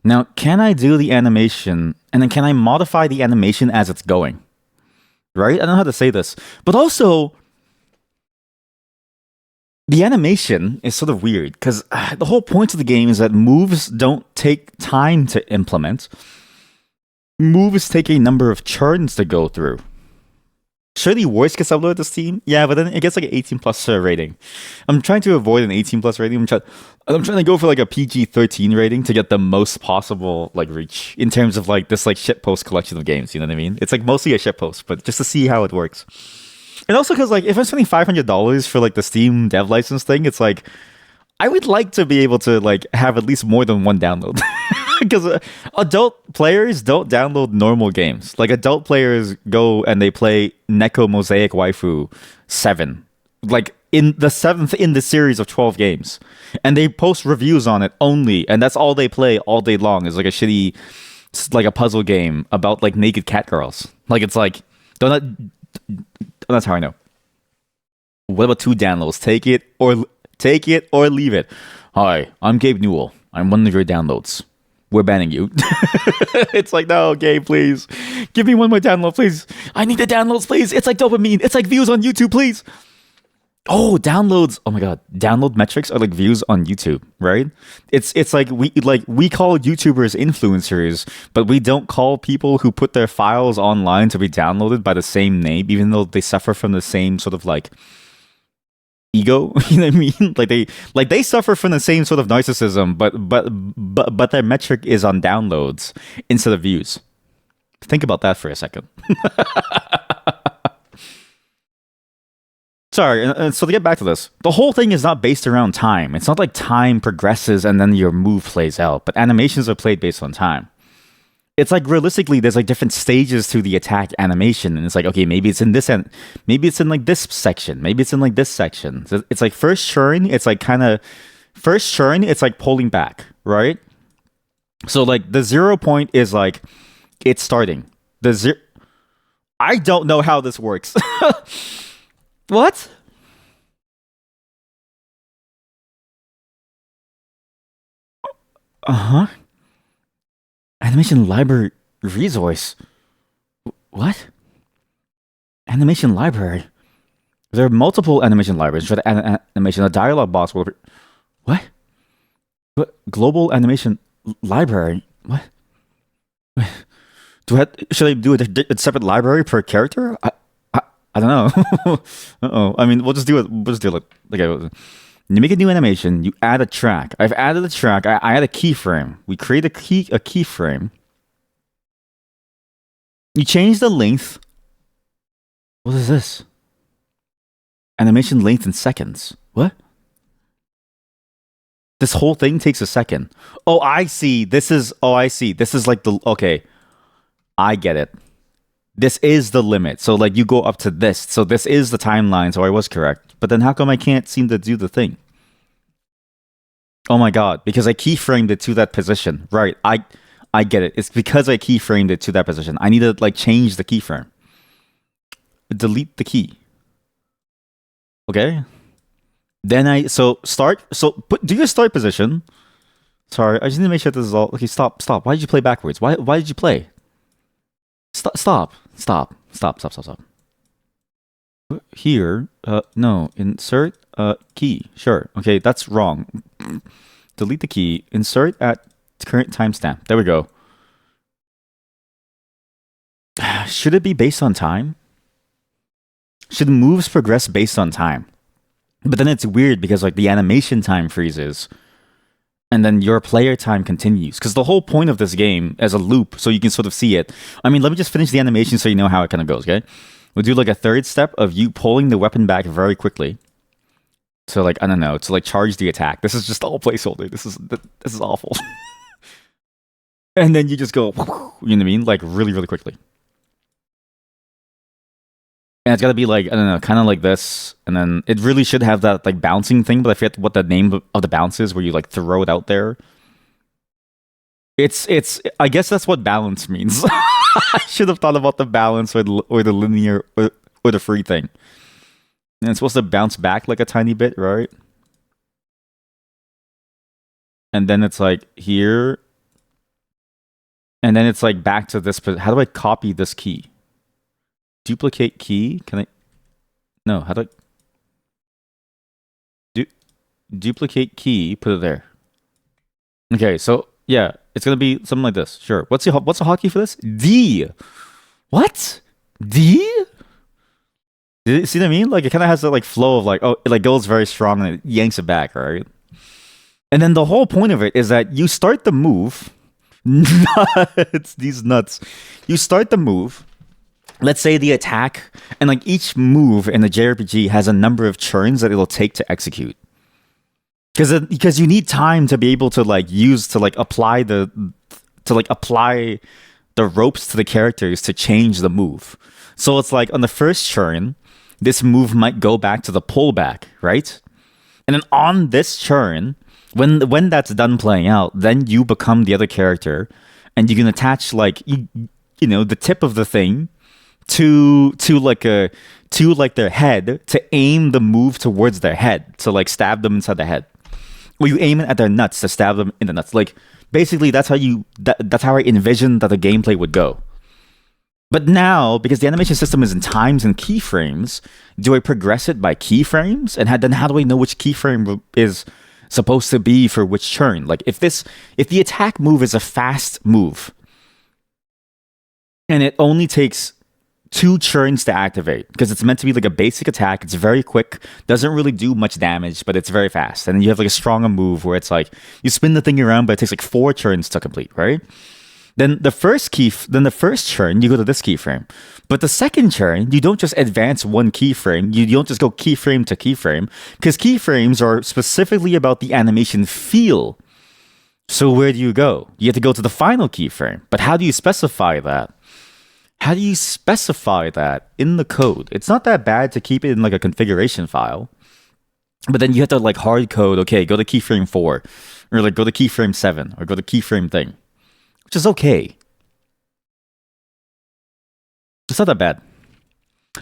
Now, can I do the animation, and then can I modify the animation as it's going? Right? I don't know how to say this. But also, the animation is sort of weird because the whole point of the game is that moves don't take time to implement. Moves take a number of turns to go through. Surely voice gets uploaded to Steam? Yeah, but then it gets like an 18 plus rating. I'm trying to avoid an 18 plus rating. I'm trying to go for like a PG-13 rating to get the most possible like reach in terms of like this like shitpost collection of games. You know what I mean? It's like mostly a shitpost, but just to see how it works. And also because like if I'm spending $500 for like the Steam dev license thing, it's like I would like to be able to like have at least more than one download. Because adult players don't download normal games. Like adult players go and they play Neko Mosaic Waifu 7, like in the 7th in the series of 12 games, and they post reviews on it only, and that's all they play all day long is like a shitty, like a puzzle game about like naked cat girls. Like it's like that's how I know. What about 2 downloads? Take it or leave it. Hi, I'm Gabe Newell. I'm one of your downloads. We're banning you. It's like, no, Gabe, please. Give me one more download, please. I need the downloads, please. It's like dopamine. It's like views on YouTube, please. Oh, downloads. Oh my god. Download metrics are like views on YouTube, right? It's like we call YouTubers influencers, but we don't call people who put their files online to be downloaded by the same name, even though they suffer from the same sort of like ego. You know what I mean? Like they suffer from the same sort of narcissism, but their metric is on downloads instead of views. Think about that for a second. Sorry, and so to get back to this, the whole thing is not based around time. It's not like time progresses and then your move plays out, but animations are played based on time. It's like realistically, there's like different stages to the attack animation, and it's like, okay, maybe it's in this end, maybe it's in like this section, maybe it's in like this section. So it's like first churn, it's like kind of first churn, it's like pulling back, right? So like the 0 point is like it's starting. I don't know how this works. What? Uh-huh. Animation library resource. What? Animation library. There are multiple animation libraries for the animation. A dialogue box will. What? What? Global animation library. What? Should I do a separate library per character? I don't know. Uh-oh. I mean, we'll just do it. We'll just do it. Okay. You make a new animation. You add a track. I've added a track. I add a keyframe. We create a keyframe. You change the length. What is this? Animation length in seconds. What? This whole thing takes a second. Oh, I see. I see. This is like the... Okay. I get it. This is the limit. So, like, you go up to this. So, this is the timeline. So, I was correct. But then how come I can't seem to do the thing? Oh my god. Because I keyframed it to that position. Right. I get it. It's because I keyframed it to that position. I need to, like, change the keyframe. Delete the key. Okay. Then do your start position. Sorry, I just need to make sure this is all... Okay, stop. Why did you play backwards? Why did you play? Stop. Here, no, insert key. Sure. Okay, that's wrong. Delete the key. Insert at current timestamp. There we go. Should it be based on time? Should moves progress based on time? But then it's weird because like the animation time freezes. And then your player time continues. Because the whole point of this game as a loop, so you can sort of see it. I mean, let me just finish the animation so you know how it kind of goes, okay? We'll do like a third step of you pulling the weapon back very quickly. To like, I don't know, to like charge the attack. This is just all placeholder. This is awful. And then you just go, you know what I mean? Like really, really quickly. And it's got to be like, I don't know, kind of like this. And then it really should have that like bouncing thing, but I forget what the name of the bounce is where you like throw it out there. I guess that's what balance means. I should have thought about the balance or the linear or the free thing. And it's supposed to bounce back like a tiny bit, right? And then it's like here. And then it's like back to this. How do I copy this key? Duplicate key? Can I? No, how do I? Duplicate key, put it there. Okay, so yeah, it's gonna be something like this. Sure. What's the hotkey for this? D. What? D? See what I mean? Like it kind of has that like flow of like, oh, it like goes very strong and it yanks it back, right? And then the whole point of it is that you start the move. Nuts, these nuts. You start the move. Let's say the attack, and like each move in the JRPG has a number of churns that it'll take to execute. Because you need time to be able to like use to like apply the ropes to the characters to change the move. So it's like on the first churn, this move might go back to the pullback, right? And then on this churn, when that's done playing out, then you become the other character, and you can attach like you know the tip of the thing to their head to aim the move towards their head to like stab them inside the head. Or you aim it at their nuts to stab them in the nuts. Like basically that's how I envisioned that the gameplay would go. But now, because the animation system is in times and keyframes, do I progress it by keyframes? And then how do I know which keyframe is supposed to be for which churn? Like if the attack move is a fast move and it only takes 2 churns to activate because it's meant to be like a basic attack. It's very quick, doesn't really do much damage, but it's very fast. And then you have like a stronger move where it's like you spin the thing around, but it takes like 4 churns to complete, right? Then the first turn, you go to this keyframe. But the second turn, you don't just advance one keyframe. You don't just go keyframe to keyframe, because keyframes are specifically about the animation feel. So where do you go? You have to go to the final keyframe. But how do you specify that? How do you specify that in the code? It's not that bad to keep it in like a configuration file. But then you have to like hard code, okay, go to keyframe 4, or like go to keyframe 7, or go to keyframe thing, which is okay. It's not that bad.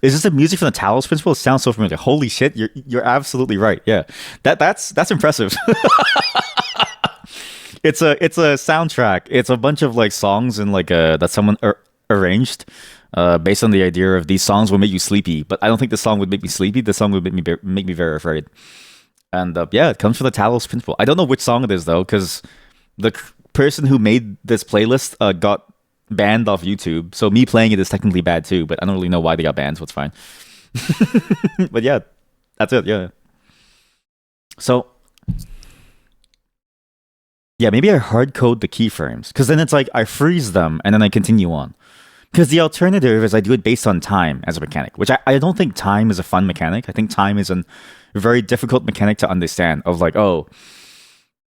Is this the music from the Talos Principle? It sounds so familiar. Holy shit, you're absolutely right. Yeah, that's impressive. It's a soundtrack. It's a bunch of like songs and like that someone arranged based on the idea of these songs will make you sleepy. But I don't think the song would make me sleepy. The song would make me very afraid. And yeah, it comes from the Talos Principle. I don't know which song it is though, because the person who made this playlist got banned off YouTube. So me playing it is technically bad too. But I don't really know why they got banned, so it's fine. But yeah, that's it. Yeah. So yeah, maybe I hard code the keyframes, because then it's like I freeze them and then I continue on. Because the alternative is I do it based on time as a mechanic, which I don't think time is a fun mechanic. I think time is a very difficult mechanic to understand, of like, oh,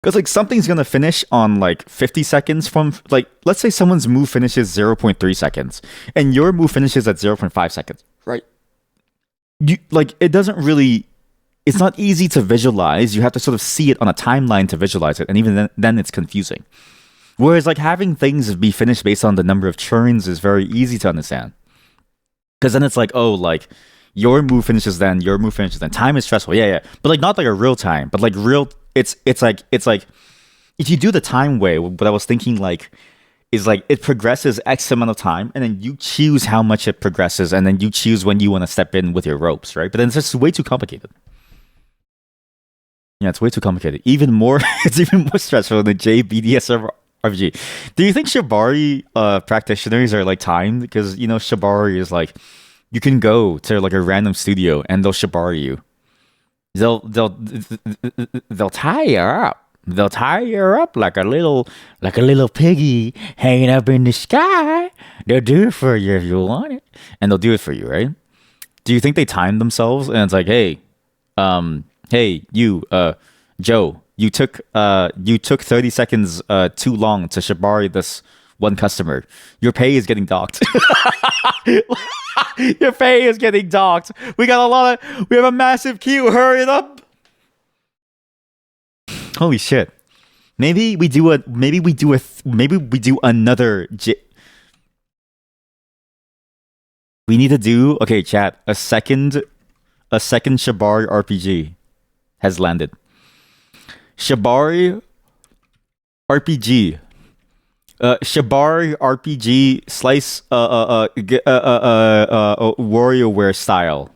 because like something's going to finish on like 50 seconds from, like, let's say someone's move finishes 0.3 seconds and your move finishes at 0.5 seconds, right? You like, it doesn't really, it's not easy to visualize. You have to sort of see it on a timeline to visualize it. And even then it's confusing. Whereas like having things be finished based on the number of turns is very easy to understand. Because then it's like, oh, like your move finishes then, your move finishes then. Time is stressful. Yeah, yeah. But like not like a real time, but like real, it's like if you do the time way, what I was thinking like is like it progresses X amount of time and then you choose how much it progresses and then you choose when you want to step in with your ropes, right? But then it's just way too complicated. Yeah, it's way too complicated. Even more, it's even more stressful than JBDSMRPG. Do you think Shibari practitioners are like timed? Because you know Shibari is like you can go to like a random studio and they'll Shibari you. They'll tie you up. They'll tie you up like a little piggy hanging up in the sky. They'll do it for you if you want it, and they'll do it for you, right? Do you think they time themselves and it's like, hey, you, Joe, you took 30 seconds too long to Shibari this one customer. Your pay is getting docked. Your pay is getting docked. We have a massive queue. Hurry it up. Holy shit. Maybe we do another we need to do, okay, chat, a second Shibari RPG has landed. Shibari RPG. Shibari RPG slice WarioWare style.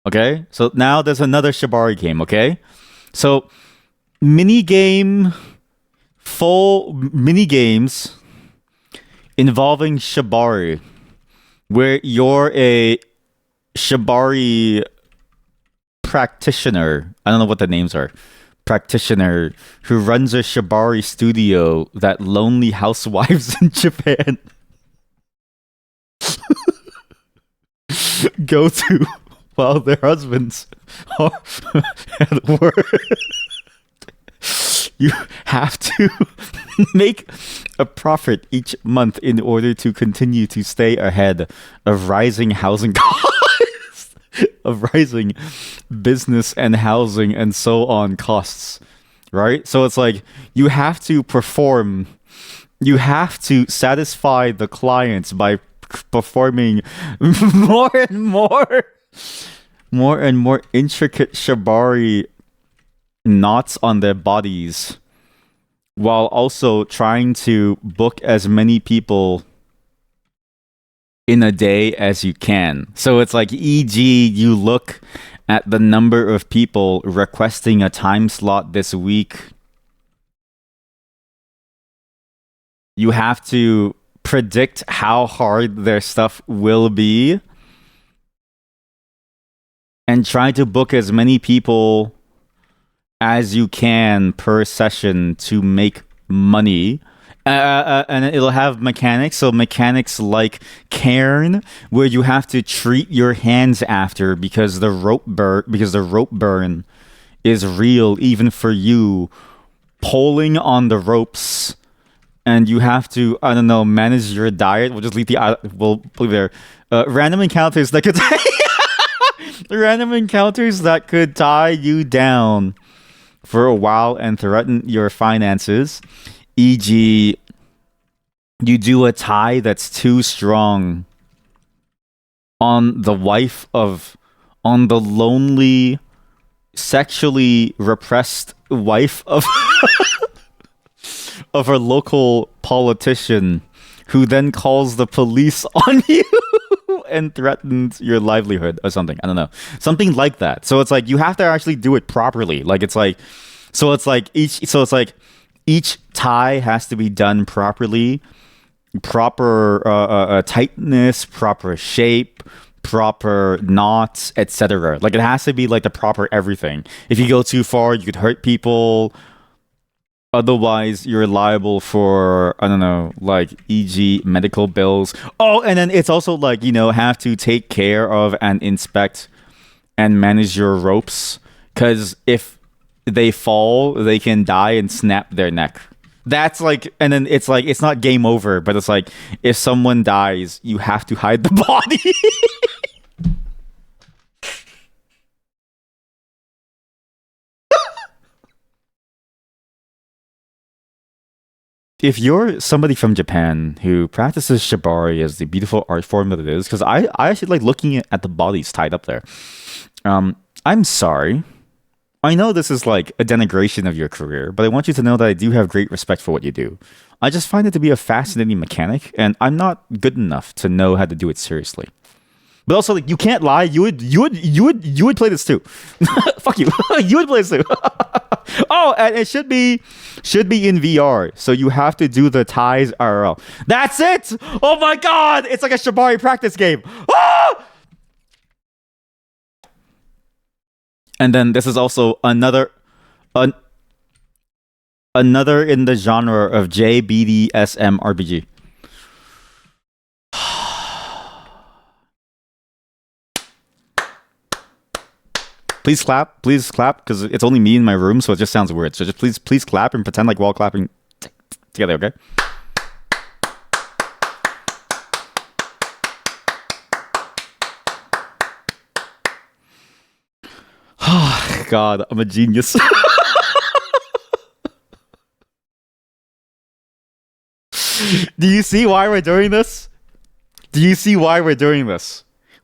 Okay? So now there's another Shibari game, okay? So full mini games involving Shibari, where you're a Shibari practitioner. I don't know what the names are. Practitioner who runs a Shibari studio that lonely housewives in Japan go to while their husbands are at work. You have to make a profit each month in order to continue to stay ahead of rising housing costs, of rising business and housing and so on costs, right? So it's like you have to perform, you have to satisfy the clients by performing more and more intricate Shibari knots on their bodies, while also trying to book as many people in a day as you can. So it's like, e.g., you look at the number of people requesting a time slot this week. You have to predict how hard their stuff will be and try to book as many people as you can per session to make money And it'll have mechanics. So mechanics like cairn, where you have to treat your hands after because the rope burn is real even for you pulling on the ropes, and you have to, I don't know, manage your diet. We'll just leave we'll leave there. Random encounters that could random encounters that could tie you down for a while and threaten your finances, e.g., you do a tie that's too strong on the lonely, sexually repressed wife of of a local politician, who then calls the police on you and threatens your livelihood or something. I don't know. Something like that. So it's like you have to actually do it properly. Like it's like each tie has to be done properly. Proper tightness, proper shape, proper knots, etc. Like it has to be like the proper everything. If you go too far, you could hurt people. Otherwise, you're liable for, I don't know, like, e.g., medical bills. Oh, and then it's also like, have to take care of and inspect and manage your ropes. Because if they fall, they can die and snap their neck. That's like, and then it's like, it's not game over, but it's like, if someone dies, you have to hide the body. If you're somebody from Japan who practices shibari as the beautiful art form that it is, because I actually like looking at the bodies tied up there. I'm sorry. I know this is like a denigration of your career, but I want you to know that I do have great respect for what you do. I just find it to be a fascinating mechanic, and I'm not good enough to know how to do it seriously. But also, like, you can't lie. You would play this too. Fuck you. You would play this too. Oh, and it should be in VR. So you have to do the ties IRL. That's it. Oh my god, it's like a Shibari practice game. Ah! And then this is also another in the genre of JBDSMRPG. Please clap, because it's only me in my room, so it just sounds weird. So just please clap and pretend like we're all clapping together, okay? Oh, God, I'm a genius. Do you see why we're doing this?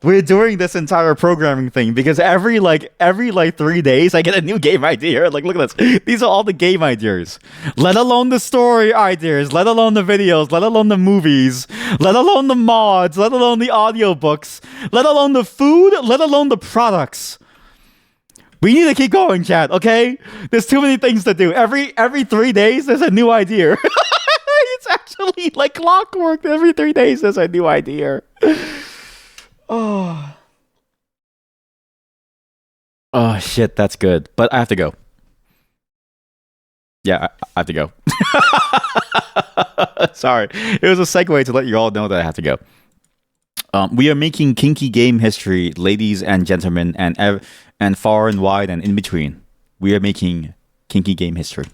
We're doing this entire programming thing because every 3 days I get a new game idea. Like, look at this. These are all the game ideas. Let alone the story ideas, let alone the videos, let alone the movies, let alone the mods, let alone the audiobooks, let alone the food, let alone the products. We need to keep going, chat, okay? There's too many things to do. Every 3 days there's a new idea. It's actually like clockwork. Every 3 days there's a new idea. Oh. Oh, shit, that's good. But I have to go. Yeah, I have to go. Sorry. It was a segue to let you all know that I have to go. We are making kinky game history, ladies and gentlemen, and far and wide and in between. We are making kinky game history.